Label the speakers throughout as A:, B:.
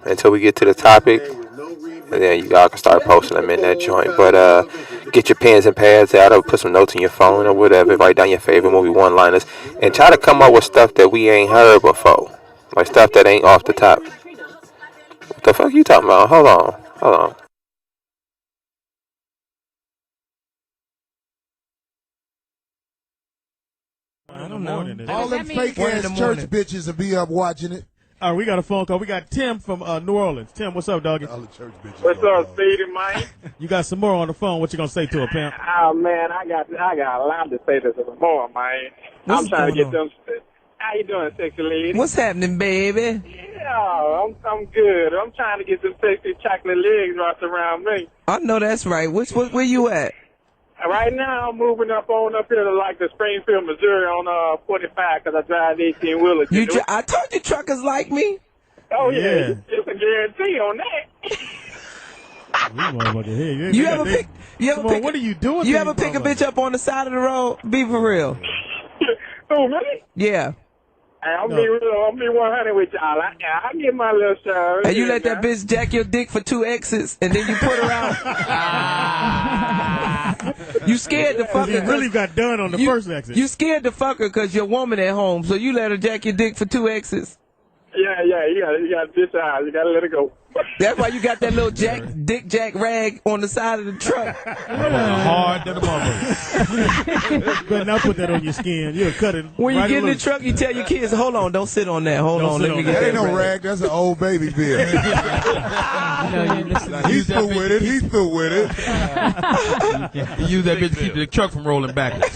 A: until we get to the topic, and then y'all can start posting them in that joint. But get your pens and pads out, or put some notes in your phone or whatever. Write down your favorite movie one-liners, and try to come up with stuff that we ain't heard before, like stuff that ain't off the top. What the fuck you talking about? Hold on.
B: I don't know.
C: All them fake ass church bitches will be up watching it.
B: All right, we got a phone call. We got Tim from New Orleans. Tim, what's up, doggy?
C: All the church bitches.
D: What's up, Speedy, man?
B: You got some more on the phone. What you gonna say to her, pimp?
D: Oh man, I got a lot to say to some more, man. I'm trying to get them. How you doing, sexy lady?
E: What's happening, baby?
D: Yeah, I'm good. I'm trying to get some sexy chocolate legs wrapped around me.
E: I know that's right. Where you at?
D: Right now, I'm moving up here to like the Springfield, Missouri on 45 because I drive 18-wheelers.
E: I told you truckers like me.
D: Oh, yeah. It's a guarantee on that.
E: You ever pick?
B: What are you doing?
E: You ever pick a bitch up on the side of the road? Be for real.
D: Oh, really?
E: Yeah.
D: I'll be real. I'll be 100 with y'all. I get my little show.
E: And you let that bitch jack your dick for 2 exits, and then you put her out. You scared to fuck her.
B: You really got done on the first exit.
E: You scared to fuck her because your woman at home, so you let her jack your dick for 2 exits.
D: Yeah. You got this eyes. You got to let it go.
E: That's why you got that little dick jack rag on the side of the truck.
C: Hard than a motherfucker.
B: Better not put that on your skin. You'll cut it.
E: When you get in the truck, you tell your kids, "Hold on, don't sit on that. Hold on, let me get that."
C: That ain't no rag. That's an old baby bill. He's through with it. He's through with it.
F: You use that bitch to keep the truck from rolling backwards.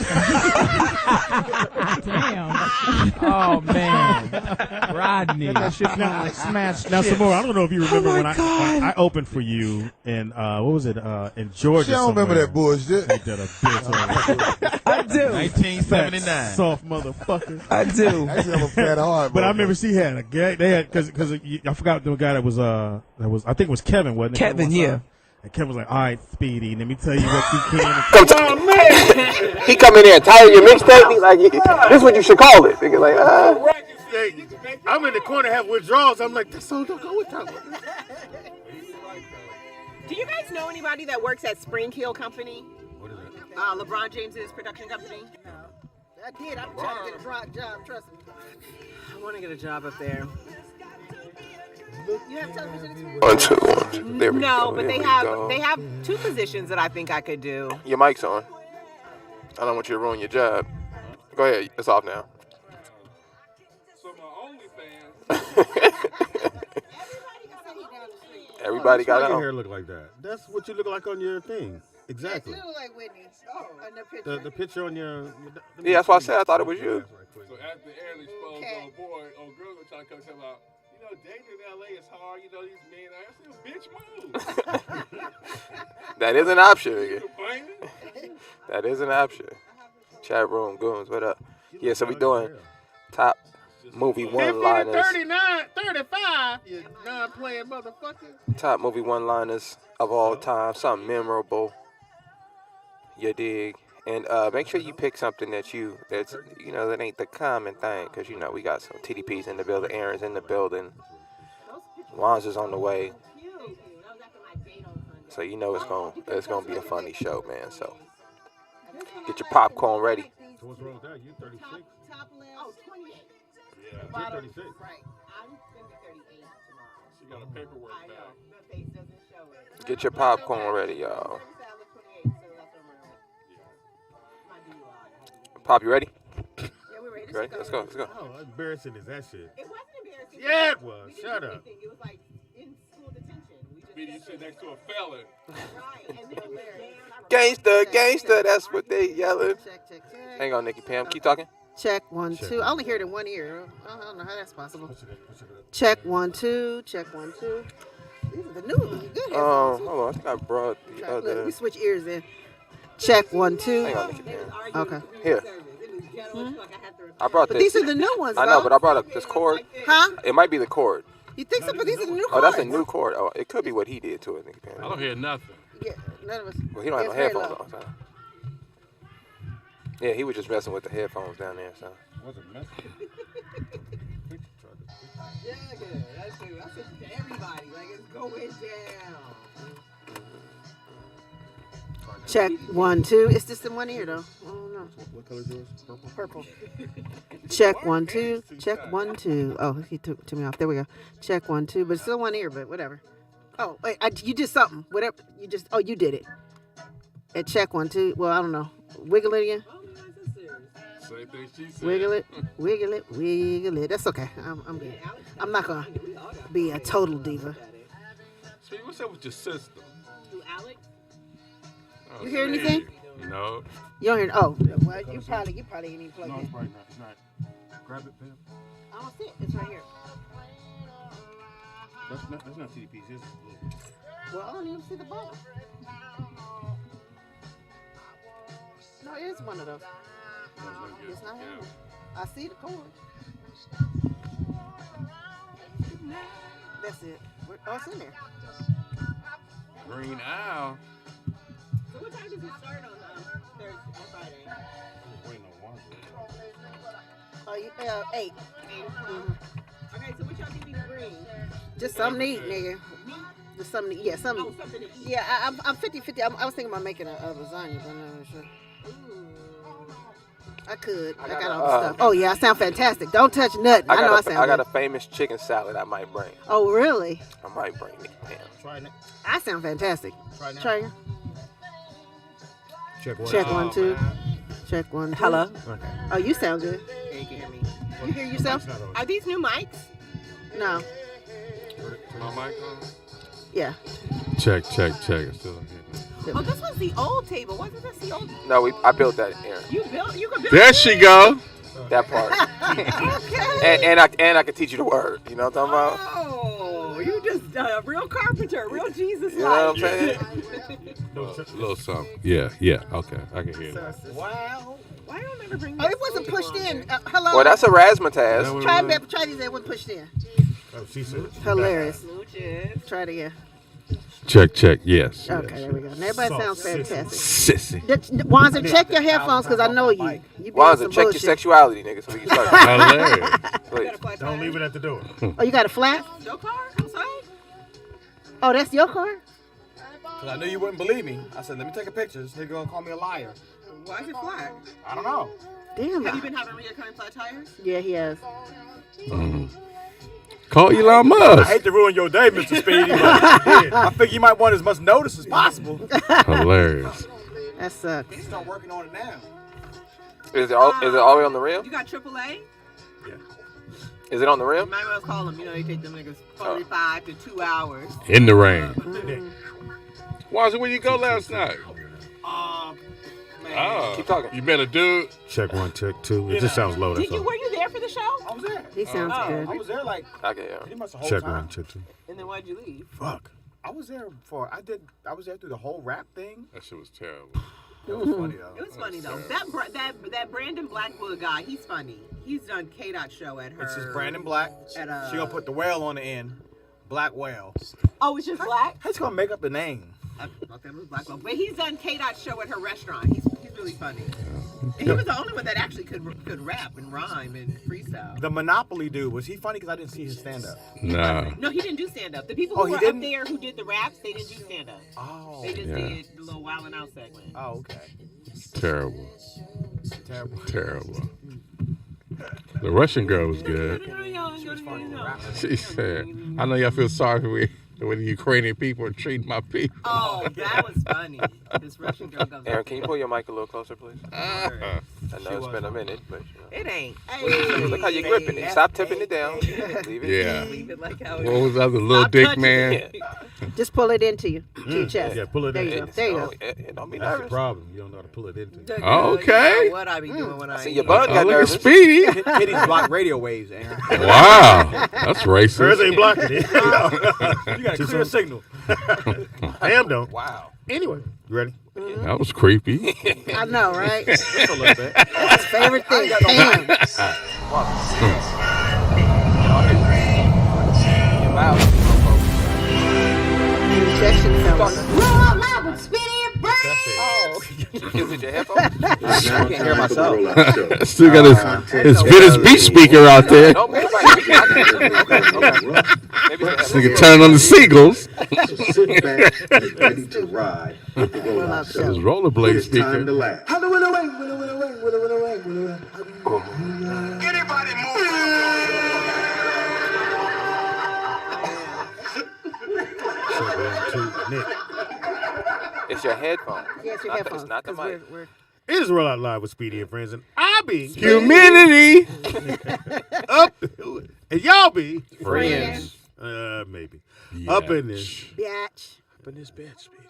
G: Damn. Oh man, Rodney.
B: Now, some more. I don't know if you remember when I opened for you in what was it in Georgia?
C: I don't remember that bullshit.
B: They did a bitch on it.
E: I do.
F: 1979.
B: Soft motherfucker.
E: I do.
C: I have a fat hard.
B: But I remember she had a gag. They had because I forgot the guy that was I think it was Kevin, wasn't it?
E: Kevin, yeah.
B: And Kevin was like, "All right, Speedy, let me tell you what you can."
A: Oh man, he come in there and title your mixtape. He like, this is what you should call it. Nigga like,
H: I'm in the corner, have withdrawals. I'm like, this song don't go with that.
I: Do you guys know anybody that works at Spring Hill Company?
H: What is it?
I: LeBron James's production company.
J: No. I did. I'm trying to get a job. Trust me.
I: I want to get a job up there.
J: You have television experience?
A: 1, 2, 1. There we
I: No,
A: go.
I: but
A: There
I: they
A: we
I: have
A: go.
I: 2 positions that I think I could do.
A: Your mic's on. I don't want you to ruin your job. Go ahead. It's off now.
H: So my OnlyFans.
A: Everybody got
H: Why your
A: on.
H: hair look like that? That's what you look like on your thing. Exactly.
J: You look like Whitney. On the picture.
H: The picture on your.
A: Yeah, that's why I said I thought it was you.
H: So after air exposed on board, girls are trying to come tell about, dating in LA is hard. These men. I said, bitch, move.
A: That is an option.
H: You
A: Nigga.
H: complaining?
A: That is an option. Chat room goons, what up? Yeah, so we doing top movie
H: 50 to
A: one-liners.
H: 39, 35. You non-playing motherfucker.
A: Top movie one-liners of all time. Something memorable. You dig? And make sure you pick something that that ain't the common thing, because we got some TDPs in the building, Aaron's in the building, Wands is on the way. So it's gonna be a funny show, man. So get your popcorn ready.
H: So what's wrong with that? You 36?
J: Top left. Oh, 28.
H: Yeah, you're 36.
J: Right.
I: I'm going to be 38 tomorrow.
H: She got a paperwork
I: I know.
H: now.
I: The face doesn't show it.
A: Get your popcorn ready, y'all. Pop, you ready?
I: Yeah, we're ready.
A: You ready? Let's go.
H: How embarrassing is that shit?
I: It wasn't embarrassing.
H: Yeah, it was.
I: We didn't
H: Shut
I: do
H: up.
I: anything. It was like in school detention. We
H: You sit next to a felon.
I: Right. And
A: Gangster, that's what they yelling.
J: Check.
A: Hang on, Nikki Pam. Keep talking.
J: Check 1, 2. I only heard it in one ear. I don't know how that's possible. Check 1, 2. Check 1, 2. These are the new good headphones.
A: Hold on. I think I brought the other.
J: Look, we switch ears then. Check 1, 2.
A: Hang on, Nikki Pam.
J: Okay.
A: Here. I brought
J: But
A: this.
J: these are the new ones,
A: I know,
J: though.
A: but I brought up this cord.
J: Huh?
A: It might be the cord.
J: You think so? But these are the new
A: Oh,
J: cords.
A: that's a new cord. Oh, it could be what he did to it, Nikki Pam.
F: I don't hear nothing.
J: Yeah, none of us.
A: Well, he don't have no
J: It's very
A: headphones
J: low.
A: on. So. Yeah, he was just messing with the headphones down there. So.
H: Wasn't messing.
J: Yeah,
I: That's it. I said to everybody, like it's going down.
J: Check 1, 2. It's just in one ear though. I don't know.
C: What color is yours?
J: Purple. Check 1, 2. Check 1, 2. Oh, he took me off. There we go. Check 1, 2. But it's still one ear, but whatever. Oh, wait. You did something. Whatever. You just. Oh, you did it. At check 1, 2. Well, I don't know. Wiggle it again.
H: Same thing she said.
J: Wiggle it. Wiggle it. Wiggle it. That's okay. I'm good. I'm not gonna be a total diva.
H: Speedy, what's up with your sister?
I: Who, Alex?
H: Oh,
J: You hear
H: Speedy.
J: anything?
H: No.
J: You don't hear. Oh, well, you probably ain't even plugged
C: No,
J: in.
C: it's probably not. It's not. Grab it, Pam.
J: I don't see it. It's right here.
C: That's not TDPs. It's little.
J: Well, I don't even see the bottom. No, it is one of those. It's not him. I see the cord. That's it. Oh, it's in there.
H: Green Owl.
I: So what time does it start on Thursday or Friday?
J: Oh, 8.
I: Okay, so what y'all give me to bring?
J: Just something to eat, nigga. Just something to eat. Yeah, something.
I: Oh, something to eat.
J: Yeah, I'm 50-50. I was thinking about making a lasagna, but I'm not sure. I could. I got all the stuff. Oh, yeah, I sound fantastic. Don't touch nothing. I know I sound
A: I got
J: good.
A: a famous chicken salad I might bring.
J: Oh, really?
A: I might bring it. Damn.
C: Try it.
J: I sound fantastic.
C: Try it now.
J: Try it.
C: Check 1.
J: Check 1, 2.
H: man.
J: Check 1, 2.
I: Hello.
C: Okay.
J: Oh, you sound good.
I: Yeah, you can hear me.
J: You hear yourself?
I: Are these new mics?
J: No.
H: My mic on?
J: Yeah.
H: Check. It's still in here.
I: Oh, this was the old table. Wasn't this the old?
A: No, I built that in here.
I: You could build.
H: There she go.
A: That part.
I: Okay.
A: and I can teach you the word. You know what I'm talking about?
I: Oh, you just a real carpenter, real Jesus.
A: You know what I'm saying?
H: Little something. Yeah. Okay, I can hear that.
I: Wow. Why don't I ever bring?
J: Oh, it wasn't pushed in. Hello.
A: Well, that's a razzmatazz.
J: Try these. They weren't pushed in.
C: Oh, she said.
J: Hilarious.
I: Smooches.
J: Try it again.
H: Check. Yes.
J: Okay, there we go. And everybody sounds fantastic.
H: Sissy.
J: Wanza, check your headphones because I know you. You be on some
A: Wanza, check your
J: bullshit.
A: sexuality, nigga, so we can start.
H: Hilarious.
A: Please.
C: Don't leave it at the door.
J: Oh, you got a flat?
I: Your car outside?
J: Oh, that's your car?
K: Cause I knew you wouldn't believe me. I said, let me take a picture. This nigga gonna call me a liar.
I: Why is it flat?
K: I don't know.
J: Damn.
I: Have you been having reoccurring flat tires?
J: Yeah, he has.
H: Call Elon
K: I
H: Musk.
K: hate to ruin your day, Mr. Speedy, but I figure you might want as much notice as possible.
H: Hilarious.
J: That sucks.
K: He start working on it now.
A: Is it all the way on the rim?
I: You got AAA?
A: Is it on the
I: You
A: rim?
I: might as well call them. You know, they take them niggas 45 to 2 hours.
H: In the rain. Wanza, where you go last night?
K: Man.
H: Oh,
A: Keep talking.
H: You met a dude?
C: Check 1, check 2. It just sounds low. That's all.
I: Were you there for the show?
K: I was there.
J: He sounds
K: I
J: good.
K: was there like
A: Okay, yeah.
K: pretty much the whole
C: Check
K: time.
C: 1, check 2.
I: And then why'd you leave?
C: Fuck.
K: I was there I was there through the whole rap thing.
H: That shit was terrible.
K: That was funny though.
I: It was funny though. That Brandon Blackwood guy, he's funny. He's done K-Dot show at her.
K: It's just Brandon Black.
I: At
K: She gonna put the whale on the end. Black whale.
I: Oh, it's just black?
K: How's gonna make up the name?
I: I thought that was Blackwell. But he's done K-Dot show at her restaurant. He's really funny. And he was the only one that actually could rap and rhyme and freestyle.
K: The Monopoly dude, was he funny? Because I didn't see his stand up.
H: Nah.
I: No, he didn't do stand-up. The people who were up there who did the raps, they didn't do stand-up.
K: Oh.
I: They just did the little Wild 'N Out segment.
K: Oh, okay.
H: Terrible.
K: Terrible.
H: The Russian girl was good.
K: She was funny.
H: She said, I know y'all feel sorry for me. The way the Ukrainian people are treating my people.
I: Oh, that was funny. This Russian girl goes.
A: Aaron, can you pull your mic a little closer, please?
H: Uh-huh.
A: I know it's been a minute, but you know.
I: It ain't.
A: Look how you're gripping it. Stop tipping it down. Leave it.
H: Yeah.
I: Leave it like how
H: What was the other little dick man?
J: Just pull it into you, to your chest.
C: Yeah, pull it
J: There
C: in.
J: you go. There you go.
A: Don't be
C: That's the
A: nervous.
C: problem. You don't know how to pull it into.
H: Okay.
I: What I be doing when I
A: See, your bun got
H: Look at
A: nervous.
H: Speedy.
K: Kitties block radio waves, Aaron.
H: Wow. That's
C: Hers
H: racist.
C: ain't blocking it.
K: You got a clear signal.
C: Damn, don't.
A: Wow.
C: Anyway, you ready?
H: That was creepy.
J: I know, right?
K: Just a little bit.
J: That's his favorite thing. Damn.
A: Your mouth.
J: Injection fellas.
C: That's it.
A: Is it your headphones?
K: I can't hear myself.
F: Still got his Venice Beach speaker out there.
A: No, maybe okay.
F: This nigga turn on the seagulls.
L: So sit back and ready to ride with the rollout show.
F: His rollerblade
L: It's time
F: speaker.
L: to laugh. How do Anybody
A: It's your headphones.
J: Yeah, it's your headphones.
A: It's not the mic.
M: It is Roll Out Live with Speedy and Friends, and I be
F: Humidity.
M: up, and y'all be
E: Friends.
M: Maybe up in this.
J: Biatch.
M: Up in this bitch, Speedy.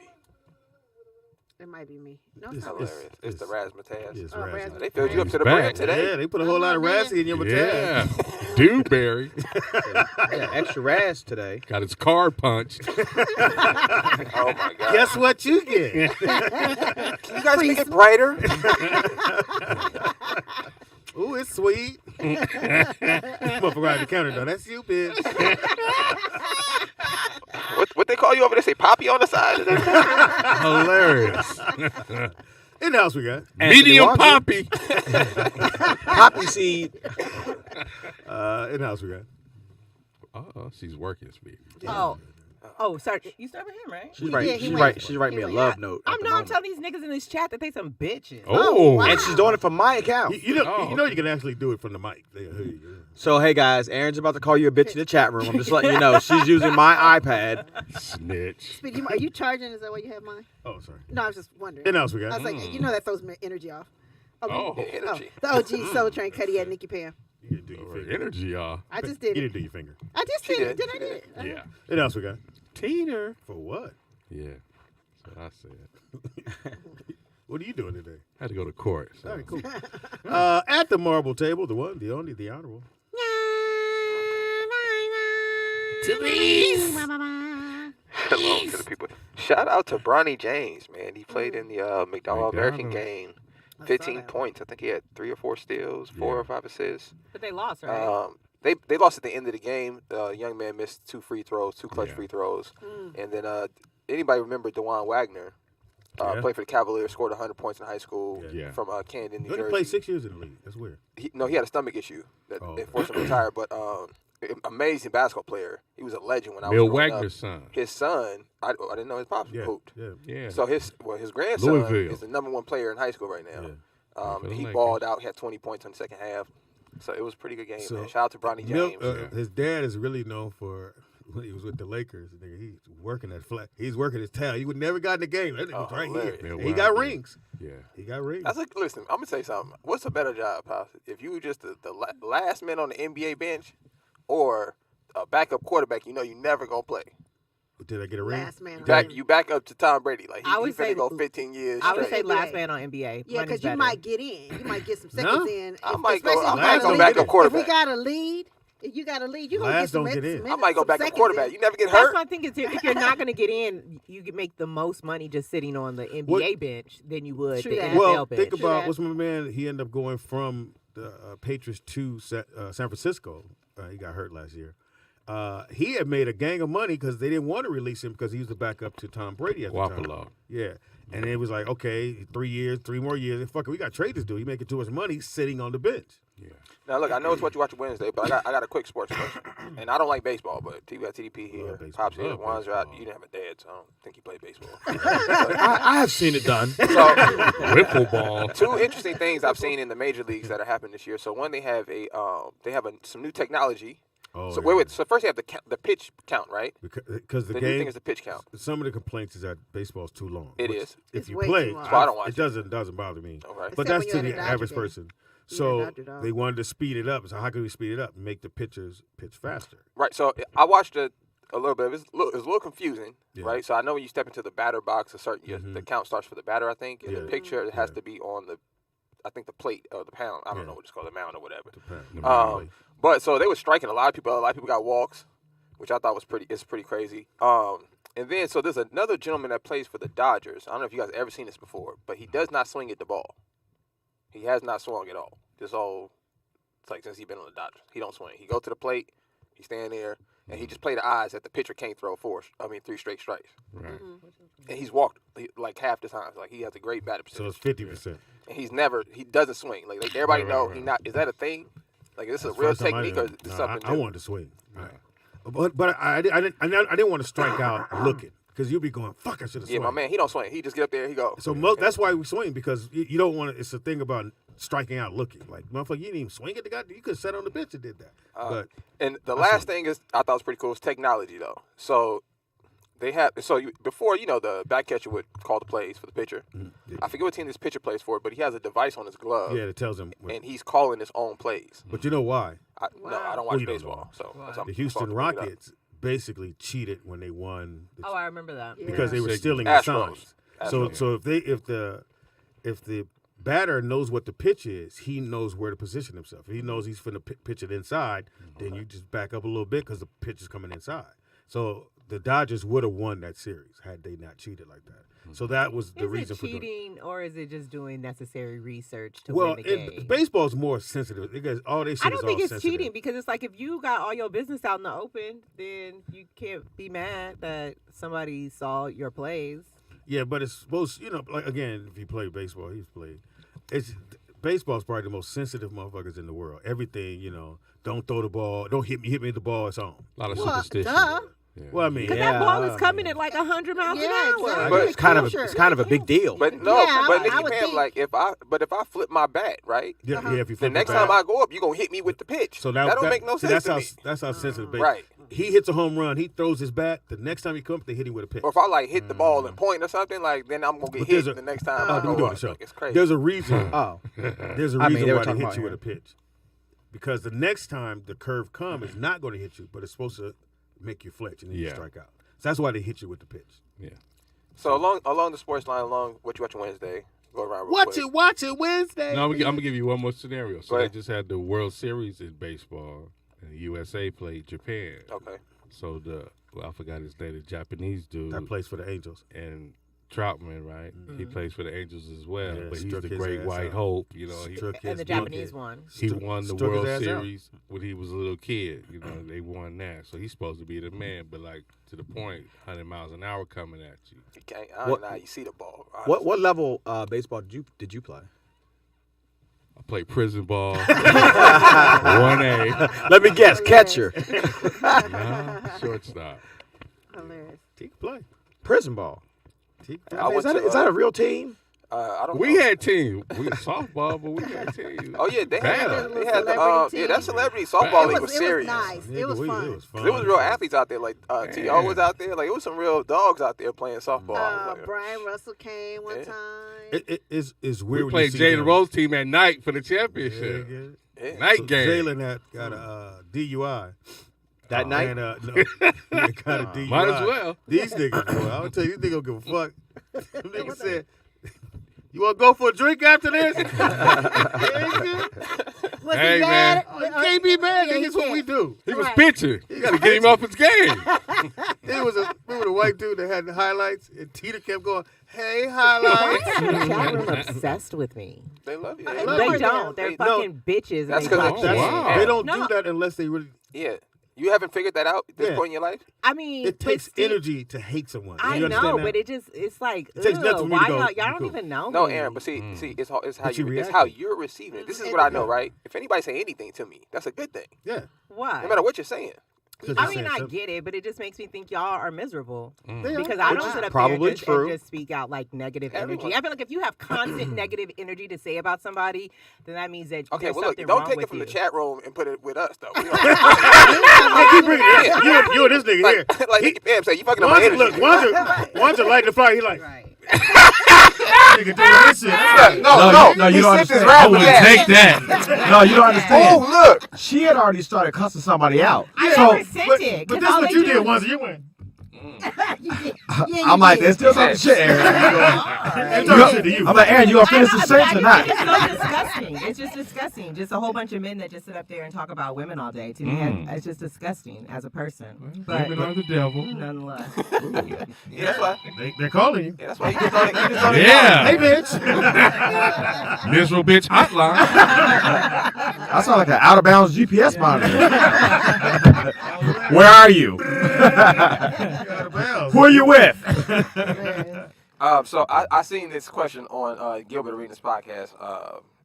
J: It might be me. No,
M: It's
J: it's not.
A: Hilarious. It's the razzmatazz.
M: Yes,
J: Oh,
M: Razzie.
J: Razzie.
A: They filled you up to the
F: Back.
A: brim today.
M: Yeah, they put a whole lot of Razzie in your
F: Yeah.
M: battalion.
F: Dewberry.
K: Yeah, extra Raz today.
F: Got his car punched.
A: Oh my God.
M: Guess what you get?
A: Can you guys make it brighter?
M: Ooh, it's sweet. Motherfucker right at the counter though. That's you, bitch.
A: What they call you over there? Say Poppy on the side?
F: Hilarious.
M: In the house we got
F: Medium poppy.
K: Poppy seed.
M: In the house we got.
F: Oh, she's working, Speedy.
I: Oh, sorry. You start with him, right?
K: She's
J: Yeah,
K: right.
J: he
K: She's
J: went-
K: right. She's writing me a
J: he
K: love
J: went-
K: note.
I: I'm
K: at the
I: not
K: moment.
I: telling these niggas in this chat that they some bitches.
F: Oh.
K: And she's doing it from my account.
M: You know you can actually do it from the mic. There you go.
K: So hey guys, Aaron's about to call you a bitch in the chat room. I'm just letting you know she's using my iPad.
F: Snitch.
J: Speedy, are you charging? Is that why you have mine?
M: Oh, sorry.
J: No, I was just wondering.
M: In the house we got.
J: I was like, you know that throws my energy off.
A: Oh, energy.
J: The OG Soul Train Cuddy at Nikki Pam.
M: You didn't do your finger.
F: Energy, y'all.
J: I just
M: You
J: did
M: didn't
J: it.
M: do your finger.
J: I just
A: She
J: did it.
A: did.
J: Did I did it?
F: Yeah.
M: In the house we got.
F: Teener.
M: For what?
F: Yeah. That's what I said.
M: What are you doing today?
F: Had to go to court. So.
M: All right, cool. At the marble table, the one, the only, the honorable.
A: Hello to the people. Shout out to Bronny James, man. He played in the McDonald American game. 15 points. I think he had 3 or 4 steals, 4 or 5 assists.
I: But they lost, right?
A: They lost at the end of the game. The young man missed 2 free throws, 2 clutch free throws. And then anybody remember DeJuan Wagner? Played for the Cavaliers, scored 100 points in high school from Camden, New
M: He only
A: Jersey.
M: played 6 years in the league. That's weird.
A: He had a stomach issue that forced him to retire. But amazing basketball player. He was a legend when I was
F: Bill
A: growing
F: Wagner's
A: up.
F: son.
A: His son, I didn't know his pops hooped.
F: Yeah.
A: So his grandson
F: Louisville.
A: is the #1 player in high school right now.
F: For the
A: He
F: Lakers.
A: balled out. He had 20 points in the second half. So it was a pretty good game, man. Shout out to Bronny James.
M: His dad is really known for when he was with the Lakers. Nigga, he's working that flat. He's working his tail. He would never got in the game. That nigga was right
A: hilarious.
M: here.
F: Yeah,
M: He got
F: wow,
M: rings.
F: Yeah.
M: He got rings.
A: That's like, listen, I'm gonna say something. What's a better job, Pops? If you were just the last man on the NBA bench, or a backup quarterback, you know you never gonna play.
M: Did I get a ring?
J: Last man.
A: You back up to Tom Brady, like
I: I
A: he
I: would say
A: finna go 15 years.
I: I would
A: straight.
I: say last man on NBA.
J: Yeah, because you might get in. You might get some seconds in.
A: I might go
J: Especially
A: back up quarterback.
J: If we got a lead, if you got a lead, you gonna
M: Last
J: get some
M: don't get in.
J: minutes,
A: I might go
J: some
A: back up
J: seconds
A: quarterback.
J: in.
A: You never get
I: That's
A: hurt.
I: my thing is if you're not going to get in, you can make the most money just sitting on the NBA bench than you would
J: True
I: the
J: that.
I: NFL
M: Well,
I: bench.
M: think about what's my man. He ended up going from the Patriots to San Francisco. He got hurt last year. He had made a gang of money because they didn't want to release him because he was the backup to Tom Brady at the time.
F: Wapalo.
M: Yeah. And it was like, okay, 3 more years. And fuck it, we got to trade this dude. He making too much money sitting on the bench.
F: Yeah.
A: Now look, I know it's what you watch Wednesday, but I got a quick sports question. And I don't like baseball, but we got TDP here, Pops here, Juan's out. You didn't have a dad, so I don't think you played baseball.
K: I have seen it done.
A: So,
F: Whipple ball.
A: 2 interesting things I've seen in the major leagues that are happening this year. So one, they have some new technology.
M: Oh,
A: So
M: yeah.
A: wait. So first they have the pitch count, right?
M: Because the
A: new
M: game
A: thing is the pitch count.
M: Some of the complaints is that baseball's too long.
A: It
M: which,
A: is.
M: If
J: It's
M: you
J: way
M: play,
J: too long.
A: So I don't watch
M: it doesn't bother me.
A: Okay.
M: But
J: Except
M: that's
J: when
M: to
J: you're
M: the
J: at a Dodger
M: average
J: game.
M: person.
J: You're
M: So
J: a Dodger dog.
M: they wanted to speed it up. So how can we speed it up and make the pitchers pitch faster?
A: Right. So I watched a little bit. It was a little confusing,
M: Yeah.
A: right? So I know when you step into the batter box, the count starts for the batter. I think in
M: Yeah.
A: the picture it has to be on the plate or the pound. I don't know what it's called, the mound or whatever.
M: Depends.
A: But so they were striking a lot of people. A lot of people got walks, which I thought was pretty crazy. And then so there's another gentleman that plays for the Dodgers. I don't know if you guys ever seen this before, but he does not swing at the ball. He has not swung at all. It's like since he's been on the Dodgers, he don't swing. He go to the plate, he stand there, and he just played the odds that the pitcher can't throw 3 straight strikes.
F: Right.
A: And he's walked like half the time. Like he has a great batting
M: So
A: percentage.
M: it's 50%.
A: And he doesn't swing. Like everybody know he not. Is that a thing? Like this is a real technique or is this something?
M: I wanted to swing. Right. But I didn't want to strike out looking. Because you'll be going, fuck, I should have swung.
A: Yeah, my man, he don't swing. He just get up there, he go.
M: So that's why we swing, because you don't want to. It's a thing about striking out looking. Like, motherfucker, you didn't even swing at the guy. You could have sat on the bench and did that.
A: And the last thing I thought was pretty cool is technology, though. So they have before, the back catcher would call the plays for the pitcher.
M: Mm-hmm.
A: I forget what team this pitcher plays for, but he has a device on his glove.
M: Yeah, that tells him.
A: And he's calling his own plays.
M: But you know why?
A: No, I don't watch baseball.
M: The Houston Rockets basically cheated when they won.
I: I remember that.
M: Because they were stealing the signs. So if the batter knows what the pitch is, he knows where to position himself. If he knows he's finna pitch it inside, then you just back up a little bit because the pitch is coming inside. So the Dodgers would have won that series had they not cheated like that. So that was the reason for doing it.
I: Is it cheating or is it just doing necessary research to win the game?
M: Baseball is more sensitive because all they shit
I: I don't think it's
M: sensitive.
I: cheating because it's like if you got all your business out in the open, then you can't be mad that somebody saw your plays.
M: Yeah, but it's supposed, like again, if you play baseball, baseball's probably the most sensitive motherfuckers in the world. Everything, don't throw the ball, don't hit me the ball, it's on.
F: A lot of superstition.
M: Yeah. Well, I mean,
I: because that ball is coming at like 100 miles an hour.
K: Exactly. But it's kind of a big deal.
A: But Nikki Pam, like if I flip my bat, right?
M: Yeah, if you flip
A: the next time I go up, you're gonna hit me with the pitch. So that don't make no sense to me.
M: That's how sensitive baseball.
A: Right.
M: He hits a home run, he throws his bat. The next time he comes, they hit him with a pitch.
A: Or if I hit the ball and point or something, then I'm gonna get hit the next time I go up. Like, it's crazy.
M: There's a reason. There's a reason why they hit you with a pitch. Because the next time the curve comes, it's not going to hit you, but it's supposed to make you flinch and then you strike out. So that's why they hit you with the pitch.
F: Yeah.
A: So along the sports line, along what you watching Wednesday, go around real quick.
M: Watch it Wednesday.
F: No, I'm gonna give you one more scenario. So they just had the World Series in baseball, and the USA played Japan.
A: Okay.
F: So I forgot his name, the Japanese dude
M: that plays for the Angels.
F: And Troutman, right? Mm-hmm. He plays for the Angels as well, but he's the great white hope.
I: And the Japanese won.
F: He won the World Series when he was a little kid. They won that, so he's supposed to be the man. But like to the point, 100 miles an hour coming at you.
A: You can't. I don't know how you see the ball.
K: What level baseball did you play?
F: I played prison ball. 1A.
K: Let me guess, catcher.
F: No, shortstop.
J: Hilarious.
M: He can play
K: prison ball.
M: Is
K: that a real team?
A: I don't know.
F: We had team. We softball, but we had team.
A: Oh yeah, they had that celebrity
J: Softball
A: softball league was serious.
J: Nice. It was fun.
A: There was real athletes out there, like T.O. was out there. Like it was some real dogs out there playing softball.
J: Brian Russell came one time.
M: It's weird.
F: We played Jalen Rose team at night for the championship. Night game.
M: Jalen got a DUI.
K: That night?
M: And, no, he got a DUI.
F: Might as well.
M: These niggas, boy. I'm tell you, these niggas don't give a fuck. Them niggas said, you want to go for a drink after this?
F: Hey, man.
M: You can't be mad. That's what we do.
F: He was pitching. You got to get him off his game.
M: Remember the white dude that had the highlights? And Tita kept going, hey, highlights.
I: The chat room obsessed with me.
A: They love you.
I: They don't. They're fucking bitches.
A: That's because
M: they don't do that unless they really.
A: Yeah. You haven't figured that out at this point in your life?
I: I mean,
M: it takes energy to hate someone.
I: I know, but it's like,
M: it takes nothing for me to go,
I: y'all don't even know.
A: No, Aaron, but see, it's how you're receiving it. This is what I know, right? If anybody say anything to me, that's a good thing.
M: Yeah.
I: Why?
A: No matter what you're saying.
I: I mean, I get it, but it just makes me think y'all are miserable. Because I don't sit up
K: Probably
I: there and just speak out like negative energy. I feel like if you have constant negative energy to say about somebody, then that means that there's something wrong with you.
A: Don't take it from the chat room and put it with us, though.
M: Keep bringing it. You and this nigga here.
A: Like Nicky Pam said, you fucking up my energy.
M: Look, once you light the fire, he like...
I: Right.
M: Nigga doing this shit.
K: No, you don't understand. I wouldn't take that. No, you don't understand.
A: Oh, look.
K: She had already started cussing somebody out.
I: I never sent it.
M: But this is what you did once you went.
K: I'm like, there's still some shit, Aaron. I'm like, Aaron, you gonna finish the sentence or not?
I: It's so disgusting. It's just disgusting. Just a whole bunch of men that just sit up there and talk about women all day. To me, it's just disgusting as a person. But
F: women are the devil.
I: Nonetheless.
A: Yeah, that's why.
M: They're calling you.
A: Yeah, that's why you just on it.
F: Yeah.
M: Hey, bitch.
F: Miserable bitch hotline.
K: I sound like an out of bounds GPS monitor. Where are you? Who are you with?
A: So I seen this question on Gilbert Arenas' podcast,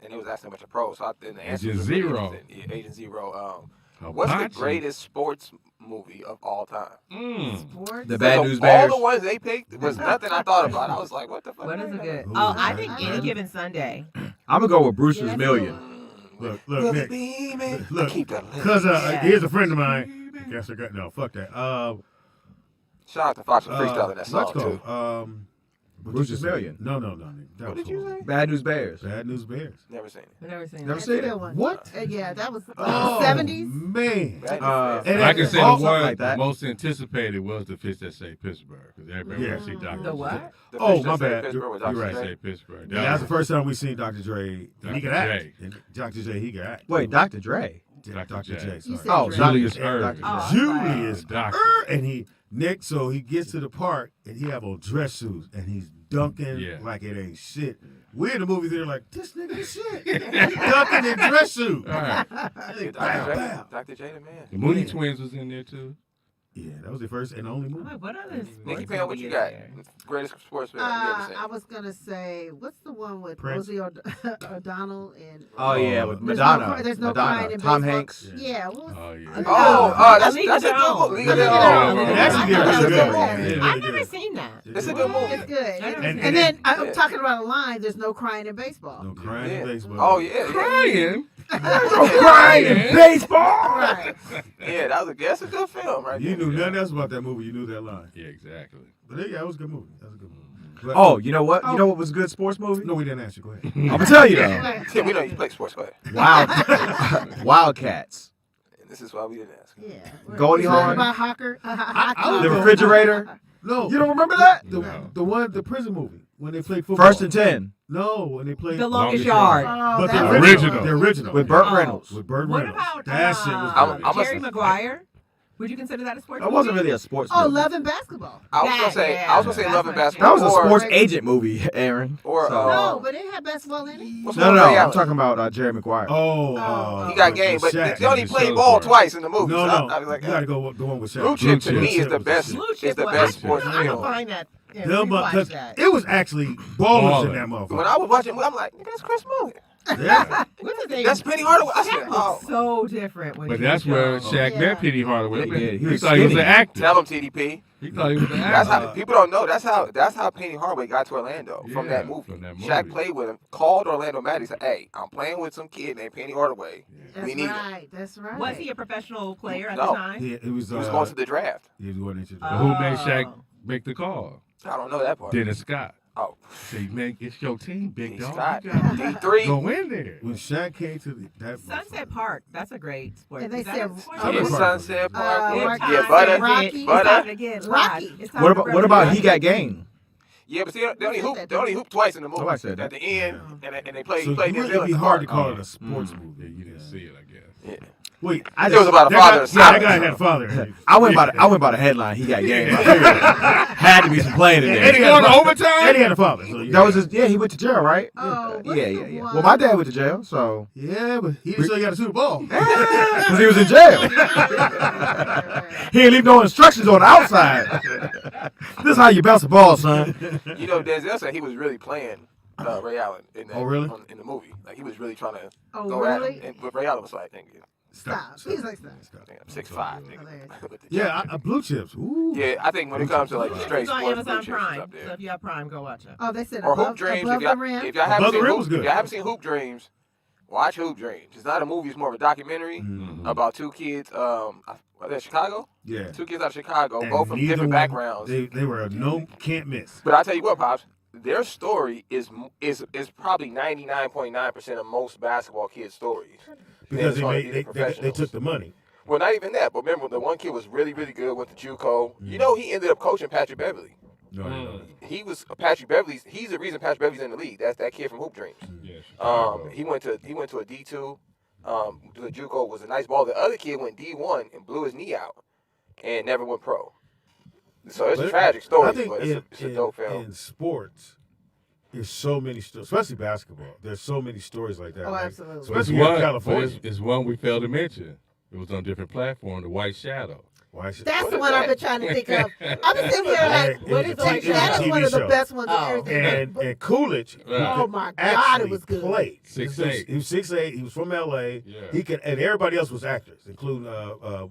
A: and it was asking a bunch of pros. So the answer
F: Agent
A: was
F: Zero.
A: Agent Zero. What's the greatest sports movie of all time?
J: Sports?
K: The Bad News Bears.
A: All the ones they picked was nothing I thought about. I was like, what the fuck?
I: What is it good? Oh, I think Any Given Sunday.
K: I'm gonna go with Brewster's Million.
M: Look, Nick. Look, because here's a friend of mine. Guess I got no. Fuck that.
A: Shout out to Fox for freestyling that song too.
K: Brewster's Million.
M: No.
A: What did you say?
K: Bad News Bears.
M: Bad News Bears.
A: Never seen it.
I: Never seen it.
K: Never seen it.
M: What?
J: Yeah, that was
M: Oh,
J: 70s.
M: Man.
A: Bad News
F: And
A: Bears.
F: I can say the
K: something
F: one
K: like that.
F: most anticipated was the fish that saved Pittsburgh. Because everybody wants to see Dr.
I: The what?
A: The
M: Oh,
A: Fish
M: my
A: That Saved
M: bad.
A: Pittsburgh with
M: You're
A: Dr.
M: right.
A: Dre.
F: Saved Pittsburgh.
M: Yeah, that's the first time we seen Dr. Dre. And he could
F: Dr.
M: act.
F: J.
M: And Dr. J, he could act.
K: Wait, Dr. Dre.
M: Dr. J.
J: You
M: Sorry.
J: said
K: Oh,
J: Dre.
F: Julius
K: Dr.
F: Erving.
I: Oh,
M: Julius
F: Doctor.
M: and Nick, so he gets to the park and he have on dress shoes and he's dunking
F: Yeah.
M: like it ain't shit. We're in the movie theater like, this nigga is shit. He dunking in dress shoes.
F: All right.
A: Yeah,
M: Bow,
A: Dr. J,
M: bow.
A: Dr. J the man.
F: The Mooney Twins was in there too.
M: Yeah, that was the first and only movie.
I: What other
A: Nicky Pam, what you got? Greatest sports film you ever seen?
J: I was gonna say, what's the one with
M: Prince?
J: Rosie O'Donnell and?
K: Oh yeah, with
J: There's
K: Madonna.
J: there's no
K: Madonna.
J: crying in
K: Tom
J: baseball.
K: Hanks.
J: Yeah. What was,
F: Oh yeah.
A: That's
I: League
A: a
I: of Their
A: good
I: Own.
A: movie. League of Their
M: It
A: Own.
M: actually did really good.
J: Yeah.
M: Really
I: I've
M: good.
I: never seen that.
A: It's a good movie.
J: It's good.
M: And-
J: And then I'm talking about a line. There's no crying in baseball.
M: No crying
A: Yeah.
M: in baseball.
A: Oh yeah.
F: Crying.
K: Crying in baseball.
J: Right.
A: Yeah, that's a good film, right?
M: You
A: there.
M: knew nothing else about that movie. You knew that line.
F: Yeah, exactly.
M: But yeah, it was a good movie. That was a good movie. But,
K: Oh, you know what? You know what was a good sports movie?
M: no, we didn't answer. Go ahead.
K: I'm gonna tell you though.
A: Tim, we know you play sports. Go ahead.
K: Wildcats.
A: And this is why we didn't ask.
J: Yeah.
K: Goldie
J: We're talking
K: Hawn.
J: about hockey.
K: The refrigerator.
M: No,
K: You don't remember that?
M: the prison movie when they played football.
K: First and 10
M: No, when they played
I: The Longest
F: Longest
I: Yard.
J: Oh,
M: But
J: that
M: the
J: was-
F: original.
M: The original.
K: with Burt
I: Oh.
K: Reynolds.
M: With Burt
I: What
M: Reynolds.
I: about
M: That shit was
A: I'm
M: good.
I: Jerry Maguire? Would you consider that a sports
K: That wasn't
I: movie?
K: really a sports
J: Oh,
K: movie.
J: Love and Basketball.
A: I was gonna say Love and
I: That's
A: Basketball.
K: That was a
A: or-
K: sports agent movie, Aaron.
A: Or
J: No, but it had basketball in it.
A: what's
K: No,
A: the
K: no,
A: one Ray
K: I'm
A: Allen?
K: talking about Jerry Maguire.
M: Oh,
A: He got game, but
M: Shaq.
A: they only
F: Just
A: played
F: so
A: ball
F: important.
A: twice in the movie.
M: No,
A: so
M: no.
A: I was like,
M: You gotta go the one with Shaq.
A: Blue Chip to
F: Blue
A: me
F: Chip
A: is the
M: was
A: best.
I: Blue
A: Is
I: Chip
A: the
I: was-
A: best sports
I: I can
A: film.
I: find that. Yeah,
M: Them,
I: rewatch
M: because
I: that.
M: it was actually ballers in that motherfucker.
A: When I was watching, I'm like, nigga, that's Chris Mullin.
M: Yeah.
I: What's his name?
A: That's Penny Hardaway. I
I: Shaq
A: said,
I: was
A: oh,
I: so different when
F: But
I: he
F: that's
I: was
F: where
I: young.
F: Shaq
J: Yeah.
F: met Penny Hardaway.
K: Yeah, he was
F: thought he was an
K: skinny.
F: actor.
A: tell him TDP.
F: He thought he was an
A: That's
F: actor.
A: how people don't know. That's how Penny Hardaway got to Orlando from
F: Yeah,
A: that movie.
F: from that
A: Shaq
F: movie.
A: played with him, called Orlando Magic, said, "Hey, I'm playing with some kid named Penny Hardaway.
J: That's
A: We need him."
J: right. That's right.
I: Was he a professional player at
A: No.
I: the time?
M: He was
A: He was going to the draft.
M: He was going into the
F: But who made Shaq make the call?
A: I don't know that part.
F: Dennis Scott.
A: Oh,
F: Say, man, it's your team, big
A: D.
F: dog.
A: Scott,
F: You gotta
A: D3.
F: go in there.
M: When Shaq came to that
I: Sunset Park. That's a great sport.
J: And they
I: Is that
J: said-
I: a sport?
J: Oh,
A: Yeah,
M: Park.
A: Sunset Park.
J: Rocky.
A: Yeah, Butter.
J: Rocky.
A: Butter.
I: Again,
J: Rocky.
K: What about He Got Game?
A: Yeah, but see, they only hoop twice in the movie.
K: Nobody said that.
A: At the end, and they played.
M: So
A: He played
M: it'd
A: Denzel
M: be
A: in the
M: hard to
A: park.
M: call it a sports
F: Yeah,
M: movie.
F: you didn't see it, I guess.
A: Yeah.
M: Wait,
A: It was about a
M: that
A: father
M: guy-
A: and
M: Yeah,
A: son.
M: that guy had a father.
K: I went by the headline. He got game. I figured had to be some playing in
M: And
K: there.
M: he had a
F: going
M: father.
F: overtime?
M: And he had a father. So
K: That was his. Yeah, he went to jail, right?
J: Oh, what's
K: yeah,
J: the
K: yeah, yeah.
J: one-
K: Well, my dad went to jail, so
M: Yeah, but he didn't say you got to shoot the ball.
K: because he was in jail. He didn't leave no instructions on the outside. This is how you bounce the ball, son.
A: You know, Denzel said he was really playing Ray Allen in that.
M: Oh, really?
A: In the movie, like he was really trying to
J: Oh,
A: go at
J: really?
A: him. And, but Ray Allen was like, "Thank you."
J: Stop. He's like, stop.
A: I'm 6'5".
M: Yeah, Blue Chips. Ooh.
A: Yeah, I think when it comes to like straight
I: It's on
A: sports,
I: Amazon
A: Blue Chips is
I: Prime.
A: up there.
I: So if you have Prime, go watch it.
J: Oh, they said
A: Or
J: above,
A: Hoop Dreams.
J: above
A: If y'all,
J: the rim.
A: if y'all haven't
M: Above the
A: seen
M: Rim
A: Hoop,
M: was good.
A: if y'all haven't seen Hoop Dreams, watch Hoop Dreams. It's not a movie; it's more of a documentary about two kids. Are they Chicago?
M: Yeah.
A: Two kids out of Chicago,
M: And
A: both from
M: neither
A: different
M: one-
A: backgrounds.
M: They were a no can't miss.
A: But I tell you what, pops, their story is probably 99.9% of most basketball kids' stories.
M: Because
A: Than
M: they
A: being
M: they
A: professionals.
M: took the money.
A: Well, not even that. But remember, the one kid was really, really good with the JUCO. You know, he ended up coaching Patrick Beverly.
M: No.
A: He was Patrick Beverly's. He's the reason Patrick Beverly's in the league. That's that kid from Hoop Dreams.
F: Yeah,
A: He went to a D2. The JUCO was a nice ball. The other kid went D1 and blew his knee out and never went pro. So it's a
M: But
A: tragic story,
M: I think
A: but it's a dope film.
M: In sports, there's so many stories, especially basketball. There's so many stories like that.
J: Oh,
M: like,
J: absolutely.
M: Especially here in California.
F: It's one we failed to mention. It was on a different platform, The White Shadow.
M: Why should
J: That's the one I've been trying to think of. I've been sitting here like,
M: what is
J: that is one of the best ones of everything.
M: And Coolidge.
J: Oh my God, it was good.
M: Played.
F: 6'8".
M: He was 6'8". He was from L.A.
F: Yeah.
M: He could, and everybody else was actors, including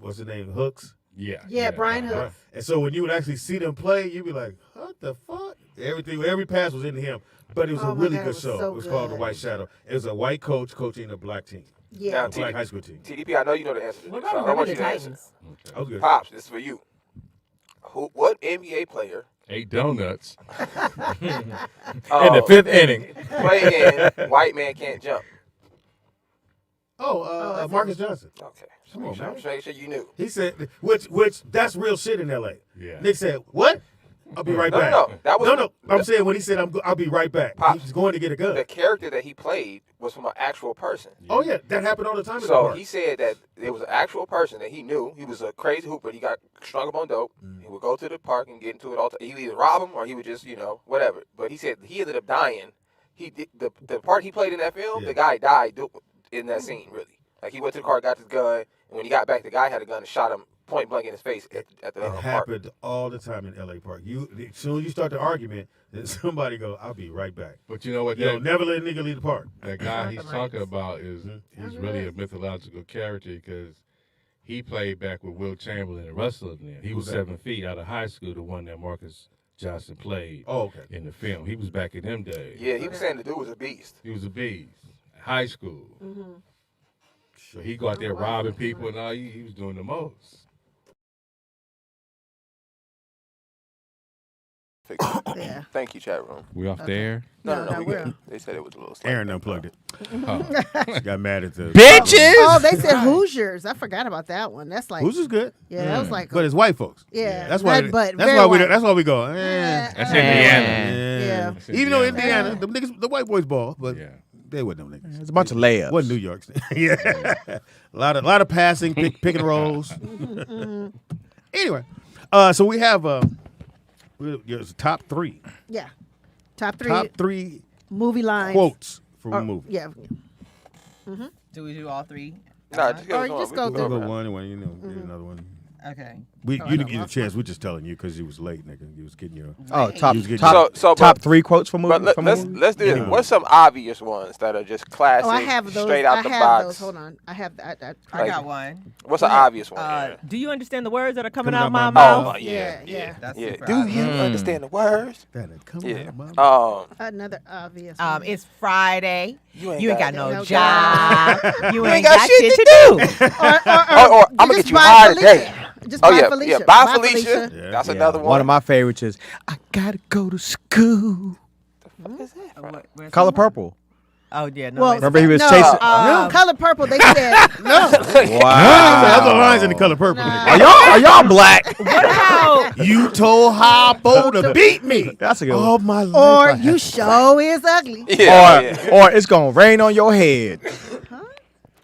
M: what's his name, Hooks.
J: Yeah, Brian Hooks.
M: And so when you would actually see them play, you'd be like, what the fuck? Every pass was into him. But it was a really good show.
J: So
M: it was called The White Shadow. It was a white coach coaching a black team.
J: Yeah.
M: A black high school team.
A: TDP, I know you know the answer to
I: What
A: this.
I: about
A: So I want
I: Remember
A: you
I: the
A: to answer.
I: Titans?
M: That was good.
A: Pops, this is for you. What NBA player
F: Ate donuts.
K: In the fifth inning.
A: played in White Man Can't Jump?
M: Marcus Johnson.
A: Okay.
M: Come on, man.
A: I'm sure you knew.
M: He said, which that's real shit in L.A.
F: Yeah.
M: Nick said, what? I'll be right back.
A: No. That was
M: No. I'm saying when he said, I'll be right back.
A: Pops,
M: He's going to get a gun.
A: The character that he played was from an actual person.
M: Oh, yeah. That happened all the time in the
A: So
M: park.
A: he said that it was an actual person that he knew. He was a crazy hooper. He got strung up on dope. He would go to the park and get into it all the time. He would either rob him or he would just, whatever. But he said he ended up dying. He did, the part he played in that film, the guy died in that scene, really. Like, he went to the car, got his gun, and when he got back, the guy had a gun and shot him point blank in his face at the
M: It
A: park.
M: happened all the time in L.A. Park. As soon as you start the argument, then somebody go, I'll be right back.
F: But you know what?
M: Never let a nigga leave the park.
F: That guy he's talking about he's really a mythological character because he played back with Will Chamberlain and Russell in there. He was 7 feet out of high school, the one that Marcus Johnson played in the film. He was back in them days.
A: Yeah, he was saying the dude was a beast.
F: He was a beast. High school.
J: Mm-hmm.
F: So he go out there robbing people and all. He was doing the most.
J: Yeah.
A: Thank you, chat room.
F: We off the air?
A: No, we
J: we're
A: good. They said it was a little.
M: Aaron unplugged it. She got mad at the
K: Bitches!
J: Oh, they said Hoosiers. I forgot about that one. That's like
M: Who's is good?
J: Yeah, that was like.
M: But it's white folks.
J: Yeah,
M: That's why.
J: but
M: That's
J: very
M: why
J: white.
M: That's why we go.
F: That's Indiana.
J: Yeah.
F: That's
M: Even though
F: Indiana.
M: Indiana, the niggas, the white boys ball, but they wasn't them niggas.
K: It's a bunch of layups.
M: Wasn't New York. Yeah, a lot of passing, pick and rolls. Anyway, so we have it's top three.
J: Yeah. Top three
M: movie
J: lines.
M: Quotes from a movie.
J: Yeah. Mm-hmm.
I: Do we do all three?
A: Nah, just
J: Or just go
M: We'll
J: through.
M: go one, get another one.
I: Okay.
M: You didn't get a chance. We're just telling you because you was late, nigga. You was getting your.
K: Top three quotes from movie.
A: But let's do this. What's some obvious ones that are just classic,
J: Oh, I have those.
A: straight out the
J: I have
A: box?
J: those. Hold on. I have that.
I: I got one.
A: What's an obvious one?
N: Do you understand the words that are coming
M: Coming
N: out
M: out
N: my
M: my
N: mouth?
A: Oh, yeah.
I: That's
A: Yeah.
I: super
A: Do
I: obvious.
A: you understand the words?
M: That ain't coming
A: Yeah.
M: out of my mouth.
J: Another obvious. One.
I: It's Friday.
A: You
I: You ain't got
J: no
I: no
J: job.
I: job. You
A: ain't
I: ain't
A: got
I: got
A: shit
I: shit
A: to
I: to do.
A: Or I'm gonna
J: just
A: get you
J: buy
A: high
J: Felicia.
A: today.
J: Just
A: Oh
J: buy
A: yeah,
J: Felicia.
A: yeah. Bye, Felicia.
M: Yeah.
A: That's
K: Yeah,
A: another one.
K: One of my favorites is I gotta go to school.
A: What is that?
I: Where's
K: Color
I: that?
K: Purple.
I: Oh yeah, no.
J: Well,
I: it's-
K: Remember he was
J: no,
K: chasing.
J: Color Purple. They said
M: No.
K: Wow.
M: Other lines in the color purple.
J: Nah.
M: nigga.
K: Are y'all black?
I: what about
M: You told Harpo to beat me.
K: That's a good one.
M: All my life.
J: or
M: I
J: you
M: had-
J: show is ugly.
A: Yeah.
K: Or it's gonna rain on your head.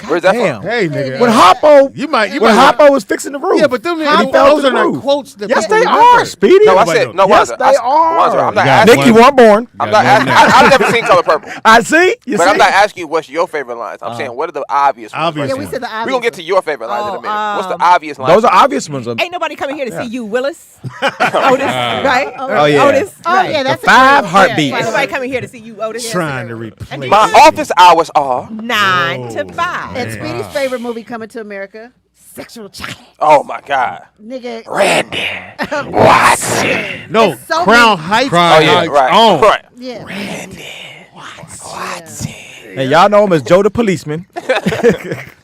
A: Where's that
K: Damn.
A: from?
M: Hey, nigga.
K: When Harpo
M: when
K: Harpo was fixing the roof.
M: Yeah, but them
K: He
M: niggas,
K: fell
M: those
K: to
M: are
K: the
M: not
K: roof.
M: quotes that
K: Yes,
M: people
K: they
M: remember.
K: are, Speedy.
A: No, I
M: Nobody
A: said
M: knows.
A: no.
K: Yes,
A: Wazza.
K: they
A: Wazza,
K: are.
A: I'm not
F: You got
A: asking.
K: Nick, you weren't born.
A: I'm not asking. I've never seen Color Purple,
K: I see. You
A: but
K: see.
A: I'm not asking you what's your favorite lines. I'm saying what are the obvious ones?
M: Obvious
J: Yeah,
A: first?
J: we said the obvious.
A: We're gonna get to your favorite lines in a
I: Oh,
A: minute. What's the obvious line?
K: Those are obvious ones.
N: Ain't nobody coming here to
K: Yeah.
N: see you, Willis. Otis, right?
K: Oh, yeah.
N: Otis.
J: Oh
N: right.
J: yeah, that's
K: The 5
J: a good one.
K: heartbeats.
N: Ain't nobody coming here to see you, Otis.
M: Trying to replace
A: My office hours are.
N: 9 to 5.
J: And Speedy's favorite movie coming to America, Sexual Chocolate.
A: Oh my God.
J: Nigga.
A: Randy Watson.
M: No,
J: It's so
M: Crown
J: many-
M: Heights.
A: Oh yeah,
F: Heights
A: right.
M: on.
A: Right.
J: Yeah.
K: And y'all know him as Joe the policeman.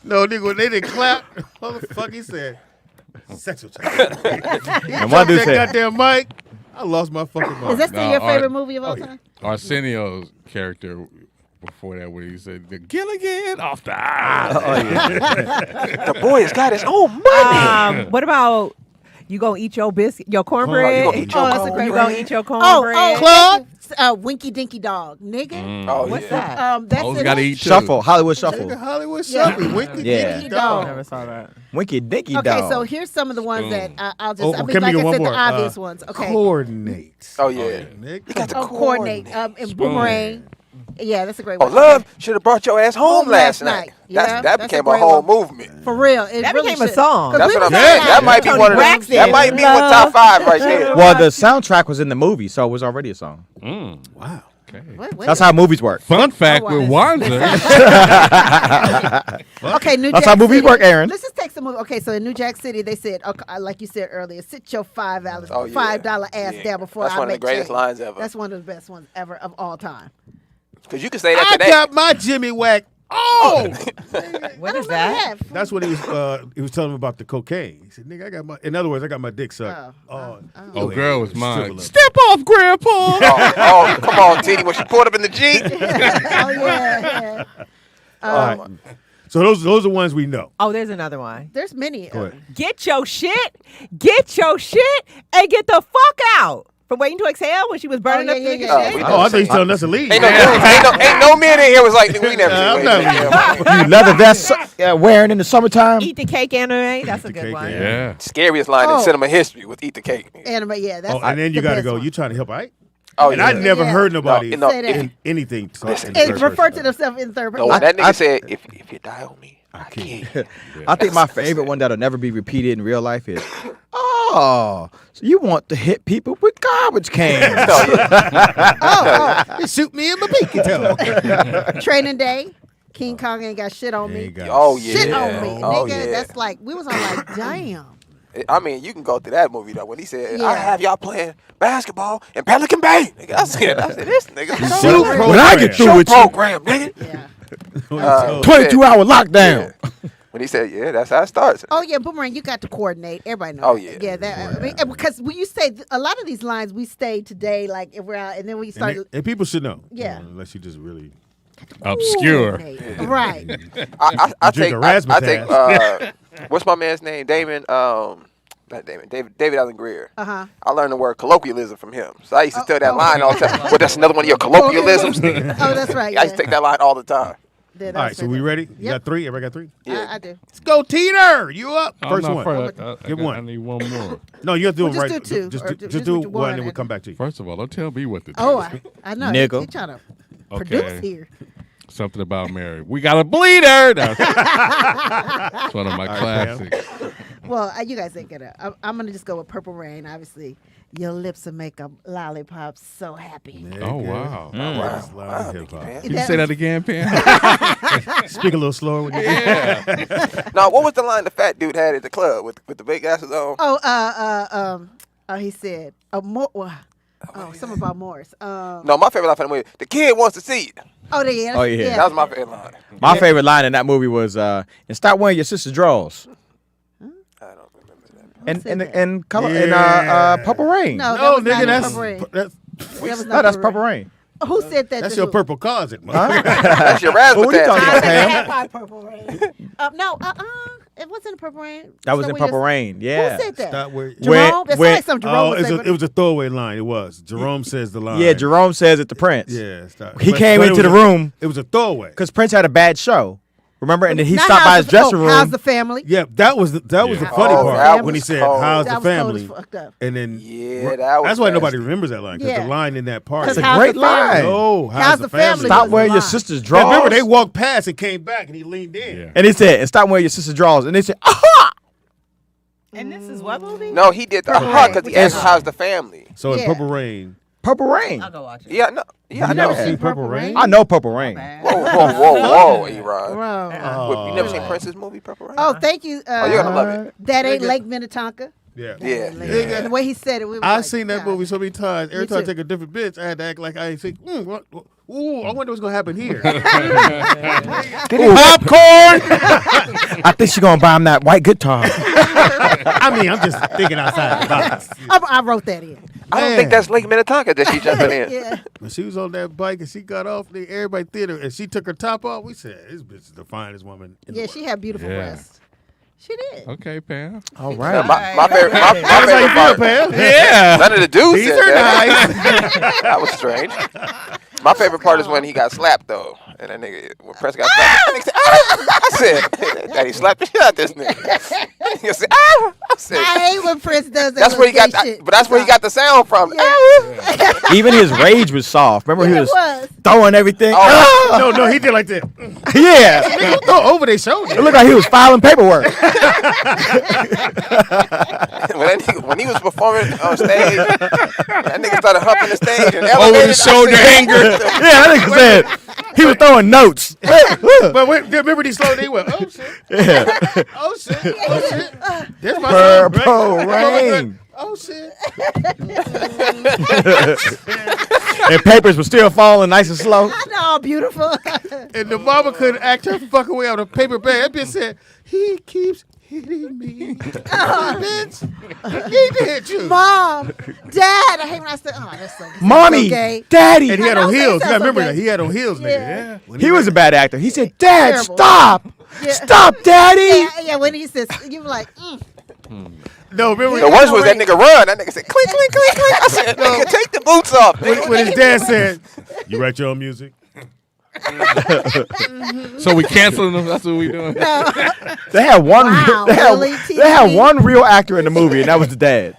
M: No, nigga, when they didn't clap, what the fuck he said? Sexual chocolate.
K: And one dude
M: that
K: said,
M: goddamn mic. I lost my fucking mind.
J: Is that still
F: No,
J: your favorite
F: Art-
J: movie of all time?
F: Arsenio's character before that, when he said the Gilligan off the island.
A: The boy has got his own money.
N: What about you gonna eat your biscuit, your cornbread?
A: You gonna eat your
J: that's a great
N: You
J: one.
N: gonna eat your cornbread?
J: Club. Winky Dinky Dog, nigga.
A: Oh
N: What's
A: yeah.
N: that?
J: That's
F: Those
J: it.
F: gotta eat too.
K: Shuffle, Hollywood Shuffle.
M: Nigga, Hollywood
J: Yeah.
M: Shuffle. Winky
K: Yeah.
M: Dinky
J: Dog.
M: Dog.
N: Never saw that.
K: Winky Dinky
J: Okay,
K: Dog.
J: so here's some of the ones that I'll just.
M: Oh,
J: I mean,
M: can we
J: like
M: get
J: I
M: one
J: said,
M: more?
J: the obvious ones. Okay.
M: Coordinate.
A: Oh yeah.
M: Nick.
J: Coordinate. And Boomerang. Yeah, that's a great
A: Oh,
J: one.
A: love should have brought your ass home last night.
J: Yeah,
A: that
J: that's
A: became
J: a
A: a
J: great
A: whole
J: one.
A: movement.
J: For real. It
N: That
J: really
N: became a
J: should.
N: song.
J: 'Cause
A: That's
J: we
A: what I'm
J: was
A: saying.
J: like,
A: That might be
N: Tony
A: one of them.
N: Braxton,
A: That might be one top 5 right there.
K: Well, the soundtrack was in the movie, so it was already a song.
M: Wow.
F: Okay.
K: That's how movies work.
F: Fun fact with Wanzer.
J: Okay, New
K: That's
J: Jack
K: how movies
J: City.
K: work, Aaron.
J: Let's just take some movie. Okay, so in New Jack City, they said, okay, like you said earlier, sit your $5
A: Oh, yeah.
J: $5 ass
A: Yeah.
J: down before
A: That's
J: I
A: one of the
J: make
A: greatest
J: change.
A: lines ever.
J: That's one of the best ones ever of all time.
A: Because you can say that
M: I
A: today.
M: got my Jimmy whack. Oh,
N: What is that?
M: that's what he was telling him about the cocaine. He said, "Nigga, I got my." In other words, I got my dick sucked.
F: Oh, girl was mine.
M: Step off, Grandpa.
A: Oh, come on, Titty. When she pulled up in the Jeep.
J: Oh, yeah.
M: All right. So those are the ones we know.
N: Oh, there's another one.
J: There's many.
M: Go ahead.
N: Get your shit, and get the fuck out. From Waiting to Exhale when she was burning up the nigga shit.
M: Oh, I thought you telling us to leave.
A: Ain't no man in here was like, we never
M: I'm
A: seen
M: not
K: You leather vest wearing in the summertime.
N: Eat the cake anime. That's a good one.
F: Yeah.
A: Scariest line in cinema history with Eat the Cake.
J: Anime, yeah. That's
M: And then you
J: the
M: got to
J: best
M: go.
J: one.
M: You trying to help, right?
A: Oh,
M: and
A: yeah.
M: I never heard nobody
A: No,
J: Say that.
M: in anything.
J: It referred to themselves in third person.
A: No, that nigga said, if you die on me, I can't.
K: I think my favorite one that'll never be repeated in real life is, oh, so you want to hit people with garbage cans.
M: You shoot me in my pinky toe.
J: Training Day. King Kong ain't got shit on me.
A: Oh, yeah.
J: Shit on me.
A: Oh,
J: Nigga,
A: yeah.
J: that's like, we was on like, damn.
A: I mean, you can go through that movie, though, when he said,
J: Yeah.
A: I have y'all playing basketball in Pelican Bay. Nigga, I said, this nigga.
K: When I get through with you,
A: program, nigga.
J: Yeah.
K: 22-hour lockdown.
A: When he said, yeah, that's how it starts.
J: Oh yeah, Boomerang, you got to coordinate. Everybody knows.
A: Oh,
J: that.
A: yeah.
J: Yeah, that. I mean, because when you say a lot of these lines, we stay today, like if we're out, and then we start.
M: And people should know.
J: Yeah.
M: Unless you just really
F: Obscure.
J: Right.
A: I
M: drink
A: take,
M: a
A: I take,
M: razzmatazz.
A: what's my man's name? Damon, not Damon, David Allen Greer.
J: Uh-huh.
A: I learned the word colloquialism from him. So I used to tell that line all the time. Well, that's another one of your colloquialisms.
J: Oh, that's right.
A: I used to take that line all the time.
J: Yeah,
M: All right, so we ready? You got 3? Everybody got 3?
A: Yeah.
J: I do.
M: Let's go, Teeter. You up?
F: I'm
M: First
F: not
M: one.
F: first.
M: Give
F: I
M: one.
F: need one more.
M: No, you have to do
J: Well,
M: it
J: just
M: right.
J: do two,
M: Just
J: or
M: do,
J: just
M: do
J: do
M: one,
J: one
M: and we'll
J: and-
M: come back to you.
F: First of all, don't tell me what to do.
J: Oh, I know.
K: Nigga.
J: You're trying to produce
F: Okay.
J: here.
F: Something about Mary. We got a bleeder. That's one of my classics.
J: Well, you guys ain't gonna. I'm gonna just go with Purple Rain. Obviously, your lips will make a lollipop so happy.
F: Oh, wow.
M: That's loud hip-hop.
F: Can you say that again, Pam?
M: Speak a little slower when you
F: Yeah.
A: No, what was the line the fat dude had at the club with the big glasses on?
J: He said, something about Morris.
A: No, my favorite line from the movie, the kid wants to see it.
J: Oh, yeah.
K: Oh, yeah.
A: That was my favorite line.
K: My favorite line in that movie was, and stop wearing your sister's drawers.
A: I don't remember that.
K: And color and Purple Rain.
J: No,
M: No,
J: that was
M: nigga,
J: not Purple Rain.
M: that's
J: That was
K: No,
J: not
K: that's
J: Purple
K: Purple Rain.
J: Who said that?
M: that's
J: to
M: your
J: who?
M: purple closet, man.
K: Huh?
A: That's your
K: Who are you
A: razzmatazz.
K: talking about,
J: I
K: Pam?
J: had my Purple Rain. No, it wasn't Purple Rain.
K: That was
J: So
K: in
J: we
K: Purple
J: just-
K: Rain. Yeah.
J: Who said that?
M: Stop where-
J: Jerome? That sounded like some Jerome
M: Oh,
J: would say, but-
M: it was a throwaway line. It was. Jerome says the line.
K: Yeah, Jerome says it to Prince.
M: Yeah, stop.
K: He
M: But-
K: came
M: but it
K: into the
M: was a-
K: room
M: It was a throwaway.
K: because Prince had a bad show. Remember? And then he
J: Not
K: stopped by
J: how's
K: his
J: the-
K: dressing room.
J: How's the family?
M: Yeah, that was the funny
A: Oh,
M: part
A: that
M: when he
A: was
M: said,
A: cold.
M: "How's
J: That
M: the
J: was cold as
M: family?"
J: fucked up.
M: And then
A: Yeah, that was
M: that's why nobody
A: nasty.
M: remembers that line because
J: Yeah.
M: the line in that part.
J: Because
K: It's a
J: how's
K: great
J: the family?
K: line.
M: Oh,
J: How's the family?
K: Stop
J: was
K: wearing
J: the
K: your
J: line.
K: sister's drawers.
M: Remember, they walked past and came back, and he leaned in.
F: Yeah.
K: And he said, and stop wearing your sister's drawers. And they said, aha!
N: And this is what movie?
A: No, he did the
J: Purple
A: because he
J: Rain.
A: asked him, how's the family.
M: So in
J: Yeah.
M: Purple Rain,
K: Purple Rain.
N: I'll go watch it.
A: Yeah, no. Yeah, I
M: you
A: know.
M: never seen Purple Rain?
K: I know Purple Rain.
A: Whoa, E-Rod.
J: Bro.
A: You never seen Prince's movie, Purple Rain?
J: Oh, thank you.
A: Oh, you're going to love it.
J: That ain't Lake Minnetonka.
M: Yeah.
A: Yeah.
J: And the way he said it, we were
M: I've
J: like,
M: seen that
J: God.
M: movie so many times. Every
J: Me
M: time I
J: too.
M: take a different bitch, I had to act like I ain't think, what? Ooh, I wonder what's going to happen here.
K: Popcorn! I think she's going to buy him that white guitar.
M: I mean, I'm just thinking outside the box.
J: I wrote that in.
A: I don't think that's Lake Minnetonka that she jumping in.
J: Yeah.
M: When she was on that bike and she got off, everybody theater, and she took her top off, we said, this bitch is the finest woman in the
J: Yeah,
M: world.
J: she had beautiful breasts. She did.
F: Okay, Pam.
K: All
A: Yeah,
K: right.
A: my favorite, my favorite part.
M: Pam?
F: Yeah.
A: None of the dudes
M: These
A: said
M: are
A: that. That was strange. My favorite part is when he got slapped though, and that nigga when Prince got slapped. That nigga said, I said, Daddy slapped the shit out this nigga. He said, I said,
J: I hate when Prince does that.
A: that's where he got, but that's where he got the sound from.
K: Even his rage was soft. Remember, he was throwing everything.
M: Oh. No, he did like that.
K: Yeah.
M: Nigga, throw over their shoulder.
K: It looked like he was filing paperwork.
A: when he was performing on stage, that nigga started humping the stage and
F: over the shoulder hanger.
K: Yeah, that nigga said he was throwing notes.
M: But wait, remember he slowed down? He went, oh shit.
K: Yeah.
M: Oh shit. Oh shit. There's my
K: Purple
M: son, right?
K: rain.
M: Oh shit.
K: And papers were still falling nice and slow.
J: No, beautiful.
M: And the mama couldn't act her fucking way out of a paper bag. That bitch said, he keeps hitting me. Bitch. He did hit you.
J: Mom, Dad. I hate when I say, oh, that's so
K: Mommy,
J: so gay.
K: Daddy.
M: And he had on heels. You gotta remember
J: okay.
M: that. He had on heels, nigga.
J: Yeah.
M: Yeah.
K: He was a bad actor. He said, Dad,
J: Terrible.
K: stop.
J: Yeah.
K: Stop, Daddy.
J: Yeah, when he says, you were like,
M: No, remember
A: The worst was that nigga run. That nigga said, clink, clink, clink, clink. I said, nigga, take the boots off.
M: when his dad said, you write your own music?
F: So we canceling them. That's what we doing.
K: They had one.
J: Wow,
K: they, had,
J: really,
K: they had one real actor in the movie, and that was the dad.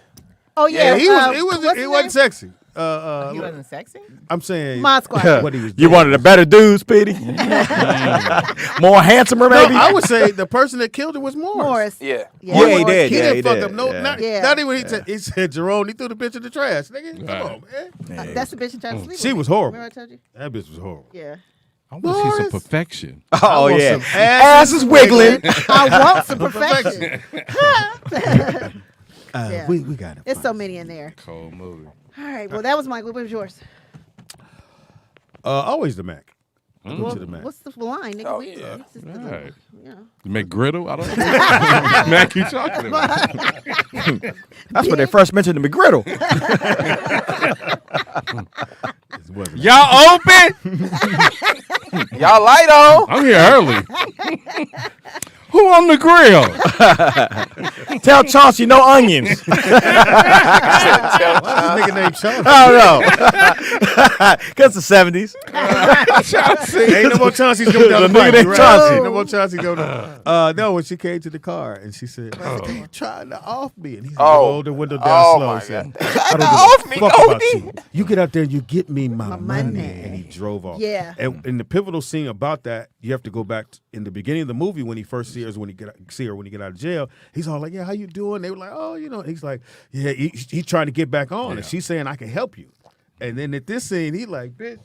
J: oh yeah,
M: He
J: what's his
M: wasn't
J: name?
M: sexy.
N: He wasn't sexy?
M: I'm saying
J: Mod Squad.
M: what he was doing.
K: You wanted a better dude, Speedy? More handsomer,
M: No,
K: maybe?
M: I would say the person that killed her was Morris.
J: Morris.
A: Yeah.
K: Yeah, he
J: Morris.
K: did.
M: He
K: Yeah,
M: didn't
K: he
M: fuck
K: did.
M: up. No,
K: Yeah.
M: not even he said Jerome. He threw the bitch in the trash, nigga.
F: Right.
M: Come on, man.
J: That's the bitch you tried to sleep
M: She
J: with.
M: was horrible.
J: Remember I told you?
M: That bitch was horrible.
J: Yeah.
F: I want to see some
M: Morris.
F: perfection.
K: Oh,
M: want
K: yeah.
M: some
K: Asses wiggling.
J: I want some perfection. Yeah.
M: We got it.
J: There's so many in there.
F: Cold movie.
J: All right. Well, that was Mike. What was yours?
M: Always the Mac.
J: Well,
M: To the Mac.
J: what's the line? Nigga?
A: Oh,
J: We-
A: yeah.
J: it's just
F: All right.
J: yeah.
F: McGriddle? I don't know. Mac, you talking about?
K: That's when they first mentioned the McGriddle.
F: Y'all open?
A: Y'all light on.
F: I'm here early. Who on the grill?
K: Tell Chauncey no onions.
M: Why is this nigga named Chauncey?
K: I don't know. Because the 70s.
M: Ain't no more Chauncey's coming down the
K: The nigga
M: pipe.
K: named
M: Right.
K: Chauncey.
M: Ain't no more Chauncey going down. No, when she came to the car and she said, "You trying to off me?" And he rolled the window down slow
A: my
M: and said,
A: God.
M: "I don't
A: Off
M: give
A: me,
M: a fuck
A: go
M: about
A: deep.
M: you. You get out there and you get me my money."
J: money.
M: And he drove off.
J: Yeah.
M: And in the pivotal scene about that, you have to go back in the beginning of the movie when he first sees her when he get out of jail. He's all like, "Yeah, how you doing?" They were like, "Oh, you know." He's like, "Yeah." He's trying to get back on, and she's saying, "I can help you." And then at this scene, he like, "Bitch,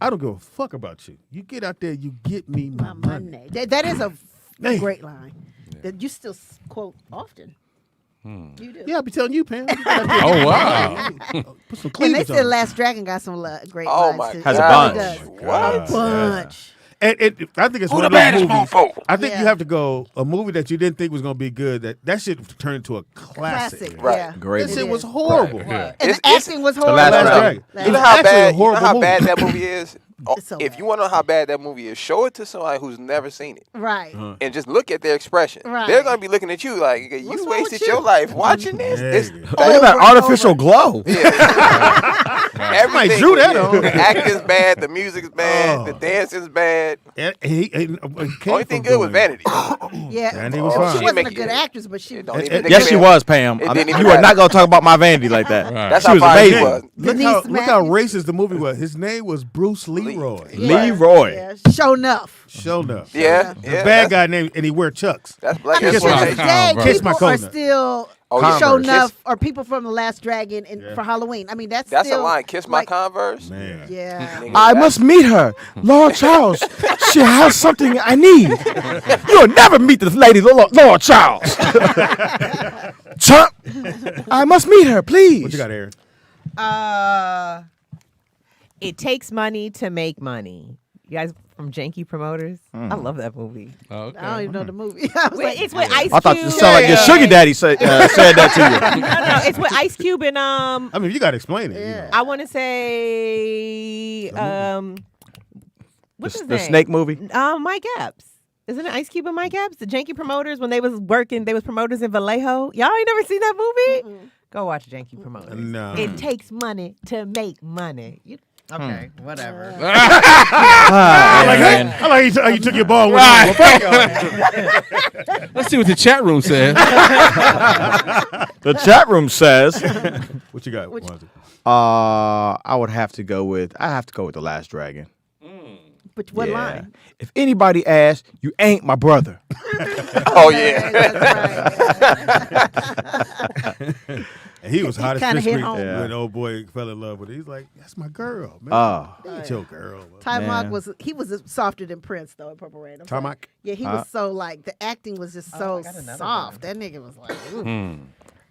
M: I don't give a fuck about you. You get out there, you get me my money."
J: That is a
M: Hey.
J: great line that you still quote often. You do.
M: Yeah, I'll be telling you, Pam.
F: Oh, wow.
M: Put some
J: And they
M: cleavage
J: said
M: on.
J: Last Dragon got some great
A: Oh,
J: lines
A: my
J: too.
K: Has
J: It
K: a
J: really
K: bunch.
J: does.
A: What?
J: A bunch.
M: And I think it's
A: Who
M: one
A: the
M: of those
A: baddest
M: movies.
A: mofo?
M: I think
J: Yeah.
M: you have to go a movie that you didn't think was going to be good. That shit turned into a classic.
J: Classic.
A: Right.
J: Yeah.
K: Great
M: That shit
J: It
M: was
J: is.
M: horrible.
F: Yeah.
J: And
A: It's-
J: the acting was horrible.
K: Last
M: Last
K: Dragon.
M: Dragon.
J: Last
M: You know
A: You know
M: how
A: how
M: actually
A: bad?
M: a
A: You know
M: horrible
A: how
M: movie.
A: bad that movie is.
J: It's so
A: If
J: bad.
A: you want to know how bad that movie is, show it to somebody who's never seen it,
J: Right.
A: and just look at their expression.
J: Right.
A: They're gonna be looking at you like
J: What's
A: you
J: wrong
A: wasted
J: with you?
A: your life watching this.
M: There
A: It's
M: you go.
K: Look at that
J: Over and
K: artificial
J: over.
K: glow.
A: everything.
M: drew that on.
A: The acting's bad. The music's bad.
M: Oh.
A: The dancing's bad.
M: And he came
A: Only thing
M: from
A: good was
M: doing-
A: Vanity.
J: Yeah.
M: And he was
A: Oh,
M: fine.
J: She
A: She
J: wasn't
A: make
J: a
A: it-
J: good actress, but she.
A: It don't even
K: Yes, she was, Pam.
A: It didn't even
K: You are
A: matter.
K: not going to talk about my vanity like that.
F: Right.
A: That's
K: She
A: how
K: was
A: fine she
K: amazing.
A: was.
M: Look
J: Denise
M: how
J: Mack.
M: racist the movie was. His name was Bruce Leroy.
K: Leroy.
J: Yeah. Show enough.
M: Show enough.
A: Yeah,
M: The
A: yeah.
M: bad guy named and he wear chucks.
A: That's black
J: I mean,
M: Kiss
J: to
M: my-
J: this day,
F: Converse.
M: Kiss my
J: people are
M: coconut.
J: still
A: Oh, yeah.
J: show
A: Converse.
J: enough,
A: Kiss-
J: or people from the Last Dragon for Halloween. I mean, that's
A: That's
J: still,
A: a line. Kiss my
J: like,
A: Converse.
M: Man.
J: Yeah.
A: Nigga,
K: I
A: that's-
K: must meet her. Lord Charles. She has something I need. You'll never meet this lady, Lord Charles. Chump. I must meet her, please.
M: What you got, Aaron?
N: It takes money to make money. You guys from Janky Promoters? I love that movie.
F: Okay.
J: I don't even know the movie. I was like,
N: It's with Ice Cube.
K: I thought it sounded like your sugar daddy said that to you.
N: No, it's with Ice Cube and
M: I mean, you got to explain it. You
J: Yeah.
M: know.
N: I want to say what's his
K: The
N: name?
K: snake movie.
N: Mike Epps. Isn't it Ice Cube and Mike Epps? The Janky Promoters when they was working, they was promoters in Vallejo. Y'all ain't never seen that movie? Go watch Janky Promoters.
M: No.
N: It takes money to make money. Okay, whatever.
M: I like how you took your ball. Right.
F: Let's see what the chat room says.
K: The chat room says.
M: What you got?
K: I would have to go with. I have to go with The Last Dragon.
J: But what line?
K: If anybody asks, you ain't my brother.
A: Oh yeah.
M: And he was hot as fish grease
J: home.
M: when old boy fell in love with her. He's like, "That's my girl, man.
K: Oh.
M: That's your girl."
J: Tarmac was softer than Prince though in Purple Rain.
M: Tarmac?
J: Yeah, he was so like the acting was just so soft. That nigga was like, ooh.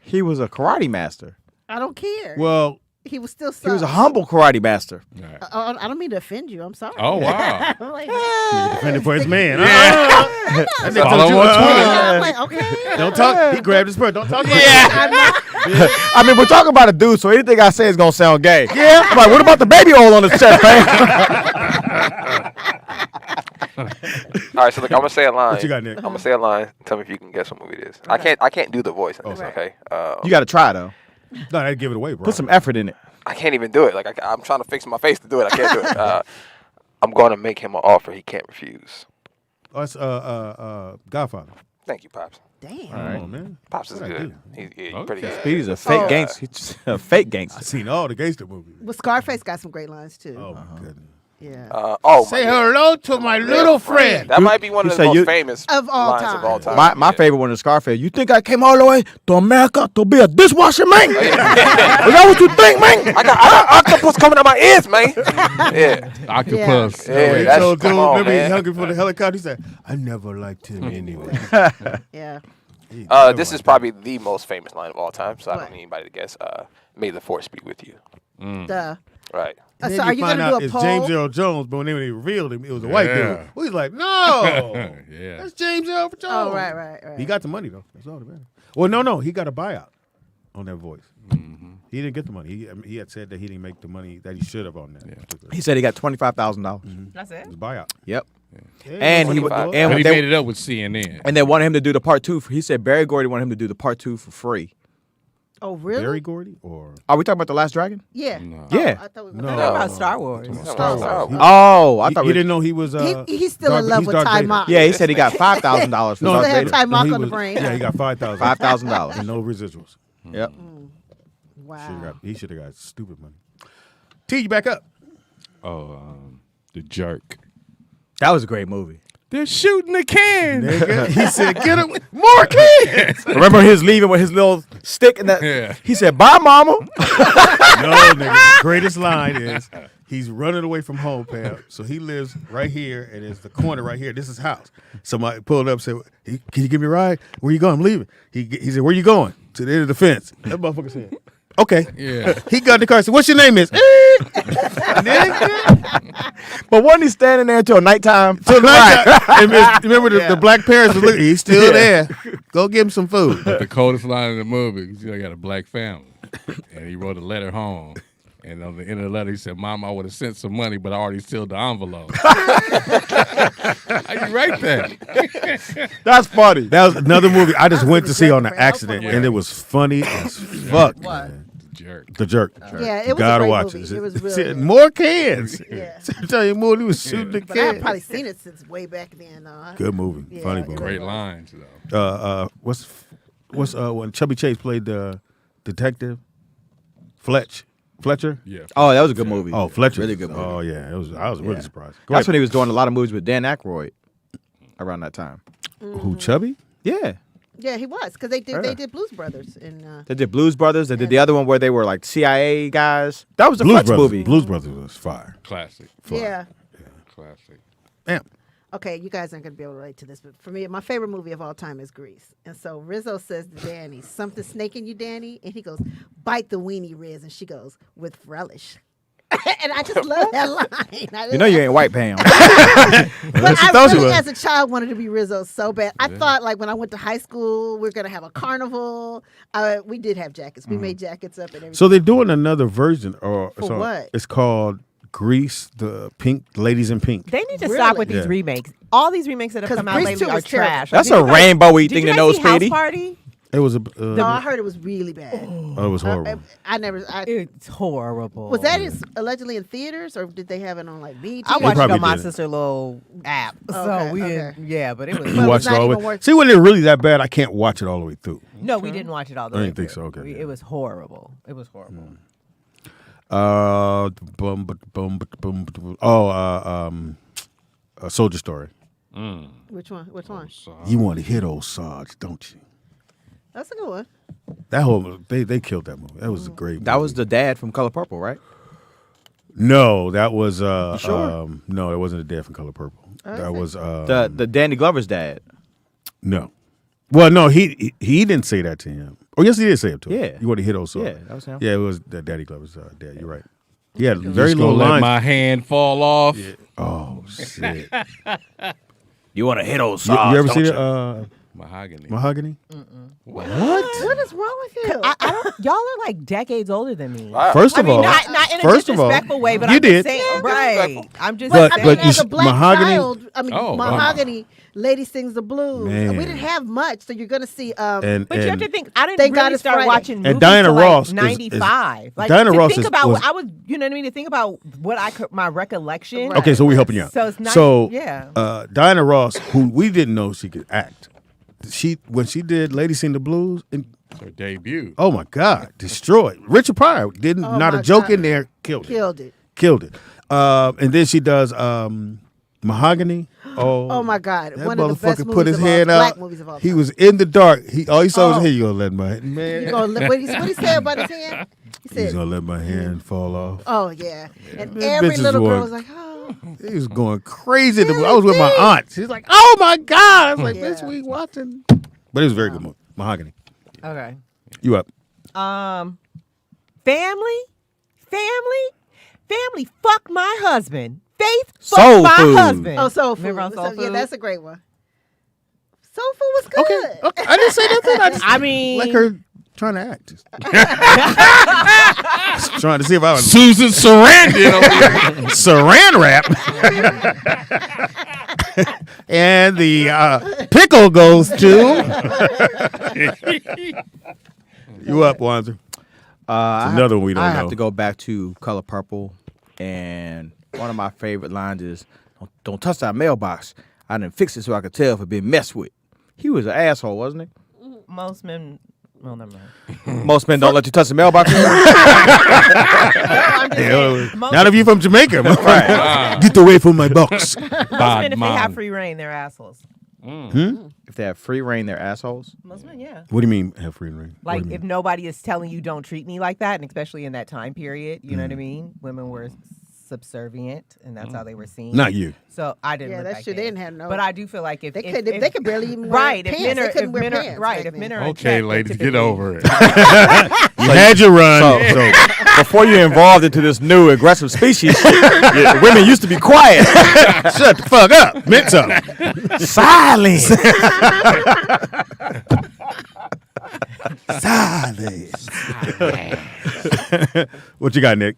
K: He was a karate master.
J: I don't care.
M: Well,
J: he was still soft.
K: He was a humble karate master.
J: I don't mean to offend you. I'm sorry.
F: Oh wow.
J: I'm like,
M: defending for his man.
F: Follow him on Twitter.
J: I'm like, okay.
M: Don't talk. He grabbed his purse. Don't talk.
K: I mean, we're talking about a dude, so anything I say is gonna sound gay. Yeah. I'm like, what about the baby oil on his chest, man?
A: All right, so look, I'm gonna say a line.
M: What you got, Nick?
A: I'm gonna say a line. Tell me if you can guess what movie it is. I can't do the voice in this. Okay.
K: You got to try though.
M: No, I'd give it away, bro.
K: Put some effort in it.
A: I can't even do it. Like I'm trying to fix my face to do it. I can't do it. I'm gonna make him an offer he can't refuse.
M: Oh, it's Godfather.
A: Thank you, Pops.
J: Damn.
M: All right, man.
A: Pops is good. He's pretty good.
K: Speedy's a fake gangster. He's a fake gangster.
M: I've seen all the gangster movies.
J: Well, Scarface got some great lines too.
M: Oh my goodness.
J: Yeah.
M: Say hello to my little friend.
A: That might be one of the most famous
J: of all
A: lines
J: time.
A: of all time.
K: My favorite one is Scarface. You think I came all the way to America to be a dishwasher, man? Is that what you think, man?
A: I got octopus coming out my ears, man. Yeah.
F: Octopus.
A: Yeah,
M: That's so dude,
A: come on,
M: remember
A: man.
M: he hungry for the helicopter? He said, I never liked him anyway.
J: Yeah.
A: This is probably the most famous line of all time, so I don't need anybody to guess. May the force be with you.
J: Duh.
A: Right.
M: And
J: So
M: then
J: are you
M: find
J: gonna do
M: out
J: a
M: it's
J: poll?
M: James Earl Jones, but when they revealed him, it was a white dude. Well, he's like, no, that's James Earl Jones.
J: Oh, right.
M: He got the money though. That's all that matters. Well, no, he got a buyout on that voice. He didn't get the money. He had said that he didn't make the money that he should have on that.
K: He said he got $25,000.
N: That's it.
M: It was a buyout.
K: Yep.
M: Yeah,
K: And he
F: But he
K: they-
F: made it up with CNN.
K: And they wanted him to do the part 2. He said Barry Gordy wanted him to do the part 2 for free.
J: Oh, really?
M: Barry Gordy or
K: Are we talking about The Last Dragon?
J: Yeah.
K: Yeah.
J: I thought we were
M: No.
N: Talking about Star Wars.
M: Star Wars?
K: Oh, I thought
M: He didn't know he was.
J: He's still in love
M: he's
J: with
M: Darth
J: Ty
M: Vader.
J: Mock.
K: Yeah, he said he got $5,000 for
J: No,
K: Darth
J: they had
K: Vader.
J: Ty Mock
M: he
J: on the
M: was-
J: brain.
M: Yeah, he got $5,000.
K: $5,000.
M: And no residuals.
K: Yep.
J: Wow.
M: He should have got stupid money. T, you back up.
F: The Jerk.
K: That was a great movie.
F: They're shooting the can.
M: Nigga. He said, get him more kids.
K: Remember his leaving with his little stick and that?
F: Yeah.
K: He said, bye, mama.
M: No, nigga. The greatest line is he's running away from home, Pam. So he lives right here, and it's the corner right here. This is his house. Somebody pulled up and said, hey, can you give me a ride? Where you going? I'm leaving. He said, where you going? To the end of the fence. That motherfucker said, okay.
F: Yeah.
M: He got in the car and said, what's your name is?
K: But wasn't he standing there till nighttime?
M: So remember the black parents was looking, he's still there. Go give him some food.
F: But the coldest line in the movie, I got a black family. And he wrote a letter home. And on the end of the letter, he said, Mom, I would have sent some money, but I already sealed the envelope. How you write that?
K: That's funny.
M: That was another movie I just went to see on an accident, and it was funny as fuck. Man. The Jerk.
J: Yeah, it was
M: Gotta
J: a great
M: watch
J: movie.
M: it.
J: It was really
M: Said,
J: good.
M: more cans.
J: Yeah.
M: I tell you more, he was shooting the
J: But I have
M: cans.
J: probably seen it since way back then.
M: Good movie.
J: Yeah,
M: Funny
J: it
M: movie.
F: Great lines, though.
M: What's when Chubby Chase played the detective? Fletcher?
F: Yeah.
K: Oh, that was a good movie.
M: Oh, Fletcher.
K: Really good movie.
M: Oh, yeah. I was really surprised. Go
K: That's
M: ahead.
K: when he was doing a lot of movies with Dan Aykroyd around that time.
M: Who, Chubby?
K: Yeah.
J: Yeah, he was because they
K: Yeah.
J: did Blues Brothers and
K: They did Blues Brothers. They did the other one where they were like CIA guys. That was a
M: Blues
K: Fletch
M: Brothers.
K: movie.
M: Blues Brothers was fire.
F: Classic.
J: yeah.
F: Classic.
M: Damn.
J: Okay, you guys aren't going to be able to relate to this, but for me, my favorite movie of all time is Grease. And so Rizzo says to Danny, something snaking you, Danny? And he goes, bite the weenie, Riz. And she goes, with relish. And I just love that line.
K: You know you ain't white, Pam.
J: But I really, as a child, wanted to be Rizzo so bad. I thought, like, when I went to high school, we are going to have a carnival. We did have jackets. We made jackets up and everything.
M: So they're doing another version.
J: For what?
M: It's called Grease, the Pink, Ladies in Pink.
N: They need to stop with these remakes. All these remakes that have come out
J: Grease
N: lately
J: 2
N: are
J: was terrible.
N: trash.
K: That's
N: Did
K: a
N: you guys-
K: rainbowy
N: did
K: thing
N: you
K: to
N: guys
K: know,
N: see House
K: Speedy.
N: Party?
M: It was a.
J: No, I heard it was really bad.
M: Oh, it was horrible.
N: It's horrible.
J: Was that allegedly in theaters, or did they have it on like BT?
N: I watched it on my sister's little app, so
J: Okay,
N: we
J: okay.
N: didn't. Yeah, but it was.
M: You watched it all the way. See, when they're really that bad, I can't watch it all the way through.
N: No, we didn't watch it all the
M: I
N: way
M: didn't think
N: through.
M: so. Okay.
N: It was horrible. It was horrible.
M: A Soldier Story.
J: Which one? Which one?
M: You want to hit old Sarge, don't you?
J: That's a good one.
M: That whole they killed that movie. That was a great movie.
K: That was the dad from Color Purple, right?
M: No, that was
K: sure?
M: No, that wasn't the dad from Color Purple. That was
K: the Danny Glover's dad.
M: No. Well, no, he didn't say that to him. Oh, yes, he did say it to him.
K: Yeah.
M: You want to hit old Sarge.
K: Yeah, that was him.
M: Yeah, it was Daddy Glover's dad. You're right. He had
F: Just
M: very
F: gonna
M: little
F: let
M: lines.
F: my hand fall off.
M: Yeah. Oh shit!
K: You want to hit old
M: You
K: Sarge?
M: ever see
K: don't
M: it?
F: Mahogany.
M: Mahogany?
J: What is wrong with you?
N: I don't. Y'all are like decades older than me.
M: First of all,
N: not in a disrespectful way, but
M: you
N: I'm
M: did.
N: just saying, right? I'm just
J: But,
N: saying.
J: I mean, as a black
M: Mahogany-
J: child, Mahogany, Lady Sings the Blues.
M: Man.
J: We didn't have much, so you're gonna see.
M: And-
N: But you have to think. I didn't
J: Thank God
N: really
J: it's
N: start
J: Friday.
N: watching movies
M: And Diana
N: till
M: Ross is-
N: like 95. Like
M: Diana
N: to
M: Ross
N: think
M: is-
N: about
M: was-
N: what I was. You know what I mean? To think about what my recollection.
M: Okay, so we helping you out.
N: So it's not.
M: So
N: yeah.
M: Diana Ross, who we didn't know she could act, when she did Lady Sing the Blues, and
F: Her debut.
M: oh my God, destroyed. Richard Pryor didn't
J: Oh
M: not a
J: my
M: joke
J: God.
M: in there, killed it.
J: Killed it.
M: And then she does Mahogany.
J: Oh my God!
M: That
J: One of the best
M: motherfucker
J: movies
M: put his
J: of all,
M: hand
J: black
M: out.
J: movies of all
M: He
J: time.
M: was in the dark. All he saw was,
J: Oh.
M: "Hey, you gonna let my man?
J: You gonna what he said about his hand? He
M: He's
J: said,
M: gonna let my hand fall off."
J: "Oh yeah," and
M: Them
J: every
M: bitches
J: little girl
M: were-
J: was like, "Oh."
M: He was going crazy. I was with my aunt. She's like, "Oh my God!" I was like,
J: Yeah.
M: "Bitch, we watching." But it was a very good movie. Mahogany.
N: Okay.
M: You up?
N: Family. Fuck my husband. Faith. Fuck
K: Soul
N: my
K: Food.
N: husband.
J: Oh, Soul Food.
N: Remember on Soul
J: So, yeah,
N: Food?
J: that's a great one. Soul Food was good.
M: Okay. I didn't say nothing. I just
N: I mean,
M: like her trying to act. Just trying to see if I was
F: Susan Sarandon over here.
M: Saran wrap. And the pickle goes to you up, Wanzer. Another one we don't
K: I
M: know.
K: have to go back to Color Purple, and one of my favorite lines is, "Don't touch that mailbox. I done fixed it so I could tell if it been messed with." He was an asshole, wasn't
N: most men. Well, never mind.
K: he? Most men don't let you touch the mailbox.
M: Not if you from Jamaica.
K: Right.
M: Get away from my box.
N: Most men, if they have free reign, they're assholes.
K: If they have free reign, they're assholes.
N: Most men, yeah.
M: What do you mean have free reign? What
N: Like
M: do you
N: if
M: mean?
N: nobody is telling you don't treat me like that, and especially in that time period, you know what I mean? Women were subservient, and that's how they were seen.
M: Not you.
N: So I didn't.
J: Yeah,
N: live
J: that's
N: back
J: true. They
N: then.
J: didn't have no.
N: But I do feel like if
J: They
N: if,
J: could
N: if,
J: they could barely even
N: right
J: wear
N: if
J: pants.
N: men are
J: They couldn't
N: if
J: wear
N: men are
J: pants
N: right
J: back
N: if
J: then.
N: men are in
F: Okay,
N: check,
F: ladies,
N: they're
F: get
N: typically-
F: over it.
M: You had your run.
K: So before you evolved into this new aggressive species, shit, women used to be quiet.
M: Shut the fuck up. Meant something.
K: Silence.
M: Silence. What you got, Nick?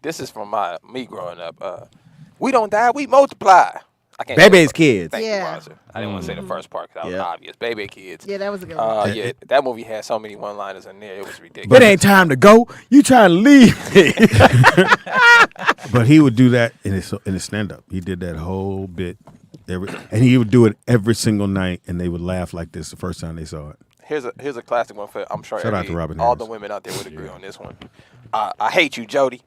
A: This is from me growing up. We don't die, we multiply. I can't
K: Baby's kids.
A: Thank
J: Yeah.
A: you, Roger. I didn't want to say the first part because that was
K: Yeah.
A: obvious. Baby kids.
J: Yeah, that was a good one.
A: Yeah, that movie had so many one-liners in there. It was ridiculous.
K: It ain't time to go. You trying to leave me.
M: But he would do that in his stand-up. He did that whole bit, and he would do it every single night, and they would laugh like this the first time they saw it.
A: Here's a classic one for I'm sure
M: Shout out to Robin
A: all
M: Harris.
A: the women out there would agree on this one. I hate you, Jody.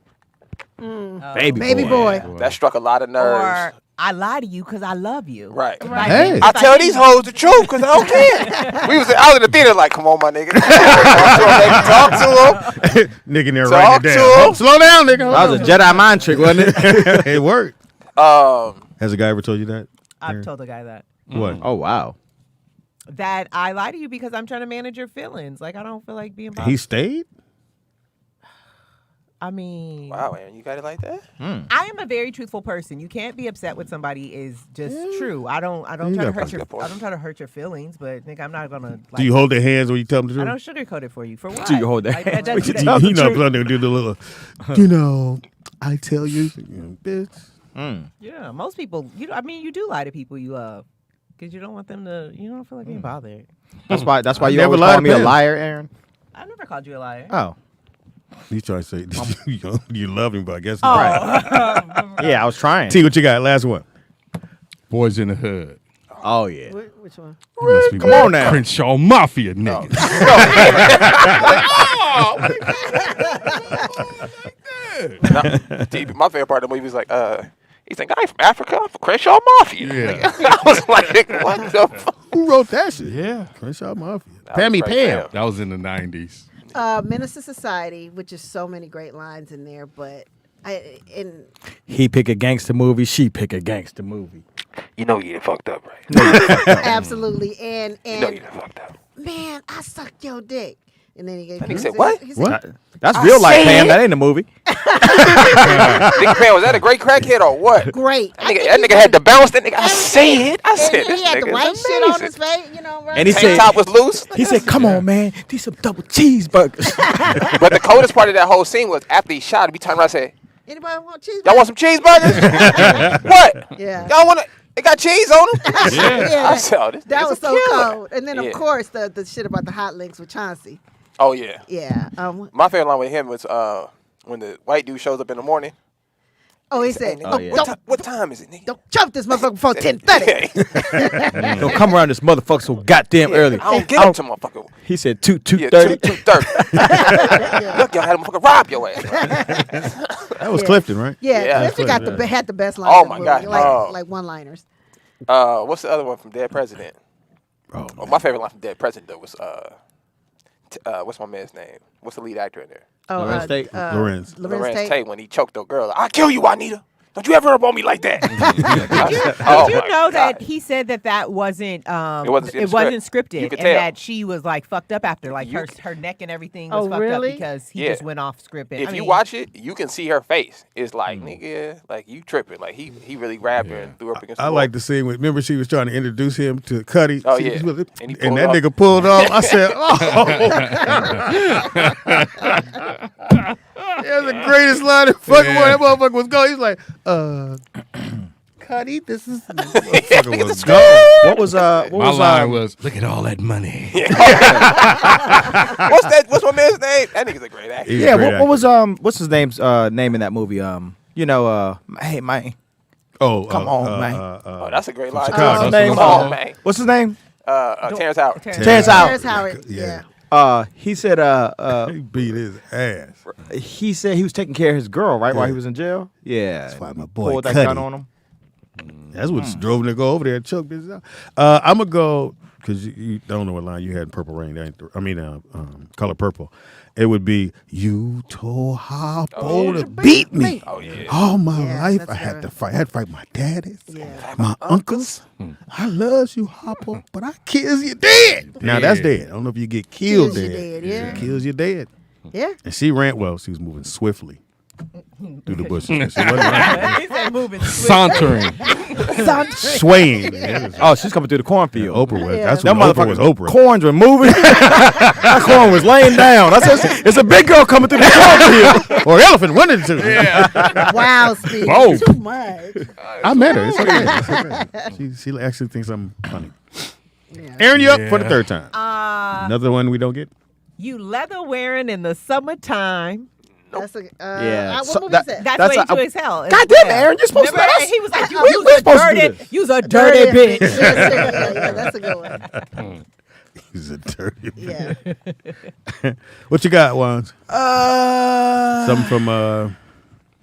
J: Baby boy.
A: That struck a lot of nerves.
N: Or I lie to you because I love you.
A: Right.
N: Like,
M: Hey.
N: it's
A: I
N: like
A: tell
N: he-
A: these hoes the truth because I don't care. I was in the theater like, come on, my nigga. Talk to him.
M: Nick in there
A: Talk
M: writing it
A: to
M: down.
A: him.
M: Slow down, nigga.
K: That was a Jedi mind trick, wasn't it?
M: It worked.
A: Um,
M: Has a guy ever told you that?
N: I've told the guy that.
M: What?
K: Oh, wow.
N: That I lie to you because I'm trying to manage your feelings. Like I don't feel like being bothered.
M: He stayed?
N: I mean,
A: wow, Aaron, you got it like that?
N: I am a very truthful person. You can't be upset with somebody is just true. I don't
M: You
N: try to
M: got
N: hurt
A: that's a
N: your
A: good point.
N: I don't try to hurt your feelings, but think I'm not gonna. Like,
M: Do you hold their hands when you tell them the
N: I
M: truth?
N: don't sugarcoat it for you. For what?
K: Do you hold their
N: Like,
K: hands
N: that
K: when you
N: doesn't-
K: tell
M: You know, Blunder do the little, I tell you, bitch.
N: Yeah, most people. I mean, you do lie to people you love. Because you don't want them to, you don't feel like being bothered.
K: That's why
M: I
K: you
M: never
K: always
M: lied
K: call
M: to
K: me a
M: Pam.
K: liar, Aaron.
N: I never called you a liar.
K: Oh.
M: He's trying to say you love him, but I guess
K: Right. Yeah, I was trying.
M: See what you got. Last one.
F: Boys in the Hood.
K: Oh yeah.
J: Which one?
F: Must be
K: Come on now.
F: Crenshaw Mafia niggas.
A: My favorite part of the movie was like, he's like, I ain't from Africa. I'm from Crenshaw Mafia.
F: Yeah.
A: I was like, what the fuck?
M: Who wrote that shit?
F: Yeah.
M: Crenshaw Mafia.
A: That
M: Pammy
A: was right
M: Pam.
A: there.
F: That was in the 90s.
J: Menace to Society, which is so many great lines in there, but
K: He pick a gangster movie. She pick a gangster movie.
A: You know you done fucked up, right?
J: absolutely, and
A: You know you done fucked up.
J: man, I suck your dick. And then he
A: said, what?
J: He
K: What?
J: said,
K: That's
A: I
K: real life,
A: said-
K: Pam. That ain't a movie.
A: Nigga, man, was that a great crackhead or what?
J: Great.
A: That nigga had to bounce. That nigga, I said,
J: and
A: this
J: he had the
A: nigga's
J: white shit on
A: amazing.
J: his face, you know, right?
K: And he
A: Tank
K: said,
A: top was loose.
K: he said, "Come on, man, these some double cheeseburgers."
A: But the coldest part of that whole scene was after he shot him, he turned around and said,
J: Anybody want cheese?
A: y'all want some cheeseburgers? What?
J: Yeah.
A: Y'all want to? They got cheese on them?
J: Yeah,
A: I said, oh, this
J: that
A: nigga's
J: was
A: a
J: so
A: killer.
J: cold. And then,
A: Yeah.
J: of course, the shit about the hot links with Chauncey.
A: Oh, yeah.
J: Yeah.
A: My favorite line with him was when the white dude shows up in the morning.
J: Oh, he said,
A: What time is it, nigga?
J: don't jump this motherfucker before 10:30.
K: Don't come around this motherfucker so goddamn early.
A: I don't get up to motherfucker.
K: He said 2:30.
A: 2:30. Look, y'all had a motherfucker rob your ass.
M: That was Clifton, right?
J: Yeah,
A: Yeah.
J: Clifton had the best lines.
A: Oh,
J: in the
A: my
J: movie,
A: God.
J: like one-liners.
A: What's the other one from Dead President? Oh, my favorite line from Dead President, though, was what's my man's name? What's the lead actor in there?
J: Oh,
K: Lorenz Tate.
J: Lorenz
A: Tate when he choked the girl. I'll kill you, Juanita. Don't you ever up on me like that.
N: Did
A: Oh,
N: you
A: my
N: know that
A: God.
N: he said that wasn't
A: It wasn't in
N: it
A: the
N: wasn't
A: script.
N: scripted
A: You could
N: and
A: tell.
N: that she was like fucked up after like her neck and everything was
J: Oh,
N: fucked
J: really?
N: up because he
A: Yeah.
N: just went off script. And,
A: If
N: I
A: you
N: mean,
A: watch it, you can see her face. It's like, nigga, like you tripping. Like he really grabbed her and threw her up against the
M: I
A: wall.
M: like the scene when, remember she was trying to introduce him to Cuddy.
A: Oh,
M: She
A: yeah.
M: was with it,
A: And he
M: and
A: pulled
M: that
A: off.
M: nigga pulled off. I said, oh. That's the greatest line in fucking world. That motherfucker was going. He's like, Cuddy, this is... Motherfucker was gone.
K: What was
F: My line was, look at all that money.
A: What's my man's name? That nigga's a great actor.
M: He's a
K: Yeah,
M: great
K: what was
M: actor.
K: what's his name's name in that movie? Hey man.
M: Oh,
K: Come on, man.
A: Oh, that's a great line.
M: Chicago.
K: What's his name?
A: Come on, man.
K: What's his name?
A: Terrence Howard.
K: Terrence Howard.
J: Terrence Howard.
M: Yeah.
K: He said
M: He beat his ass.
K: he said he was taking care of his girl, right, while he was in jail. Yeah.
M: That's why my boy
K: pulled that
M: Cuddy.
K: gun on him.
M: That's what drove him to go over there and choke this out. I'm going to go, because you don't know what line you had in Purple Rain. Color Purple. It would be, you told Harpo to beat me.
A: Oh, yeah.
M: All my life,
J: that's
M: I had
J: right.
M: to fight. I had to fight my daddies,
J: Yeah.
M: my uncles. I love you, Harpo, but I kills you dead. Now, that's dead. I don't know if you get killed
J: Kills you
M: dead.
J: dead, yeah.
M: It kills you dead.
J: Yeah.
M: And she ran, she was moving swiftly through the bushes. She wasn't running.
N: he said moving
F: Sauntering.
M: Swaying. Man.
K: Oh, she's coming through the cornfield.
M: Oprah was.
J: Yeah.
M: That's
K: That
M: when Oprah was
K: motherfucker,
M: Oprah.
K: corns were moving. That corn was laying down. I said, it's a big girl coming through the cornfield.
M: Or elephant running to.
J: Wow, Speedy.
F: Both.
J: Too much.
M: I met her. It's okay. It's okay. She actually thinks I'm funny. Aaron, you up for the third time? Another one we don't get?
N: You leather wearing in the summertime.
J: That's a,
K: Yeah.
J: what movie is that?
N: That's
K: That's
N: way
K: a-
N: too as hell.
K: God damn it, Aaron, you're supposed to
N: Remember,
K: let us.
N: he was like,
K: we
N: you's a
K: supposed to do
N: dirty,
K: this.
N: you's a dirty bitch.
J: Yeah, that's a good one.
M: He's a dirty.
J: Yeah.
M: What you got, Wands?
K: Uh,
M: Something from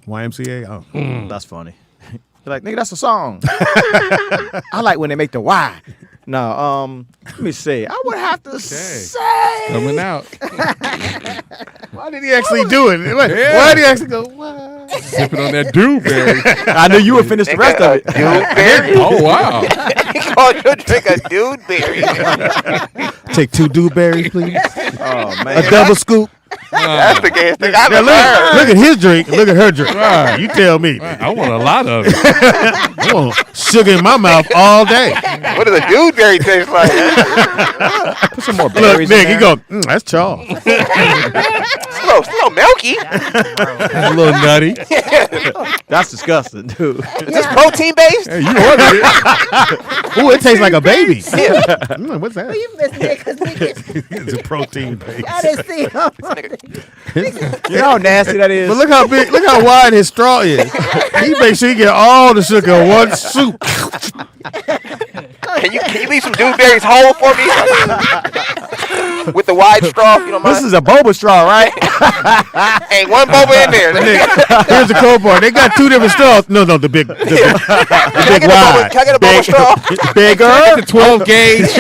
M: YMCA? Oh.
K: That's funny. You're like, nigga, that's a song. I like when they make the Y. No, let me see. I would have to say.
F: Coming out.
M: Why did he actually do it? Why did he actually go, what?
F: Sipping on that dewberry.
K: I knew you would finish the rest of it.
A: Dudeberry?
F: Oh, wow.
A: He called your drink a dudeberry.
M: Take 2 dewberries, please.
K: Oh, man.
M: A double scoop.
A: That's the gayest thing I've
M: Now
A: ever heard.
M: look at his drink. Look at her drink. You tell me.
F: I want a lot of it.
M: I want sugar in my mouth all day.
A: What does a dudeberry taste like?
K: Put some more
M: Look,
K: berries in
M: Nick,
K: there.
M: he go, that's Charles.
A: It's a little milky.
F: It's a little nutty.
K: That's disgusting, dude.
A: Is this protein based?
M: Hey, you ordered it. Ooh, it tastes like a baby.
A: Yeah.
M: What's that?
J: Well, you missed it because
M: It's a protein base.
J: I didn't see him.
K: You know how nasty that is?
M: But look how big, look how wide his straw is. He makes sure he get all the sugar in one soup.
A: Can you leave some dudeberries whole for me? With the wide straw, you don't mind?
K: This is a boba straw, right?
A: Ain't one boba in there.
M: Here's the cold part. They got two different straws. No, the big
A: Can I get a boba straw?
K: Bigger.
F: The 12 gauge.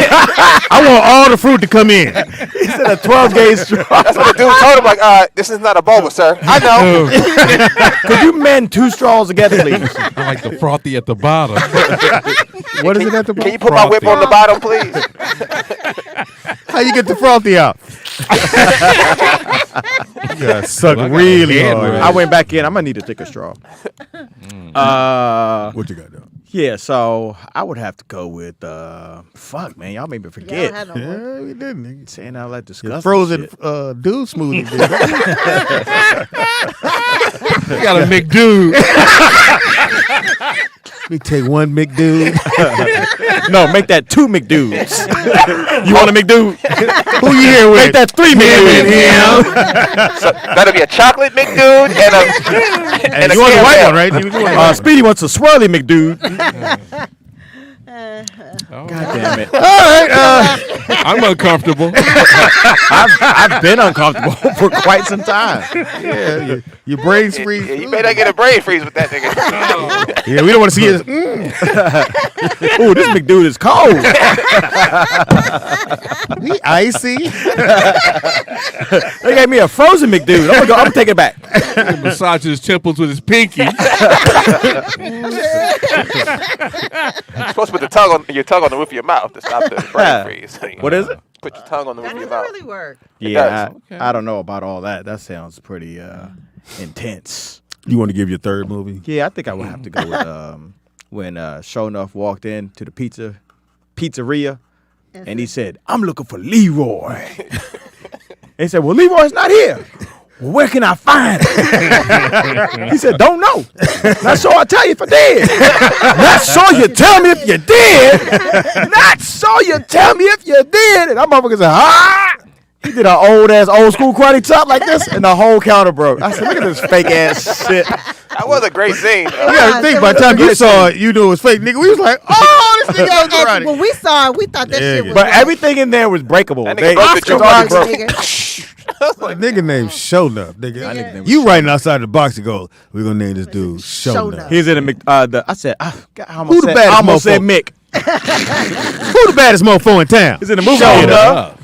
M: I want all the fruit to come in.
K: He said a 12 gauge straw.
A: That's what the dude told him. Like, this is not a boba, sir. I know.
K: Could you mend 2 straws together, please?
F: I like the frothy at the bottom.
M: What is it at the
A: Can
M: bottom?
A: you put my whip on the bottom, please?
M: How you get the frothy out? You gotta suck really hard.
K: I went back in. I'm gonna need to take a straw.
M: What you got though?
K: Yeah, so I would have to go with fuck, man. Y'all made me forget.
J: Y'all had no
M: Yeah, we didn't. Nigga.
K: Saying out like disgusting
M: Frozen
K: shit.
M: dude smoothie.
F: You got a McDude.
M: Me take one McDude.
K: No, make that 2 McDudes. You want a McDude?
M: Who you here with?
K: Make that 3 McDudes.
A: So that'll be a chocolate McDude and a
M: You want the white
A: caramel.
M: one, right? You want the white one.
K: Speedy wants a swirly McDude. God damn it.
M: All right.
F: I'm uncomfortable.
K: I've been uncomfortable for quite some time.
M: Yeah, your brain's freeze.
A: Yeah, you may not get a brain freeze with that nigga.
M: Yeah, we don't want to see it.
K: Ooh, this McDude is cold.
M: He icy.
K: They gave me a frozen McDude. I'm gonna take it back.
F: He massages his temples with his pinky.
A: You're supposed to put your tongue on the roof of your mouth to stop the brain freeze.
K: What is it?
A: Put your tongue on the roof
I: That
A: of your
I: doesn't
A: mouth.
I: really work.
K: Yeah, I don't know about all that. That sounds pretty intense.
M: You want to give your third movie?
K: Yeah, I think I would have to go with when Shonuff walked in to the pizzeria, and he said, "I'm looking for Leroy." And he said, "Well, Leroy's not here. Well, where can I find him?" He said, "Don't know. Not sure I'll tell you if I did. Not sure you tell me if you did. Not sure you tell me if you did." And that motherfucker said, "Ah!" He did an old school karate chop like this, and the whole counter broke. I said, "Look at this fake ass shit."
A: That was a great scene.
M: You gotta think, by the time you saw it, you knew it was fake. Nigga, we was like, oh, this nigga was karate.
J: When we saw it, we thought that shit was
K: But
J: like
K: everything in there was breakable.
A: That nigga
K: They
A: broke the
K: Oscar
A: jar.
K: broke.
M: Nigga named Shonuff. Nigga. You writing outside the box to go, we're going to name this dude Shonuff.
K: He's in the I said, I
M: Who the baddest
K: almost said
M: mofo?
K: Mick.
M: Who the baddest mofo in town?
K: He's in the movie.
M: Shonuff.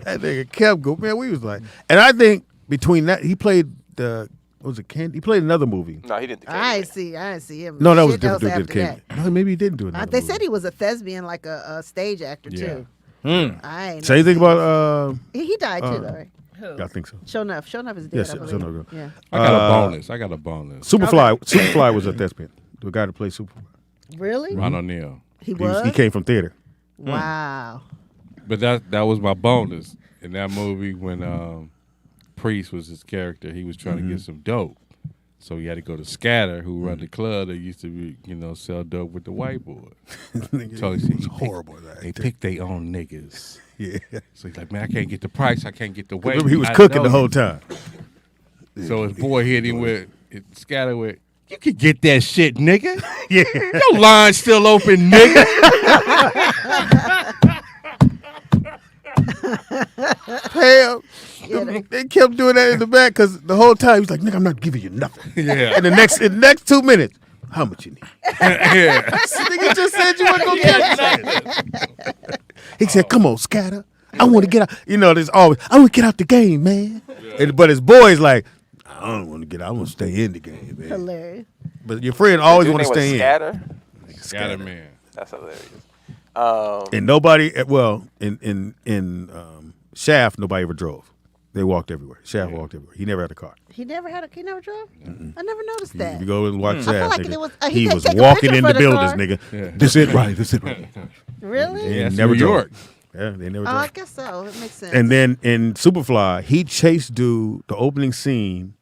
M: That nigga kept going. Man, we was like, and I think between that, he played He played another movie.
A: No, he didn't.
J: I didn't see him.
M: No, that was a
J: Shit
M: different dude that
J: after
M: came. No, maybe he didn't do it.
J: They said he was a thespian, like a stage actor too. I ain't
M: Say anything about
J: he died too, though, right?
M: I think so.
J: Shonuff is dead.
M: Yes,
J: I believe.
M: Shonuff.
J: Yeah.
F: I got a bonus.
M: Superfly was a thespian. The guy that played Superfly.
J: Really?
F: Ron O'Neal.
J: He was.
M: He came from theater.
J: Wow.
F: But that was my bonus in that movie when Priest was his character. He was trying to get some dope, so he had to go to Scatter, who run the club that used to be, sell dope with the white boy. So he's
M: horrible.
F: They pick their own niggas.
M: Yeah.
F: So he's like, man, I can't get the price. I can't get the weight.
M: Remember, he was
F: I
M: cooking
F: know
M: the whole
F: you.
M: time.
F: So his boy hit him with Scatter with, you can get that shit, nigga.
M: Yeah.
F: Your line's still open, nigga.
M: Hell, they kept doing that in the back because the whole time he was like, "Nigga, I'm not giving you nothing."
F: Yeah.
M: And in the next 2 minutes, how much you need?
F: Yeah.
M: Nigga just said you weren't gonna get nothing. He said, "Come on, Scatter. I want to get out." There's always, "I want to get out the game, man." But his boy's like, "I don't want to get out. I want to stay in the game, man."
J: Hilarious.
M: But your friend always
A: Dude
M: want to
A: name was
M: stay in.
A: Scatter?
F: Scatter man.
A: That's hilarious.
M: And nobody, in Shaft, nobody ever drove. They walked everywhere. Shaft walked everywhere. He never had a car.
J: He never drove? I never noticed that.
M: If you go and watch
J: I
M: Shaft,
J: feel like
M: nigga,
J: it was,
M: he
J: could
M: was
J: take a
M: walking
J: picture
M: in
J: for
M: the buildings,
J: car.
M: nigga.
F: Yeah.
M: This it right. This it right.
J: Really?
F: Yeah,
M: never
F: New
M: drove.
F: York.
M: Yeah, they never
J: Oh,
M: drove.
J: I guess so. It makes sense.
M: And then in Superfly, he chased dude. The opening scene,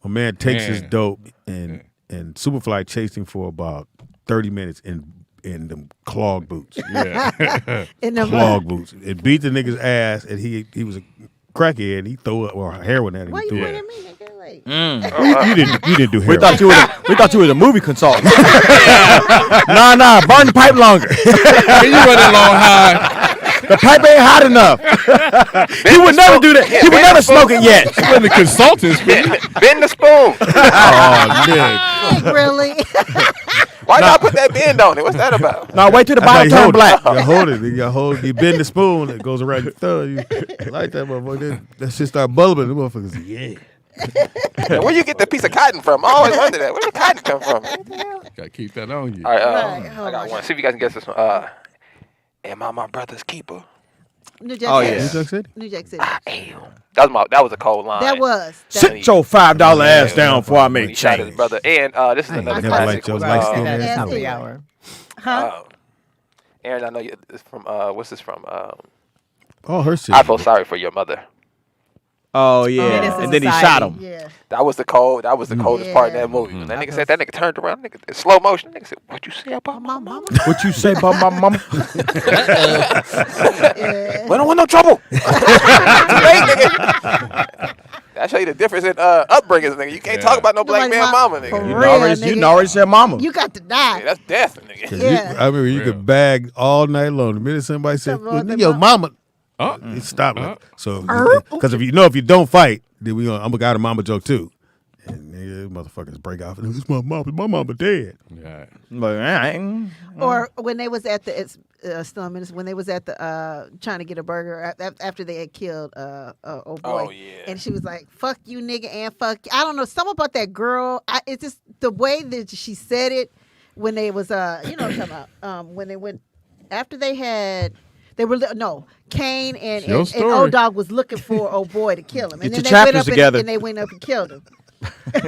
M: a man takes his dope, and Superfly chased him for about 30 minutes in them clog boots.
F: Yeah.
J: In them
M: clog boots. It beat the nigga's ass, and he was a crackhead. And he threw it or heroin at him.
J: Why
M: He
J: you
M: threw
J: pointing
M: it.
J: at me, nigga? Like,
M: You didn't do heroin.
K: We thought you was a movie consultant. Nah, burn the pipe longer.
F: You running long high.
K: The pipe ain't hot enough. He would never do that. He would never smoke it yet.
F: When the consultants
A: Bend the spoon.
M: Oh, nigga.
J: really?
A: Why not put that bend on it? What's that about?
K: No, wait till the
M: That's how
K: bottom
M: you
K: turn
M: hold
K: black.
M: it. You hold it. You bend the spoon. It goes around your thumb. You like that motherfucker. That shit start bubbling. The motherfuckers, yeah.
A: Where you get the piece of cotton from? I always wonder that. Where did the cotton come from?
F: Gotta keep that on you.
A: All right,
J: Right,
A: I
J: hold
A: got
J: on.
A: one. See if you guys can guess this one. Am I my brother's keeper?
J: New Jack
K: Oh,
J: City.
K: yeah.
M: New Jack City?
J: New Jack City.
A: I am. That was a cold line.
J: That was.
K: Sit your $5 ass down before I
A: He
K: make
A: shot his
K: change.
A: brother. And this is another
M: never
A: classic.
M: liked your
A: was,
M: light skin
N: That
M: ass.
N: is top of the
J: Yeah.
N: hour.
J: Huh?
A: Aaron, I know you. It's from what's this from?
M: All her shit.
A: I feel sorry for your mother.
K: Oh yeah,
N: Menace to
K: and then he
N: Society.
K: shot him.
J: Yeah.
A: That was the coldest part in that movie. When that nigga said, that nigga turned around, nigga in slow motion. That nigga said, "What you say about my mama?"
K: What you say about my mama?
A: We don't want no trouble. Too late, nigga. That show you the difference in upbringings, nigga. You can't talk about no black
J: Nobody
A: man mama, nigga.
J: For
K: You
J: real,
K: already, already said mama.
J: You got to die.
A: Yeah, that's death, nigga.
J: Yeah.
M: I remember you could bag all night long. The minute somebody said,
J: Something wrong with
M: "Yo,
J: their
M: mama,"
F: Oh.
M: it stopped. So, because if you don't fight, then I'm gonna got a mama joke too. And nigga, motherfuckers break off. It's my mama dead.
F: Yeah.
K: But,
J: Or when they was at the still a minute, when they was at the trying to get a burger after they had killed old boy.
A: Oh, yeah.
J: And she was like, "Fuck you, nigga," and fuck. I don't know, something about that girl. It's just the way that she said it when they was you know what I'm talking about. When they went after they had. They were Kane and old dog was looking for old boy to kill him, and
K: Get
J: then
K: your
J: they went
K: chapters
J: up
K: together.
J: and they went up and killed him.
M: I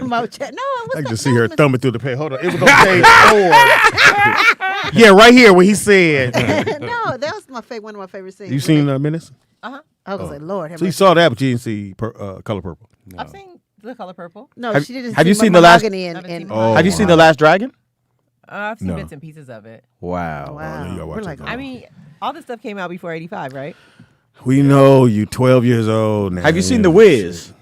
M: can just see her thumbing through the page. Hold on, it was on page 4. Yeah, right here when he said.
J: No, that was one of my favorite scenes.
M: You seen Menace?
J: I was like, Lord, have
M: So you
J: mercy.
M: saw that, but you didn't see Color Purple.
N: I've seen The Color Purple.
J: No,
K: Have-
J: she didn't.
K: have
J: see
K: you seen the last-
J: Mahogany
N: Haven't seen
J: and
M: Oh,
K: Have you seen The Last Dragon?
N: I've seen
M: No.
N: bits and pieces of it.
K: Wow.
J: Wow.
M: you gotta watch
J: We're
M: it,
J: like,
M: though.
N: I mean, all this stuff came out before 85, right?
M: We know you 12 years old now.
K: Have you seen The Wiz?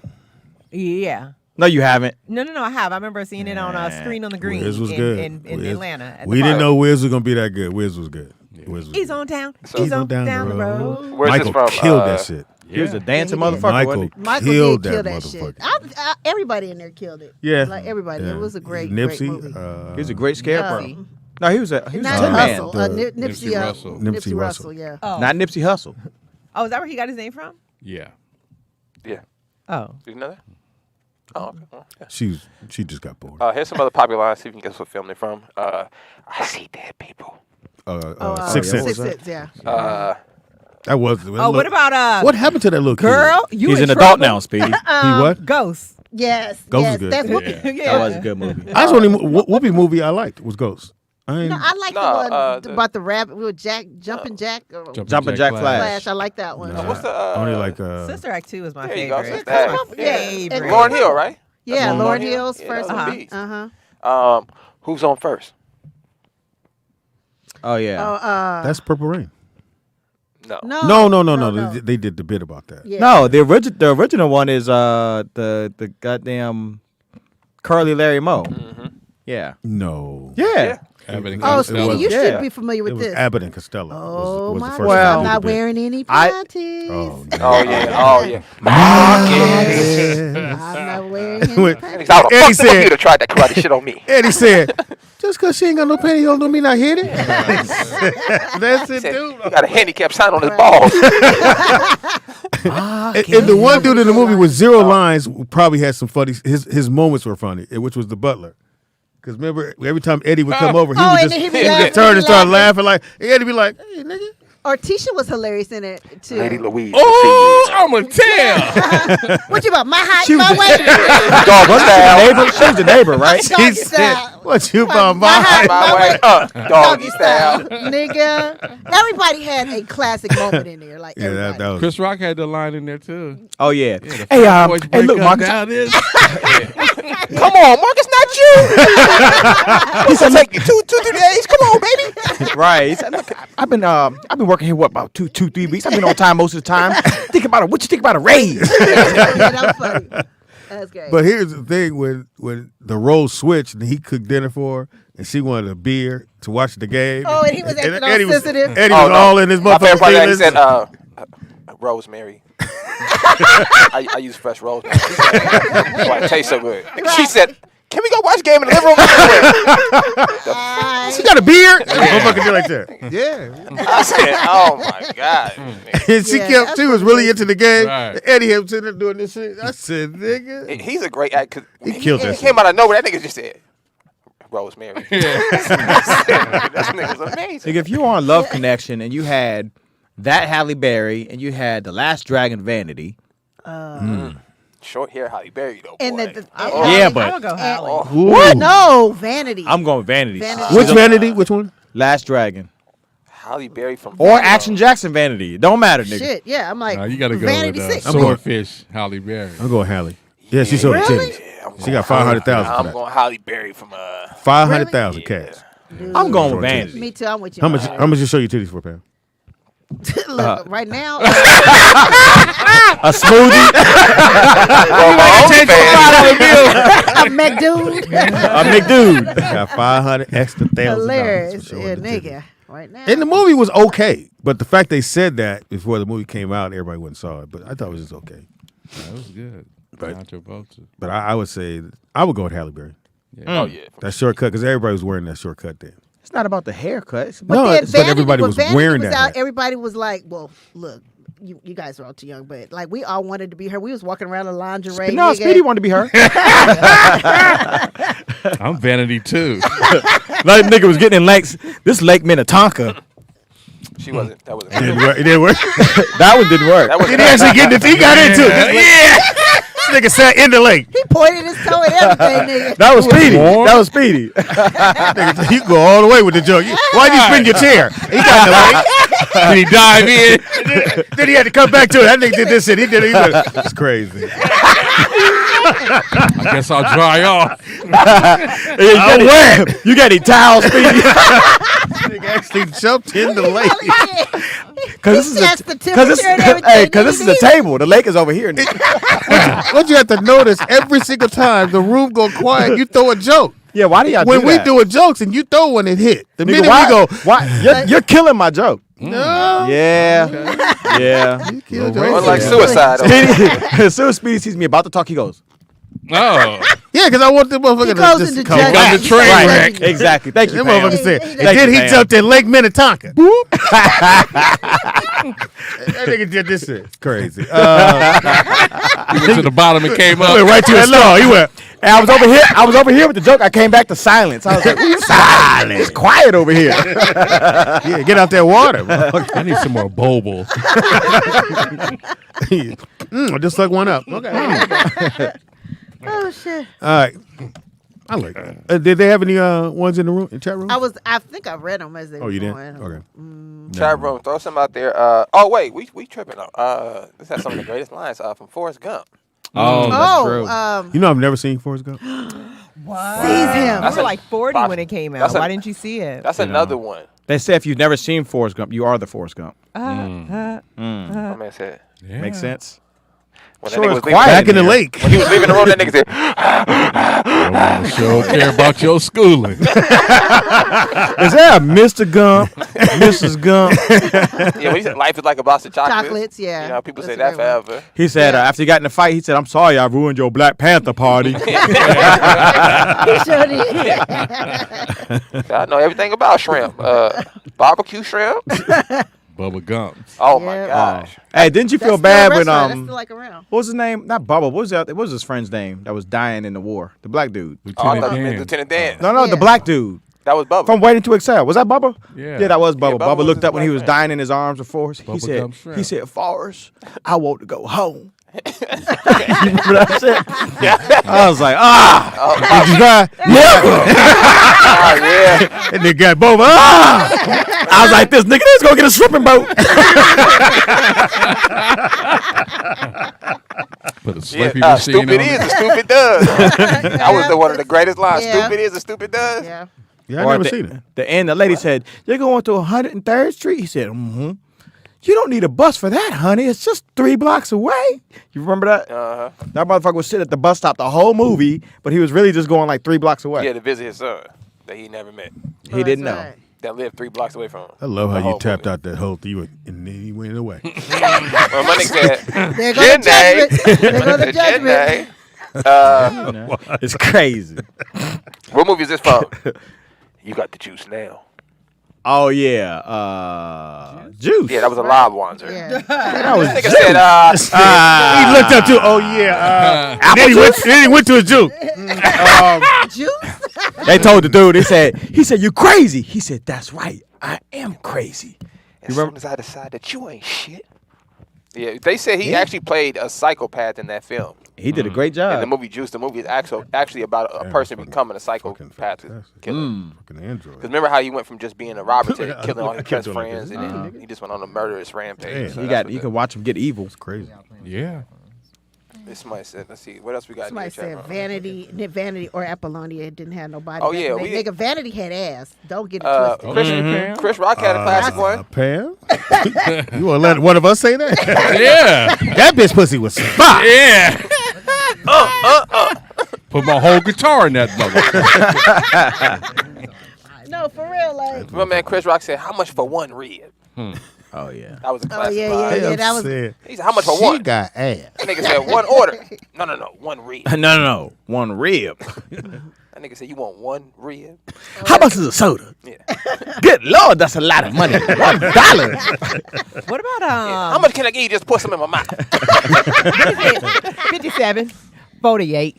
N: Yeah.
K: No, you haven't.
N: No, I have. I remember seeing it on a screen on the green
M: Wiz was
N: in,
M: good.
N: in
M: Wiz.
N: Atlanta. at the
M: We didn't
N: park.
M: know Wiz was gonna be that good. Wiz was good. Wiz was
N: He's
M: good.
N: on town.
A: So-
N: He's on down the road.
A: Where's
M: Michael
A: this from?
M: killed that shit.
K: He was a dancing
J: Yeah, he did.
K: motherfucker,
M: Michael
K: wasn't he?
J: Michael
M: killed
J: did kill
M: that
J: that shit.
M: motherfucker.
J: Everybody in there killed it.
M: Yeah,
J: Like everybody.
M: yeah.
J: It was a great
M: Nipsey.
J: movie.
K: He was a great scarecrow. No, he was a
J: Not
K: tin man.
J: Hustle.
M: The-
J: Nipsey
F: Russell.
J: Nipsey Russell. Yeah.
N: Oh.
K: Not Nipsey Hussle.
N: Oh, is that where he got his name from?
F: Yeah.
A: Yeah.
N: Oh.
A: Did you know that? Oh, okay. Well, yeah.
M: She just got bored.
A: Here's some other popular lines. See if you can guess what film they're from. I see dead people.
M: Six
K: yeah,
M: Sense.
K: what was
J: Six Sense, yeah.
M: That was.
N: Oh, what about
M: What happened to that little
N: girl?
M: kid?
N: You
K: He's
N: in
K: an adult
N: trouble?
K: now, Speedy.
M: He what?
N: Ghost.
J: Yes.
M: Ghost
J: yes.
M: is good.
J: That's what,
F: Yeah.
N: Yeah.
K: That was a good movie.
M: That's the only Whoopi movie I liked was Ghost. I ain't,
J: No, I like
A: No,
J: the one
A: the-
J: about the rabbit with Jumping Jack. Or
K: Jumping Jack Flash.
J: Flash. I like that one.
M: Nah.
A: What's the
M: I only like
N: Sister Act 2 is my
A: There you go,
N: favorite.
A: Sister
N: That's
A: Act.
N: my
J: Yeah.
N: favorite.
A: Lauryn Hill, right?
J: Yeah,
A: That's
J: Lauryn Hill's
A: Yeah,
J: first
A: those are
J: one.
A: beats. Who's on first?
K: Oh yeah.
M: That's Purple Rain.
A: No.
M: No. They did the bit about that.
J: Yeah.
K: No, the original one is the goddamn Curly Larry Moe. Yeah.
M: No.
K: Yeah.
F: Abbott and
J: Oh,
F: Costello.
J: Speedy, you
K: Yeah.
J: should be familiar
M: It
J: with
M: was
J: this.
M: Abbott and Costello.
J: Oh
M: was
J: my
M: the
J: God!
M: first
K: Well,
M: one
J: I'm
M: to
J: not
M: do the bit.
J: wearing any
K: I-
J: panties.
M: Oh,
A: Oh yeah. Marcus.
J: I'm not wearing any
M: When-
J: panties.
A: I would
M: Eddie
A: fuck the
M: said-
A: computer tried that karate shit on me.
M: Eddie said, just because she ain't got no panties don't mean I hit it. That's it,
A: Said,
M: dude.
A: he got a handicap sign on his balls.
M: And the one dude in the movie with zero lines probably had some funny. His moments were funny, which was the butler. Because remember, every time Eddie would come over, he
J: Oh,
M: would
J: and
M: just,
J: he'd be
M: he would
J: laughing,
M: just turn
J: he'd
M: and
J: be
M: start
J: laughing.
M: laughing like, and Eddie be like, "Hey, nigga,
J: Or Tisha was hilarious in it too.
A: Lady Louise.
F: Oh, I'ma tell.
J: What you about? My height, my weight.
K: Doggy style. She was the neighbor, right?
J: Doggy style.
M: What you about
J: My height, my weight.
A: Doggy style.
J: Nigga. Everybody had a classic moment in there. Like everybody.
M: that was.
F: Chris Rock had the line in there too.
K: Oh yeah.
F: Yeah,
K: Hey, look, Marcus.
A: Come on, Marcus, not you. He said, take you 2-3 days. Come on, baby.
K: Right. He said, look, I've been working here about 2-3 weeks. I've been on time most of the time. Think about it. What you think about a raise?
J: That was funny. That's great.
M: But here's the thing: when the roles switched and he cooked dinner for her, and she wanted a beer to watch the game.
J: Oh, and he was acting all
M: Eddie
J: sensitive.
M: Eddie was all in his
A: My favorite part
M: motherfucking
A: of that,
M: feelings.
A: he said, rosemary. I use fresh rosemary. That's why it tastes so good. She said, can we go watch the game in the living room?
M: She got a beard. Motherfucking like that. Yeah.
A: I said, oh my God.
M: And she was really into the game.
F: Right.
M: Eddie had sitting there doing this shit. I said, nigga.
A: He's a great actor.
M: He killed that
A: He
M: shit.
A: came out of nowhere. That nigga just said, rosemary. That nigga's amazing.
K: Like if you were on Love Connection and you had that Halle Berry and you had The Last Dragon Vanity.
A: Short hair Halle Berry though.
J: And
A: Boy.
K: Yeah, but
N: I would go Halle.
J: What? No, Vanity.
K: I'm going Vanity.
M: Which Vanity? Which one?
K: Last Dragon.
A: Halle Berry from
K: Or Action Jackson Vanity. It don't matter, nigga.
J: Shit, yeah. I'm like,
F: You gotta go
J: Vanity
F: with
J: 6.
F: Swordfish, Halle Berry.
M: I'm going Halle. Yeah, she showed
J: Really?
M: the titties. She got 500,000 for
A: I'm
M: that.
A: going Halle Berry from
M: 500,000 cash.
K: I'm going with Vanity.
J: Me too. I'm with you.
M: How much you show your titties for, Pam?
J: Look, right now.
K: A smoothie.
J: A McDude.
K: A McDude.
M: Got 500 extra thousand.
J: Hilarious. Yeah, nigga. Right now.
M: And the movie was okay, but the fact they said that before the movie came out, everybody went and saw it. But I thought it was just okay.
F: That was good.
M: But I would say I would go with Halle Berry.
F: Yeah.
A: Oh yeah.
M: That shortcut, because everybody was wearing that shortcut then.
K: It's not about the haircut. It's
J: But
K: about
J: then
M: it's like everybody was
J: Vanity
M: wearing
J: was
M: that
J: out,
M: hat.
J: everybody was like, well, look, you guys are all too young, but like we all wanted to be her. We was walking around in lingerie.
K: no,
J: nigga.
K: Speedy wanted to be her.
F: I'm Vanity too.
K: That nigga was getting in lakes. This Lake Minnetonka.
A: She wasn't. That wasn't.
M: It didn't work. It didn't work.
K: That one didn't work.
A: That was
M: He didn't actually get into. He got into it. Yeah. This nigga sat in the lake.
J: He pointed his toe and everything, nigga.
K: That was Speedy. That was Speedy.
M: Nigga, you go all the way with the joke. Why'd you spin your chair? He got in the lake.
F: Did he dive in?
M: Then he had to come back to it. That nigga did this shit. He did it. It's crazy.
F: I guess I'll dry off.
K: You got any towels, Speedy?
M: Nigga actually jumped in the lake.
K: Because
J: That's the temperature and everything.
K: this is a table. The lake is over here.
M: What you have to notice, every single time the room go quiet, you throw a joke.
K: Yeah, why do y'all
M: When
K: do
M: we
K: that?
M: doing jokes and you throw one, it hit. The
K: Nigga,
M: minute
K: why,
M: we go,
K: why? You're killing my joke.
M: no.
K: Yeah. Yeah.
M: You killed
A: Or
M: your
A: like
M: ass.
A: suicide.
K: Speedy, as soon as Speedy sees me about to talk, he goes.
F: Oh.
M: Yeah, because I want the motherfucker
J: He
M: to
J: goes
M: just
J: into
M: collapse.
J: judgment.
F: the train
J: Right.
F: wreck.
K: Exactly. Thank you,
M: That
K: Pam.
M: motherfucker said.
J: Thank
M: And then
K: you,
M: he
K: Pam.
M: jumped in Lake Minnetonka. That nigga did this shit. Crazy.
F: He went to the bottom and came up.
M: Went right to his law. He went.
K: And I was over here with the joke. I came back to silence. I was like, silence. It's quiet over here.
M: Yeah, get out that water.
F: I need some more Boble.
M: Just suck one up. Okay.
J: Oh shit.
M: All right. I like that. Did they have any ones in the room, in chat room?
J: I think I read them as they
M: Oh,
J: were
M: you did?
J: going.
M: Okay.
A: Chat room, throw some out there. Oh wait, we tripping on. This has some of the greatest lines from Forrest Gump.
F: Oh, that's true.
M: You know I've never seen Forrest Gump.
N: What?
J: Seize him.
N: You were like 40
A: Box-
N: when it came out.
A: that's a-
N: Why didn't you see it?
A: That's another one.
K: They say if you've never seen Forrest Gump, you are the Forrest Gump.
A: My man said.
F: Yeah.
K: Makes sense.
A: When
K: Sure,
A: that nigga
K: it's
A: was
K: quiet
M: Back in the
K: there.
M: lake.
A: When he was leaving the room, that nigga said,
F: Sure care about your schooling.
K: Is there a Mr. Gump, Mrs. Gump?
A: yeah, when he said life is like a box of chocolates.
J: Chocolates, yeah.
A: You know, people say
J: That's
A: that
J: a great
A: forever.
K: He said after he got in the fight, he said, "I'm sorry, I ruined your Black Panther party."
J: He sure did.
A: I know everything about shrimp. Barbecue shrimp.
F: Bubba Gump.
A: Oh my
J: Yeah.
A: gosh.
K: Hey, didn't you feel
J: That's
K: bad
J: still a
K: when
J: restaurant. That's still like around.
K: what was his name? Not Bubba. What was his friend's name that was dying in the war? The black dude.
A: Oh, I
F: Lieutenant
A: thought you meant
F: Dan.
A: Lieutenant Dan.
K: No, the
J: Yeah.
K: black dude.
A: That was Bubba.
K: From Waiting to Exhale. Was that Bubba?
F: Yeah.
K: Yeah, that was Bubba.
A: Bubba
K: Bubba
A: was
K: looked
A: his
K: up when he
A: black
K: was
A: friend.
K: dying in his arms of Forrest. He
F: Bubblegum shrimp.
K: said, Forrest, I want to go home. You remember that shit? I was like,
M: Did you cry?
A: Yeah.
M: And they got both.
K: I was like, this nigga is going to get a stripping boat.
F: Put a Slurpee machine
A: stupid
F: on
A: is
F: it.
A: and stupid does. That was one of the greatest lines.
J: Yeah.
A: Stupid is and stupid does.
J: Yeah.
M: Yeah, I
K: Or
M: never
K: at
M: seen it.
K: the end, the lady said, you're going to 103rd Street? He said, mm-hmm. You don't need a bus for that, honey. It's just 3 blocks away. You remember that?
A: Uh-huh.
K: That motherfucker was sitting at the bus stop the whole movie, but he was really just going like 3 blocks away.
A: He had to visit his son that he never met.
K: He didn't know.
A: That lived 3 blocks away from him.
M: I love
A: The
M: how you
A: whole
M: tapped
A: movie.
M: out that whole thing and then you went away.
A: Well, my nigga said,
J: There goes the judgment. There goes the judgment.
K: It's crazy.
A: What movie is this from? You got the juice now.
K: Oh, yeah. Juice.
A: Yeah, that was a live one, sir.
J: Yeah.
K: That was
A: Nigga
K: juice.
A: said,
M: He looked up to, oh yeah. Then he went to his juke.
J: Juice?
K: They told the dude, he said, you crazy. He said, that's right. I am crazy.
A: as soon as I decide that you ain't shit. Yeah, they said he actually played a psychopath in that film.
K: He did a great job.
A: In the movie Juice, the movie is actually about a person becoming a psychopath killer.
M: Fucking android.
A: Because remember how he went from just being a robber to killing all his best friends, and then he just went on a murderous rampage.
K: Yeah. You can watch him get evil. It's
M: crazy.
F: Yeah.
A: This somebody said, let's see, what else we got?
J: Somebody
A: in the chat
J: said
A: room?
J: Vanity or Apollonia didn't have nobody.
A: Oh, yeah, we-
J: Nigga, Vanity had ass. Don't get it twisted.
A: Chris Rock had a classic one.
M: Pam? You want to let one of us say that?
F: Yeah.
M: That bitch pussy was fire.
F: Yeah. Put my whole guitar in that mother.
J: No, for real, like.
A: My man Chris Rock said, how much for one rib?
K: Oh, yeah.
A: That was a classic
J: yeah,
A: line.
J: yeah, that was.
A: He said, how much for
M: She
A: one?
M: got ass.
A: That nigga said, one order. No, one rib.
K: No. 1 rib.
A: That nigga said, you want 1 rib?
K: How much is a soda?
A: Yeah.
K: Good Lord, that's a lot of money. $1.
N: What about
A: How much can I get you just put some in my mouth?
N: 57, 48,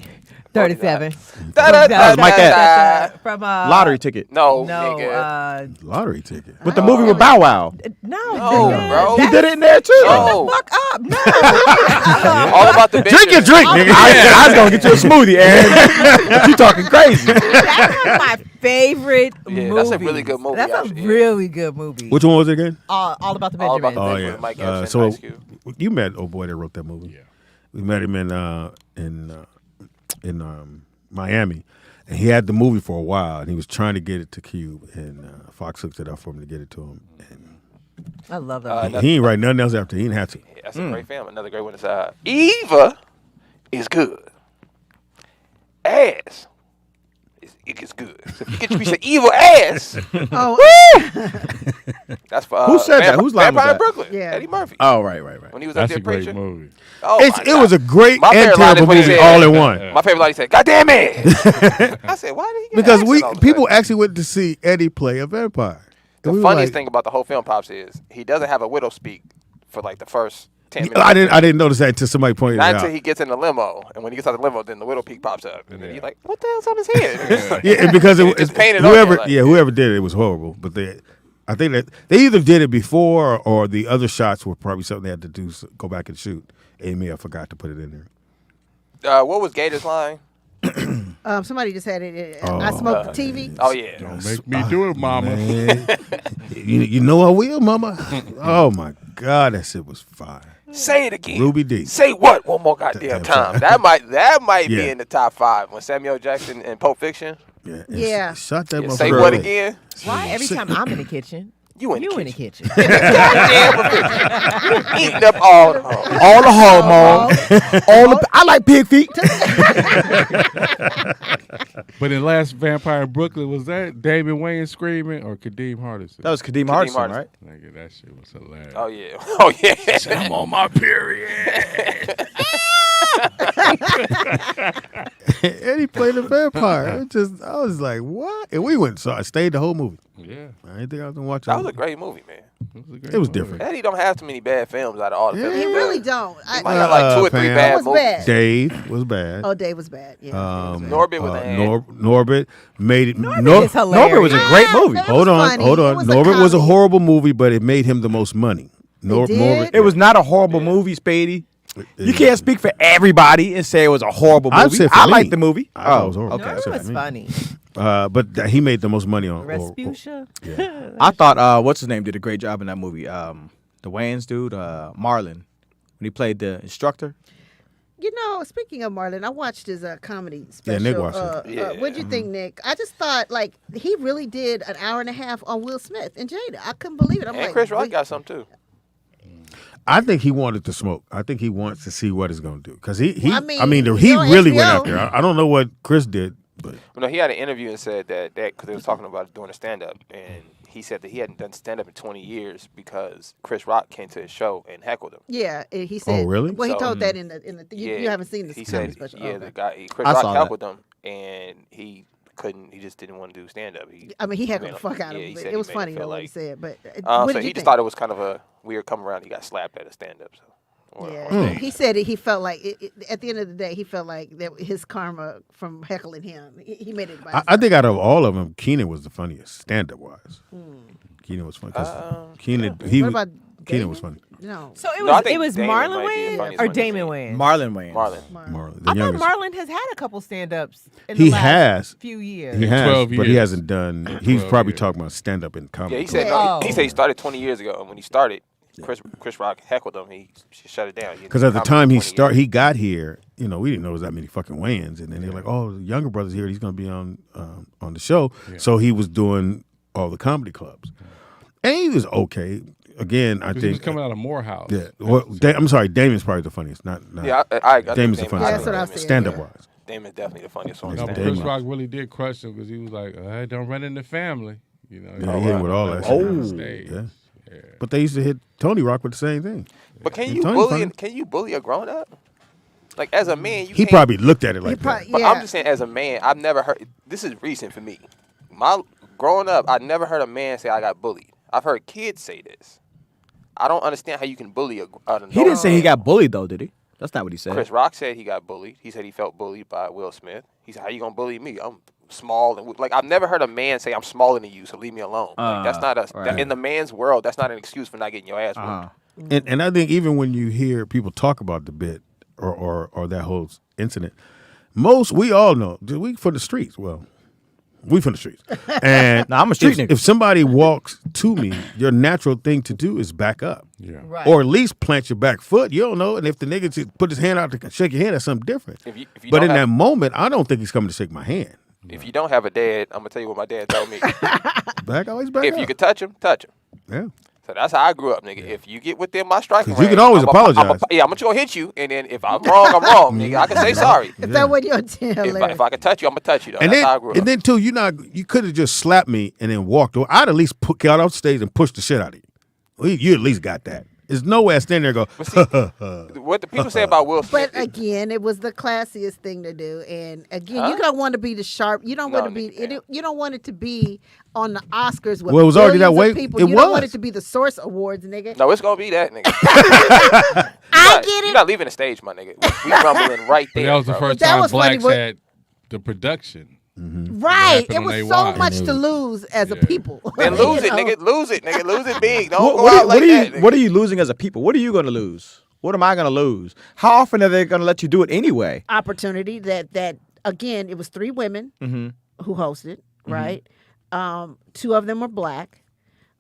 N: 37.
K: That was Mike Epps.
N: From
K: Lottery ticket.
A: No,
N: No,
A: nigga.
M: Lottery ticket.
K: With the movie with Bow Wow.
N: no,
A: bro.
K: He did it in there too.
A: No.
N: Fuck up, no.
A: All about the
K: Drink your drink, nigga. I was gonna get you a smoothie, Aaron. You talking crazy.
N: That's one of my favorite
A: Yeah,
N: movies.
A: that's a really good movie,
N: That's
A: actually,
N: a
A: yeah.
N: really good movie.
M: Which one was it again?
N: All About the
A: All About
N: Benjamins.
A: the
M: Oh,
A: Benjamins
M: yeah.
A: with Mike Epps and
M: So
A: Ice Cube.
M: you met old boy that wrote that movie.
F: Yeah.
M: We met him in Miami, and he had the movie for a while, and he was trying to get it to Cube, and Fox hooked it up for him to get it to him. And
N: I love that.
M: he ain't write nothing else after. He didn't have to.
A: Yeah, that's a great film. Another great one is Eva is good. Ass it gets good. So if you get your piece of evil ass, that's for
K: Who said that? Whose line was
A: Vampire
K: that?
A: in Brooklyn.
J: Yeah.
A: Eddie Murphy.
K: Oh, right.
A: When he was
F: That's
A: up
F: a
A: there
F: great
A: preaching.
F: movie.
A: Oh,
M: It was a great
A: My
M: and
A: favorite line is
M: terrible
A: when he
M: movie
A: said-
M: all in one.
A: My favorite line, he said, "God damn it!" I said, "Why did he get
M: Because
A: an
M: we
A: accent all of a
M: people
A: sudden?"
M: actually went to see Eddie play a vampire.
A: The
M: And we were
A: funniest
M: like-
A: thing about the whole film, Pops, is he doesn't have a widow speak for like the first 10 minutes.
M: I didn't notice that until somebody pointed it
A: Not
M: out.
A: until he gets in the limo, and when he gets out of the limo, then the widow peak pops up, and then you're like, "What the hell's on his head?"
M: Yeah, because
A: It's just painted on
M: whoever
A: there, like-
M: whoever did it was horrible. But I think that they either did it before or the other shots were probably something they had to do, go back and shoot. Amy, I forgot to put it in there.
A: What was Gator's line?
J: Somebody just had it. I smoked the TV.
A: Oh yeah.
F: Don't make me do it, mama.
M: Man, you know I will, mama. Oh my God, that shit was fire.
A: Say it again.
M: Ruby D.
A: Say what one more goddamn time. That might be
M: Yeah.
A: in the top 5 when Samuel Jackson in Pulp Fiction.
J: Yeah.
M: Shut that motherfucker
A: Say what
M: up.
A: again?
N: Why every time I'm in the kitchen,
A: You in
N: the
A: the
N: kitchen.
A: Goddamn refrigerator. Eating up all the home.
K: All the hormones. I like pig feet.
F: But in Last Vampire in Brooklyn, was that David Wayne screaming or Kadeem Hardison?
K: That was Kadeem Hardison, right?
F: Nigga, that shit was hilarious.
A: Oh yeah. Oh yeah.
F: I'm on my period.
M: Eddie played a vampire. I was like, what? And we went and stayed the whole movie.
F: Yeah.
M: I didn't think I was gonna watch
A: That
M: it.
A: was a great movie, man.
M: It was different.
A: Eddie don't have too many bad films out of all the films.
J: He really don't.
A: He might have like 2 or 3 bad
J: was
A: movies.
J: bad.
M: Dave was bad.
J: Oh, Dave was bad. Yeah.
A: Norbit was
M: Norbit made it.
N: Norbit is hilarious.
K: Norbit was a great movie.
M: Hold on. Norbit was a horrible movie, but it made him the most money. Norbit.
K: It was not a horrible movie, Speedy. You can't speak for everybody and say it was a horrible movie. I liked the movie.
M: I thought it was horrible.
K: Okay.
N: It was funny.
M: But he made the most money on
N: Respucia.
K: I thought what's his name did a great job in that movie. The Wayans dude, Marlon, when he played the instructor.
J: You know, speaking of Marlon, I watched his comedy special.
M: Yeah, Nick watched it.
J: What'd you think, Nick? I just thought like he really did an hour and a half on Will Smith and Jada. I couldn't believe it. I'm
A: And
J: like,
A: Chris Rock got some too.
M: I think he wanted to smoke. I think he wants to see what it's going to do because he
J: I
M: really
J: HBO.
M: went out there. I don't know what Chris did, but
A: No, he had an interview and said that because they was talking about doing a stand up, and he said that he hadn't done stand up in 20 years because Chris Rock came to his show and heckled him.
J: Yeah, he said.
M: Oh, really?
J: Well, he
A: So,
J: told that in the you haven't seen the
A: He
J: comedy
A: said,
J: special.
A: yeah,
J: Oh,
A: the
J: okay.
A: guy Chris
K: I
A: Rock
K: saw
A: heckled him, and he just didn't want to do stand up.
J: I mean, he heckled the fuck out of
A: he
J: him.
A: said
J: It
A: he
J: was
A: made
J: funny
A: feel
J: though what he
A: like-
J: said. But
A: So
J: what did
A: he
J: you
A: just
J: think?
A: thought it was kind of a weird come around. He got slapped at a stand up. So.
J: Yeah, he said he felt like at the end of the day, he felt like that his karma from heckling him. He made it. By
M: I think out of all of them, Keenan was the funniest stand up wise. Keenan was funny. Keenan
J: What about
M: Keenan was funny.
J: No.
N: So
A: No, I
N: it
A: think
N: was
A: Damon
N: Marlon
A: might be the
N: Wayans
A: funniest
N: or
A: one.
N: Damon Wayans?
K: Marlon Wayans.
M: Marlon, the
N: I thought
M: youngest.
N: Marlon has had a couple stand-ups in
M: He
N: the last
M: has.
N: few years.
M: He has,
F: 12
M: but he
F: years.
M: hasn't done. He's
F: 12
M: probably
F: years.
M: talking about stand up in comedy.
A: Yeah, he said he said he started 20 years ago, and when he started, Chris Rock heckled him. He shut it down.
M: Because at the time he got here, we didn't know it was that many fucking Wayans, and then they're like, "Oh, the younger brother's here. He's going to be on the show."
F: Yeah.
M: So he was doing all the comedy clubs, and he was okay. Again, I
F: He
M: think
F: was coming out of Morehouse.
M: Yeah, well, I'm sorry, Damon's probably the funniest. Not
A: Yeah, I
M: Damon's the
A: think
M: funniest.
A: Damon-
J: that's what I said,
M: Stand up
J: yeah.
M: wise.
A: Damon's definitely the funniest one.
F: No, but
M: Damon.
F: Chris Rock really did crush him because he was like, "Hey, don't run in the family." You know.
M: Yeah, he hit him with all that shit.
F: On the stage.
M: Yeah. But they used to hit Tony Rock with the same thing.
A: But can
M: And
A: you
M: Tony
A: bully?
M: funny.
A: Can you bully a grown up? Like as a man, you
M: He
A: can't-
M: probably looked at it like that.
A: But I'm just saying, as a man, I've never heard. This is recent for me. My growing up, I never heard a man say I got bullied. I've heard kids say this. I don't understand how you can bully an adult.
K: He didn't say he got bullied though, did he? That's not what he said.
A: Chris Rock said he got bullied. He said he felt bullied by Will Smith. He said, "How you gonna bully me? I'm small and like I've never heard a man say I'm smaller than you, so leave me alone." Like, that's not a
K: right.
A: in the man's world. That's not an excuse for not getting your ass whooped.
M: And I think even when you hear people talk about the bit or that whole incident, we all know we from the streets. Well, we from the streets. And
K: I'm a street nigga.
M: If somebody walks to me, your natural thing to do is back up.
F: Yeah.
N: Right.
M: Or at least plant your back foot. You don't know. And if the nigga just put his hand out to shake your hand, that's something different.
A: If you
M: But
A: don't
M: in
A: have-
M: that moment, I don't think he's coming to shake my hand.
A: If you don't have a dad, I'm gonna tell you what my dad told me.
M: Always back
A: If
M: up.
A: you could touch him, touch him.
M: Yeah.
A: So that's how I grew up, nigga. If you get within my striking
M: 'Cause you
A: range,
M: can always
A: I'm
M: apologize.
A: I'm just gonna hit you, and then if I'm wrong, I'm wrong, nigga. I can say sorry.
J: If that wasn't your deal,
A: If I can touch you, I'm gonna touch you. Though.
M: And
A: That's
M: then,
A: how I grew up.
M: and then too, you could have just slapped me and then walked away. I'd at least got off stage and pushed the shit out of you. Well, you at least got that. There's no way I stand there and go.
A: What the people say about Will Smith?
J: But again, it was the classiest thing to do, and again, you don't want to be the sharp. You don't want to be. You don't want it to be on the Oscars with
M: Well, it was already that
J: billions of
M: way.
J: people.
M: It
J: You don't want
M: was.
J: it to be the Source Awards, nigga.
A: No, it's gonna be that, nigga.
J: I get it.
A: You're not leaving the stage, my nigga. We rumbling right
F: But
A: there.
F: that was the
A: bro.
F: first
J: That
F: time
J: was funny,
F: blacks
J: but-
F: had the production.
J: Right.
F: happened
J: It
F: on
J: was
F: they
J: so
F: watch.
J: much to lose as a people.
A: Then lose
J: You
A: it,
J: know?
A: nigga. Lose it, nigga. Lose it big. Don't
K: What,
A: go
K: what,
A: out
K: are,
A: like
K: what, are
A: that.
K: you,
A: nigga.
K: what are you losing as a people? What are you going to lose? What am I going to lose? How often are they going to let you do it anyway?
J: Opportunity that again, it was 3 women
K: Mm-hmm.
J: who hosted, right? 2 of them were black.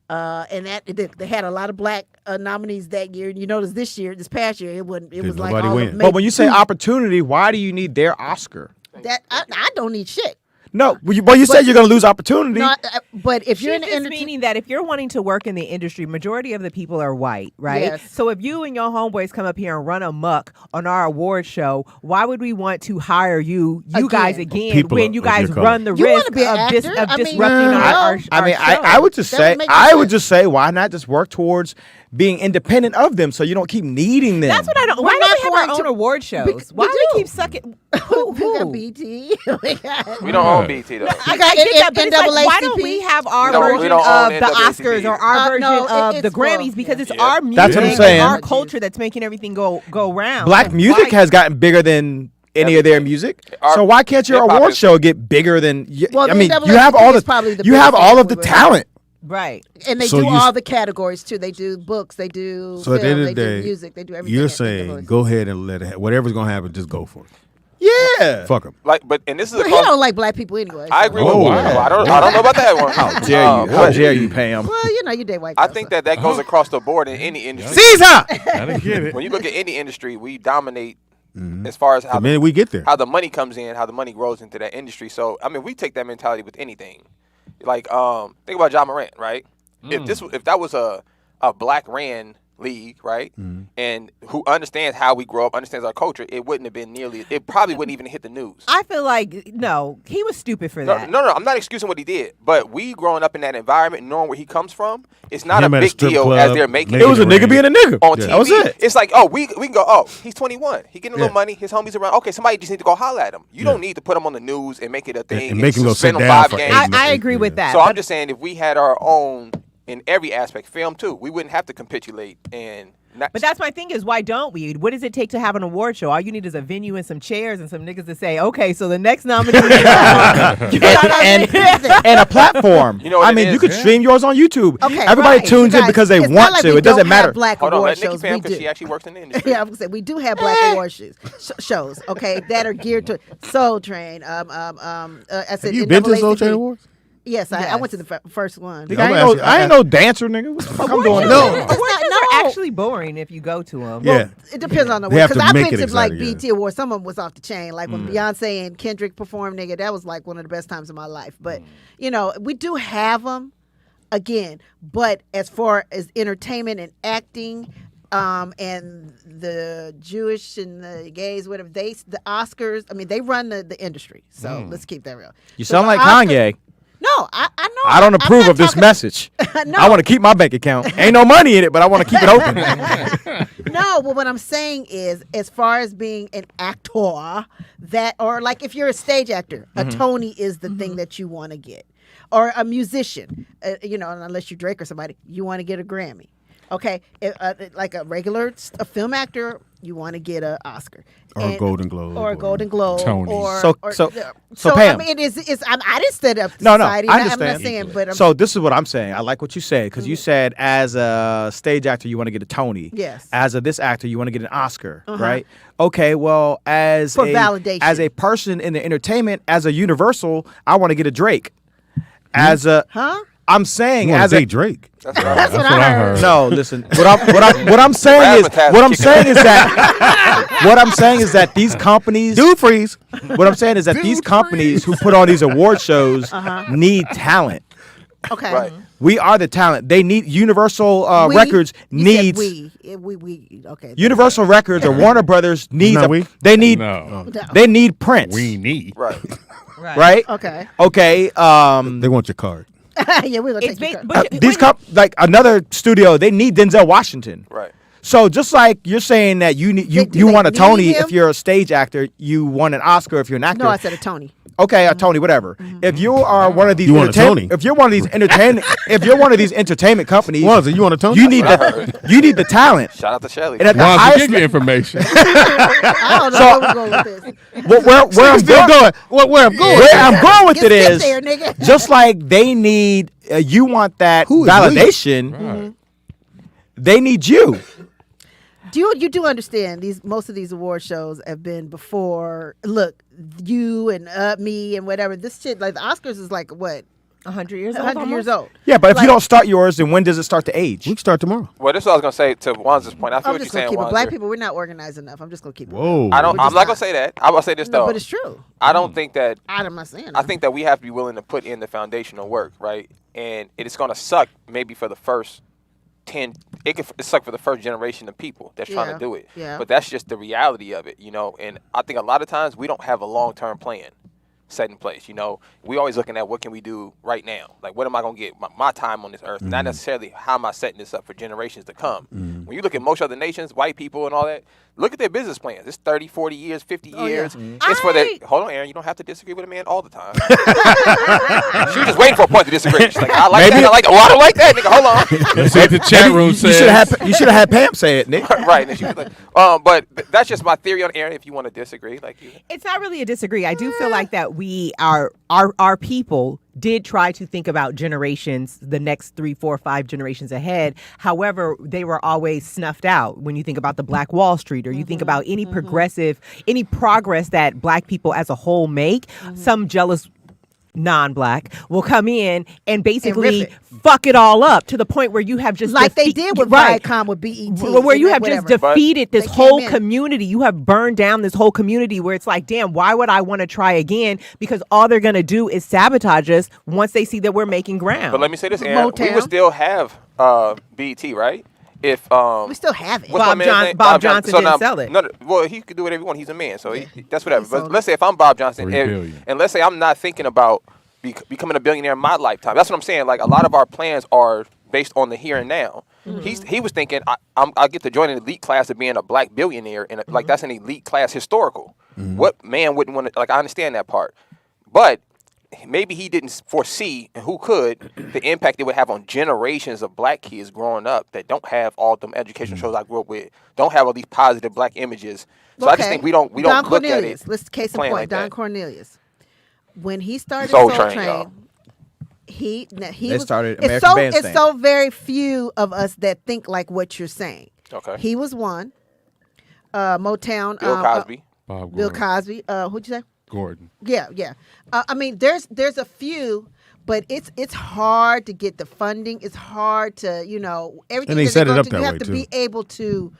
J: And that they had a lot of black nominees that year. You notice this past year, it wasn't. It was like
M: nobody
J: all
M: win.
J: of
K: But when you say
J: maybe
K: opportunity, why do you need their Oscar?
J: that, I don't need shit.
K: No, but you said you're going to lose opportunity.
J: No, but if you're in
N: She's
J: the
N: just meaning that if you're wanting to work in the industry, majority of the people are white, right?
J: Yes.
N: So if you and your homeboys come up here and run amok on our award show, why would we want to hire you guys again
M: People
N: when you
M: of your
N: guys
M: color.
N: run the
J: You
N: risk
J: wanna be an
N: of,
J: actor? I mean,
N: disrupting
J: no.
N: our
K: I mean,
N: show?
K: I would just
J: That
K: say,
J: would make
K: I
J: sense.
K: would just say, why not just work towards being independent of them, so you don't keep needing them.
N: That's what I don't. Why don't we have our own award shows? Why do we keep sucking?
J: We got BT.
A: We don't own BT though.
J: I got
N: why don't we have our version of the Oscars or our version of the Grammys? Because it's our music,
K: That's what I'm saying.
N: our culture that's making everything go round.
K: Black music has gotten bigger than any of their music. So why can't your award show get bigger than?
J: Well,
K: I mean,
J: NAACP
K: you have all
J: is probably the
K: you have
J: biggest
K: all of the
J: award.
K: talent.
N: Right.
J: And they do all the categories too. They do books, they do
M: So at the
J: film,
M: end of
J: they
M: the day,
J: do music, they do everything.
M: you're saying go ahead and let it. Whatever's gonna happen, just go for it.
K: Yeah.
M: Fuck them.
A: Like, but and this is
J: But he don't like black people anyway.
A: I agree with you. I don't know about that one.
K: How dare you? How dare you, Pam?
J: Well, you know, you date white
A: I
J: girls.
A: think that goes across the board in any industry.
K: Caesar!
M: I didn't get it.
A: When you look at any industry, we dominate as far as how
M: The minute we get there.
A: how the money comes in, how the money grows into that industry. So I mean, we take that mentality with anything. Like think about John Morant, right? If that was a black ran league, right? And who understands how we grow up, understands our culture, it wouldn't have been nearly. It probably wouldn't even hit the news.
N: I feel like no, he was stupid for that.
A: No, I'm not excusing what he did, but we growing up in that environment, knowing where he comes from, it's not
M: Him
A: a
M: at a
A: big
M: strip
A: deal
M: club,
A: as they're making
K: It was a nigga being a nigga.
A: on TV.
K: That was it.
A: It's like, we can go, he's 21. He getting a little money. His homies around. Okay, somebody just need to go holler at him. You don't need to put him on the news and make it a thing.
M: And make him go sit
A: suspend
M: down
A: 5
M: for
A: games.
M: 8
N: I agree with that.
A: So I'm just saying, if we had our own in every aspect, film too, we wouldn't have to capitulate and.
N: But that's my thing is, why don't we? What does it take to have an award show? All you need is a venue and some chairs and some niggas to say, okay, so the next nominee
K: and a platform.
A: You know what
K: I
A: it
K: mean,
A: is?
K: you could stream yours on YouTube.
J: Okay,
K: Everybody
J: right.
K: tunes
J: You
K: in
J: guys,
K: because they
J: it's not
K: want
J: like
K: to.
J: we
K: It doesn't
J: don't have
K: matter.
J: Black
A: Hold on,
J: award
A: let Nikki
J: shows.
A: Pam
J: We
A: because
J: do.
A: she actually works in the industry.
J: Yeah, I was gonna say we do have black award shows, okay, that are geared to Soul Train. I said,
M: Have you been to Soul Train
J: NAACP.
M: Awards?
J: Yes, I went to the first one.
K: Nigga, I ain't no dancer, nigga. What the fuck I'm doing?
N: Award shows are actually boring if you go to them.
M: Yeah.
J: It depends on the
M: They
J: award.
M: have to
J: Because I've
M: make
J: been
M: it
J: to like
M: exciting, yeah.
J: BT Awards. Some of them was off the chain. Like when Beyonce and Kendrick performed, nigga, that was like one of the best times of my life. But, you know, we do have them again. But as far as entertainment and acting, and the Jewish and the gays, whatever, the Oscars, I mean, they run the industry. So let's keep that real.
K: You
J: So
K: sound
J: the
K: like
J: Oscars-
K: Kanye.
J: No, I know.
K: I don't
J: I'm
K: approve
J: not
K: of this
J: talking-
K: message.
J: No.
K: I want to keep my bank account. Ain't no money in it, but I want to keep it open.
J: No, but what I'm saying is, as far as being an actor, that, or like if you're a stage actor, a Tony is the thing that you want to get, or a musician, you know, unless you're Drake or somebody, you want to get a Grammy. Okay, like a film actor, you want to get an Oscar
M: Or a Golden Globe.
J: or a Golden Globe,
F: Tony.
J: or
K: So
J: I
K: Pam.
J: mean, it's I didn't set up
K: No,
J: society.
K: I
J: I'm
K: understand.
J: not saying, but
K: So this is what I'm saying. I like what you said because you said as a stage actor you want to get a Tony.
J: Yes.
K: As this actor you want to get an Oscar, right? Okay, well as
J: For validation.
K: as a person in the entertainment, as a Universal, I want to get a Drake. As a I'm saying
M: You
K: as
M: want
K: a
M: to Drake?
J: that's what I heard.
K: No, listen. What I'm saying is what I'm saying is that these companies
M: Dude freeze.
K: What I'm saying is that these companies who put on these award shows need talent.
J: Okay.
A: Right.
K: We are the talent. They need Universal
J: We?
K: Records
J: You said
K: needs
J: we okay.
K: Universal Records or Warner Brothers needs
M: No, we?
K: they need
F: No.
K: they need Prince.
F: We need.
A: Right.
K: Right?
J: Okay.
K: Okay.
M: They want your card.
J: Yeah, we're gonna
N: It's
J: take your
N: ba- but
K: These like another studio, they need Denzel Washington.
A: Right.
K: So just like you're saying that you need
J: Do
K: you
J: they
K: want a
J: need
K: Tony
J: him?
K: if you're a stage actor, you want an Oscar if you're an actor.
J: No, I said a Tony.
K: Okay, a Tony, whatever. If you are one of these,
M: You want a Tony?
K: If you're one of these if you're one of these entertainment companies,
M: Wanza, you want a Tony?
K: you need the talent.
A: Shout out to Shelly.
K: And at the
F: Wanza,
K: highest
F: give your information.
J: I don't know where we're going with this.
K: where I'm
M: Still
K: going,
M: going. Where I'm going?
K: where I'm going with
J: Get
K: it is
J: there, nigga.
K: just like they need you want that
M: Who is
K: validation. They need you.
J: You do understand most of these award shows have been before. Look, you and me and whatever. This shit, like the Oscars, is like what
N: 100 years old.
J: 100 years old.
K: Yeah, but if
J: Like-
K: you don't start yours, then when does it start to age?
M: We can start tomorrow.
A: Well, this is what I was gonna say to Wanza's point. I feel
J: I'm
A: what you're
J: just gonna
A: saying,
J: keep it.
A: Wanza.
J: Black people, we're not organized enough. I'm just gonna keep it.
M: Whoa.
A: I don't.
J: We're
A: I'm
J: just
A: not gonna
J: not.
A: say that. I'm gonna say this
J: No,
A: though.
J: but it's true.
A: I don't think that.
J: I'm not saying.
A: I think that we have to be willing to put in the foundational work, right? And it's gonna suck maybe for the first 10. It suck for the first generation of people that's trying to do it.
J: Yeah.
A: But that's just the reality of it, you know. And I think a lot of times we don't have a long-term plan. set in place. You know, we always looking at what can we do right now. Like, what am I gonna get my time on this earth? Not necessarily how am I setting this up for generations to come. When you look at most other nations, white people and all that, look at their business plans. It's 30, 40 years, 50 years. It's for their. Hold on, Aaron. You don't have to disagree with a man all the time. She was just waiting for a point to disagree. She's like, I like that. I like that. Oh, I don't like that, nigga. Hold on.
F: Let's see what the chat room says.
K: You should have had Pam say it, Nick.
A: Right. And she was like, but that's just my theory on Aaron. If you want to disagree, like you.
N: It's not really a disagree. I do feel like that our people did try to think about generations, the next 3, 4, 5 generations ahead. However, they were always snuffed out. When you think about the Black Wall Street, or you think about any progressive, any progress that Black people as a whole make, some jealous non-Black will come in and basically fuck it all up to the point where you have just
J: like they did with Viacom with BET,
N: where you have
J: whatever.
N: just defeated this whole community. You have burned down this whole community where it's like, damn, why would I want to try again? Because all they're gonna do is sabotage us once they see that we're making ground.
A: But let me say this, Aaron, we would still have BET, right? If
J: we still have it.
N: Bob Johnson didn't sell it.
A: No, well, he could do whatever he wants. He's a man, so that's whatever. But let's say if I'm Bob Johnson, and let's say I'm not thinking about becoming a billionaire in my lifetime. That's what I'm saying. Like, a lot of our plans are based on the here and now. He was thinking, I'll get to join an elite class of being a Black billionaire, and like that's an elite class historical. What man wouldn't want to? Like, I understand that part, but maybe he didn't foresee, and who could, the impact it would have on generations of Black kids growing up that don't have all them educational shows I grew up with, don't have all these positive Black images. So I just think we don't
J: Don
A: look at it.
J: Let's case in point.
A: Like
J: Don
A: that.
J: Cornelius, when he started
A: Soul
J: Soul
A: Train,
J: Train, he
K: They
J: was,
K: started
J: it's
K: American
J: so
K: Bandstand.
J: it's so very few of us that think like what you're saying.
A: Okay.
J: He was one. Motown.
A: Bill Cosby.
J: Bill Cosby. Who'd you say?
F: Gordon.
J: Yeah. I mean, there's a few, but it's hard to get the funding. It's hard to everything.
M: And they
J: that
M: set
J: they
M: it
J: go
M: up
J: to,
M: that
J: you
M: way,
J: have to
M: too.
J: be able to.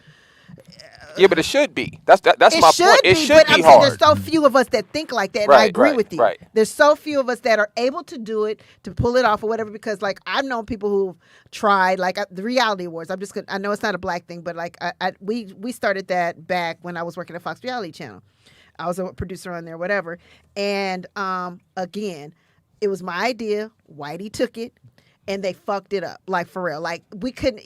A: Yeah, but it should be. That's my point. It should
J: but
A: be
J: I'm saying
A: hard.
J: there's so few of us that think like that, and I agree with you.
A: Right.
J: There's so few of us that are able to do it, to pull it off or whatever. Because like I've known people who've tried, like the reality awards. I know it's not a Black thing, but like we started that back when I was working at Fox Reality Channel. I was a producer on there, whatever. And again, it was my idea. Whitey took it. And they fucked it up, like for real. Like we couldn't.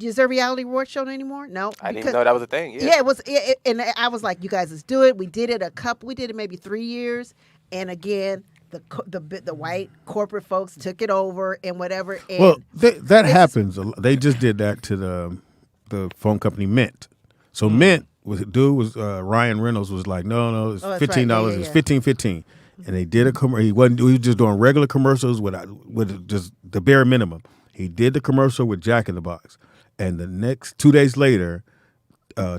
J: Is there a reality award show anymore? No,
A: I didn't even know that was a thing.
J: Yeah, it was. And I was like, you guys, let's do it. We did it We did it maybe 3 years. And again, the white corporate folks took it over and whatever. And
M: well, that happens. They just did that to the phone company Mint. So Mint was Ryan Reynolds was like, no, it's $15. It's $15.15. And they did a commercial. He was just doing regular commercials with just the bare minimum. He did the commercial with Jack in the Box, and the next 2 days later,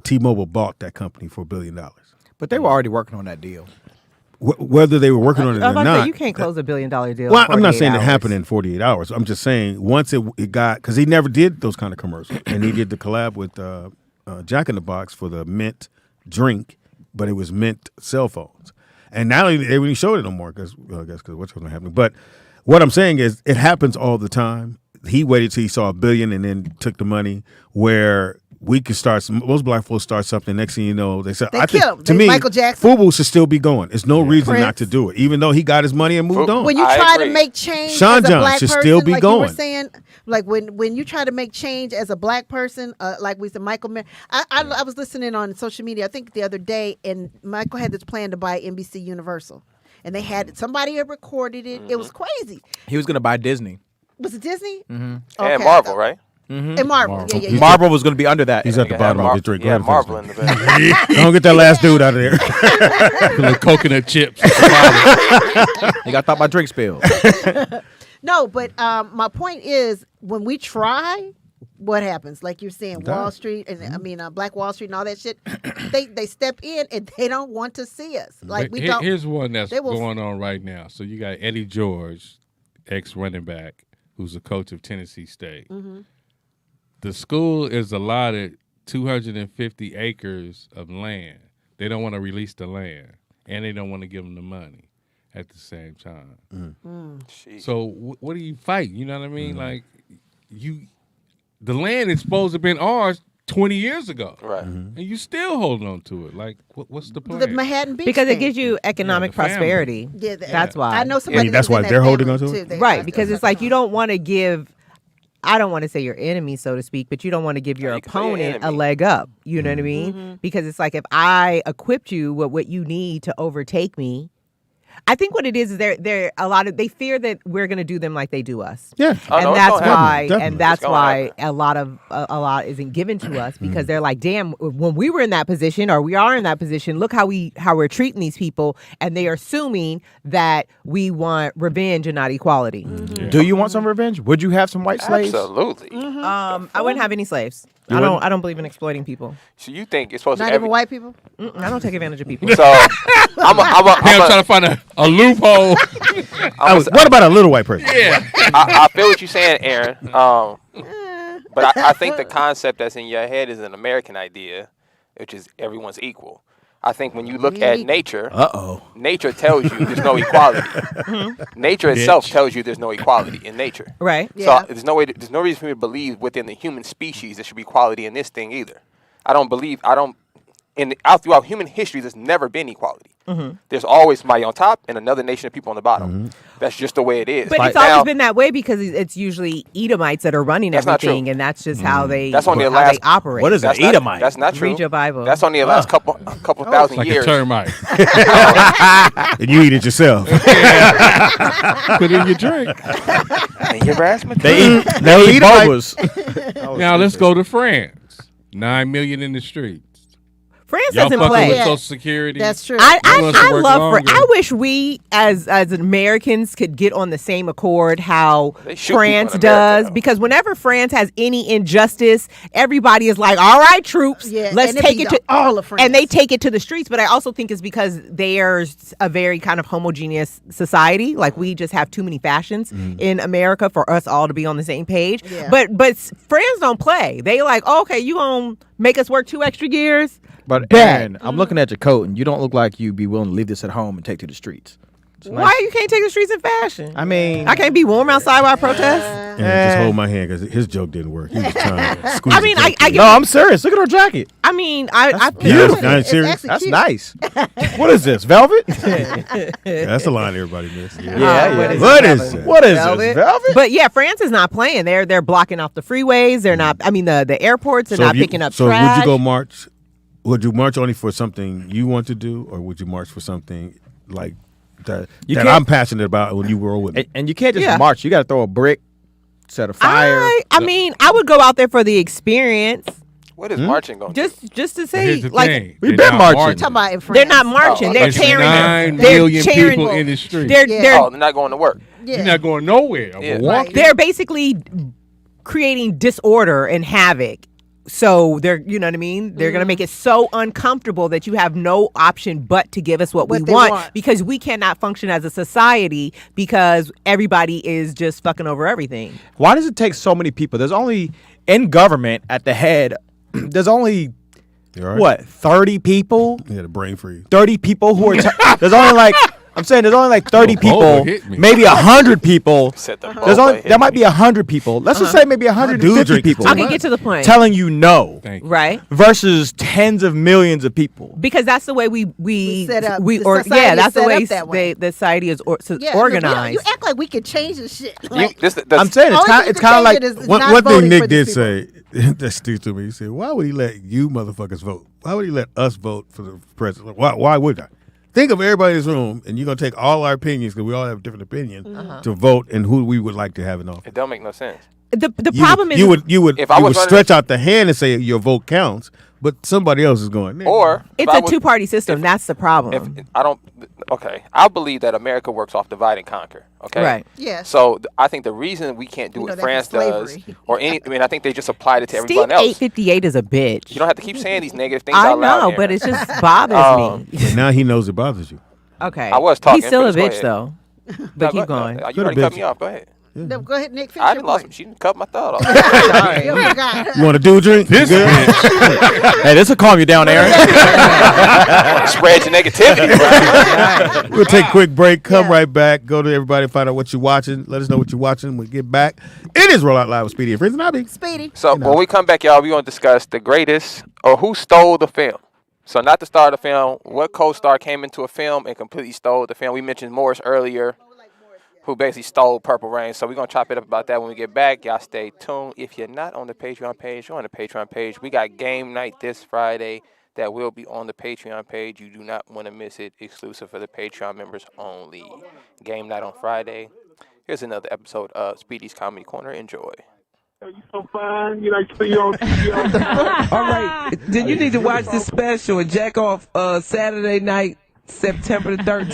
M: T-Mobile bought that company for $1 billion.
K: But they were already working on that deal.
M: Whether they were working on it or not,
N: you can't close $1 billion deal.
M: Well, I'm not saying it happened in 48 hours. I'm just saying once it got, because he never did those kind of commercials, and he did the collab with Jack in the Box for the Mint drink, but it was Mint cell phones. And now they really showed it no more because what's going to happen. But what I'm saying is it happens all the time. He waited till he saw $1 billion and then took the money. Where we could start, most Black folks start something. Next thing you know, they say, I think to me,
J: Michael Jackson.
M: FUBU should still be going. There's no reason not to do it, even though he got his money and moved on.
J: When you try to make change,
M: Sean
J: as a
M: John
J: Black
M: should
J: person,
M: still be
J: like
M: going.
J: You were saying, like when you try to make change as a Black person, like we said, Michael. I was listening on social media. I think the other day, and Michael had this plan to buy NBC Universal. And they had somebody had recorded it. It was crazy.
K: He was going to buy Disney.
J: Was it Disney?
K: Mm-hmm.
J: Okay.
A: And Marvel, right?
K: Mm-hmm.
J: And Marvel. Yeah.
K: Marvel was going to be under that.
M: He's at the bottom of his drink.
A: Yeah, Marvel in the back.
M: Don't get that last dude out of there.
F: Little coconut chips.
K: He got thought my drink spilled.
J: No, but my point is, when we try, what happens? Like you're saying, Wall Street, and Black Wall Street and all that shit. They step in and they don't want to see us. Like we don't.
F: Here's one that's going on right now. So you got Eddie George, ex-running back, who's the coach of Tennessee State.
J: Mm-hmm.
F: The school is allotted 250 acres of land. They don't want to release the land, and they don't want to give them the money at the same time. So what do you fight? You know what I mean? Like the land is supposed to have been ours 20 years ago.
A: Right.
F: And you still holding on to it. Like, what's the plan?
J: The Manhattan Beach
N: Because
J: thing.
N: it gives you economic
F: the family.
N: prosperity.
J: Yeah,
N: that's why.
J: I know somebody.
M: that's why they're holding on to it?
N: Right, because it's like you don't want to give. I don't want to say your enemy, so to speak, but you don't want to give your
A: you can say your
N: opponent a
A: enemy.
N: leg up. You know what I mean? Because it's like if I equipped you with what you need to overtake me, I think what it is they're a lot of they fear that we're going to do them like they do us.
M: Yeah.
A: Oh,
N: And
A: no, it's
N: that's
A: gonna
N: why,
M: happen.
N: and that's
A: It's gonna
N: why
A: happen.
N: a lot isn't given to us because they're like, damn, when we were in that position or we are in that position, look how we're treating these people, and they are assuming that we want revenge and not equality.
K: Do you want some revenge? Would you have some white slaves?
A: Absolutely.
N: I wouldn't have any slaves.
K: You
N: I don't believe in exploiting people.
A: So you think it's supposed
J: Not
A: to
J: even white people.
N: I don't take advantage of people.
A: So I'm
F: trying to find a loophole.
M: What about a little white person?
F: Yeah.
A: I feel what you're saying, Aaron. But I think the concept that's in your head is an American idea, which is everyone's equal. I think when you look at nature, nature tells you there's no equality. Nature itself tells you there's no equality in nature.
N: Right.
A: So there's no reason for me to believe within the human species there should be equality in this thing either. Throughout human history, there's never been equality. There's always somebody on top and another nation of people on the bottom. That's just the way it is.
N: But it's always been that way because it's usually Edomites that are running
A: That's not
N: everything,
A: true.
N: and that's just how they
A: That's only the
N: how
A: last.
N: they operate.
K: What is an Edomite?
A: That's not true.
N: Read your Bible.
A: That's only the last couple thousand
F: Like
A: years.
F: a termite.
M: And you eat it yourself.
F: Put in your drink.
A: And your raspberry.
K: They eat bobas.
F: Now let's go to France. 9 million in the streets.
N: France
F: Y'all
N: doesn't
F: fucking
N: play.
F: with Social Security.
J: That's true.
N: I love. I wish we as Americans could get on the same accord how
A: They shoot
N: France
A: people in America,
N: does,
A: though.
N: because whenever France has any injustice, everybody is like, "All right, troops,
J: Yeah,
N: let's
J: and it
N: take
J: be
N: it to
J: all of France.
N: And they take it to the streets. But I also think it's because there's a very kind of homogeneous society. Like we just have too many fashions in America for us all to be on the same page.
J: Yeah.
N: But France don't play. They like, oh, okay, you gonna make us work 2 extra years?
K: But
N: Bet.
K: Aaron, I'm looking at your coat, and you don't look like you'd be willing to leave this at home and take to the streets. It's
N: Why
K: nice.
N: you can't take the streets in fashion?
K: I mean,
N: I can't be warm outside while I protest.
M: And just hold my hand because his joke didn't work. He was trying to squeeze
N: I mean,
M: the joke
N: I
M: in.
N: get.
K: no, I'm serious. Look at her jacket.
N: I mean, I
M: Beautiful. I ain't serious.
J: actually
K: That's
J: cute.
K: nice. What is this? Velvet?
M: That's the line everybody missed.
K: Yeah.
M: What is it?
K: What is
N: Velvet.
K: this? Velvet?
N: But yeah, France is not playing. They're blocking off the freeways. They're not. I mean, the airports are
M: So
N: not
M: if you-
N: picking up
M: So
N: trash.
M: would you go march? Would you march only for something you want to do, or would you march for something like that
K: You
M: that
K: can't-
M: I'm passionate about when you roll with me?
K: And you can't just
N: Yeah.
K: march. You got to throw a brick, set a fire.
N: I mean, I would go out there for the experience,
A: What is marching going to do?
N: just to
F: But
N: say,
F: here's the
N: like,
F: thing.
K: We've
F: They're
K: been
F: not
K: marching.
J: Talking about in France.
N: they're not marching.
A: Oh,
N: they're
A: it's
N: tearing.
F: 9
N: They're
F: million
N: tearing-
F: people in the street.
N: They're
J: Yeah.
N: they're
A: Oh, they're not going to work.
J: Yeah.
F: You're not going nowhere. I'm
A: Yeah.
F: walking.
N: they're basically creating disorder and havoc. So they're, you know what I mean? They're going to make it so uncomfortable that you have no option but to give us what we
J: What they
N: want,
J: want.
N: because we cannot function as a society because everybody is just fucking over everything.
K: Why does it take so many people? There's only, in government, at the head, there's only,
M: You all right?
K: what, 30 people?
M: You had a brain freeze.
K: 30 people who are, there's only like, I'm saying there's only like 30
F: Oh, Boba
K: people,
F: hit me.
K: maybe 100 people.
A: Set the
K: There's
A: Boba
K: only,
A: hit
K: there might
A: me.
K: be 100 people. Let's just say maybe 150
M: drink
K: people
N: Okay, get to the point.
K: telling you no,
F: Thank you.
N: Right?
K: versus tens of millions of people.
N: Because that's the way we
J: set up-
N: we
J: the
N: or
J: society
N: yeah,
J: is
N: that's the
J: set
N: way
J: up that way.
N: the society is
J: Yeah,
N: organized.
J: You act like we could change this shit.
A: You,
J: Like,
A: this, that's,
K: I'm saying
J: only thing
K: it's
J: you
K: kind of
J: can
K: like
J: change it is
M: One
J: not
M: thing
J: voting
M: Nick
J: for
M: did
J: these
M: say that sticks to me. He said, "Why would he let you motherfuckers vote? Why would he let us vote for the president? Why would I? Think of everybody in this room, and you're gonna take all our opinions because we all have different opinions to vote and who we would like to have in office.
A: it don't make no sense.
N: The problem is
M: you would
A: If I was running-
M: stretch out the hand and say your vote counts, but somebody else is going. "Nigga,
A: Or
N: it's
A: if I
N: a
A: was-
N: two-party system. That's the problem.
A: If I don't, okay, I believe that America works off divide and conquer. Okay,
N: Right.
J: Yes.
A: So I think the reason we can't do
J: We know
A: what
J: that
A: France
J: from
A: does,
J: slavery.
A: or any, I mean, I think they just applied it to
N: Steve
A: everyone else.
N: 858 is a bitch.
A: You don't have to keep saying these negative things
N: I
A: out loud.
N: know,
A: Aaron.
N: but it just bothers me.
M: But now he knows it bothers you.
N: Okay,
A: I was talking,
N: He's still a
A: but go
N: bitch
A: ahead.
N: though.
A: No,
N: But
A: go
N: keep going.
A: You
M: Good
A: already cut
M: bitch.
A: me off. Go ahead.
J: No, go ahead, Nick. Finish
A: I
J: your
A: lost.
J: point.
A: She didn't cut my thought off.
J: Sorry. You forgot.
K: You want to do a drink?
M: This
K: Hey, this will calm you down, Aaron.
A: Spread your negativity. Right?
M: We'll take a quick break. Come right back. Go to everybody. Find out what you're watching. Let us know what you're watching. We'll get back. It is Roll Out Live with Speedy and Friends, and I'll be
J: Speedy.
A: So when we come back, y'all, we're going to discuss the greatest or who stole the film. So not the star of the film, what co-star came into a film and completely stole the film. We mentioned Morris earlier, who basically stole Purple Rain. So we're going to chop it up about that when we get back. Y'all stay tuned. If you're not on the Patreon page, you're on the Patreon page. We got game night this Friday that will be on the Patreon page. You do not want to miss it. Exclusive for the Patreon members only. Game night on Friday. Here's another episode of Speedy's Comedy Corner. Enjoy.
D: You so fine. You like to see you on TV.
E: All right. Then you need to watch this special and jack off Saturday night, September the 13th.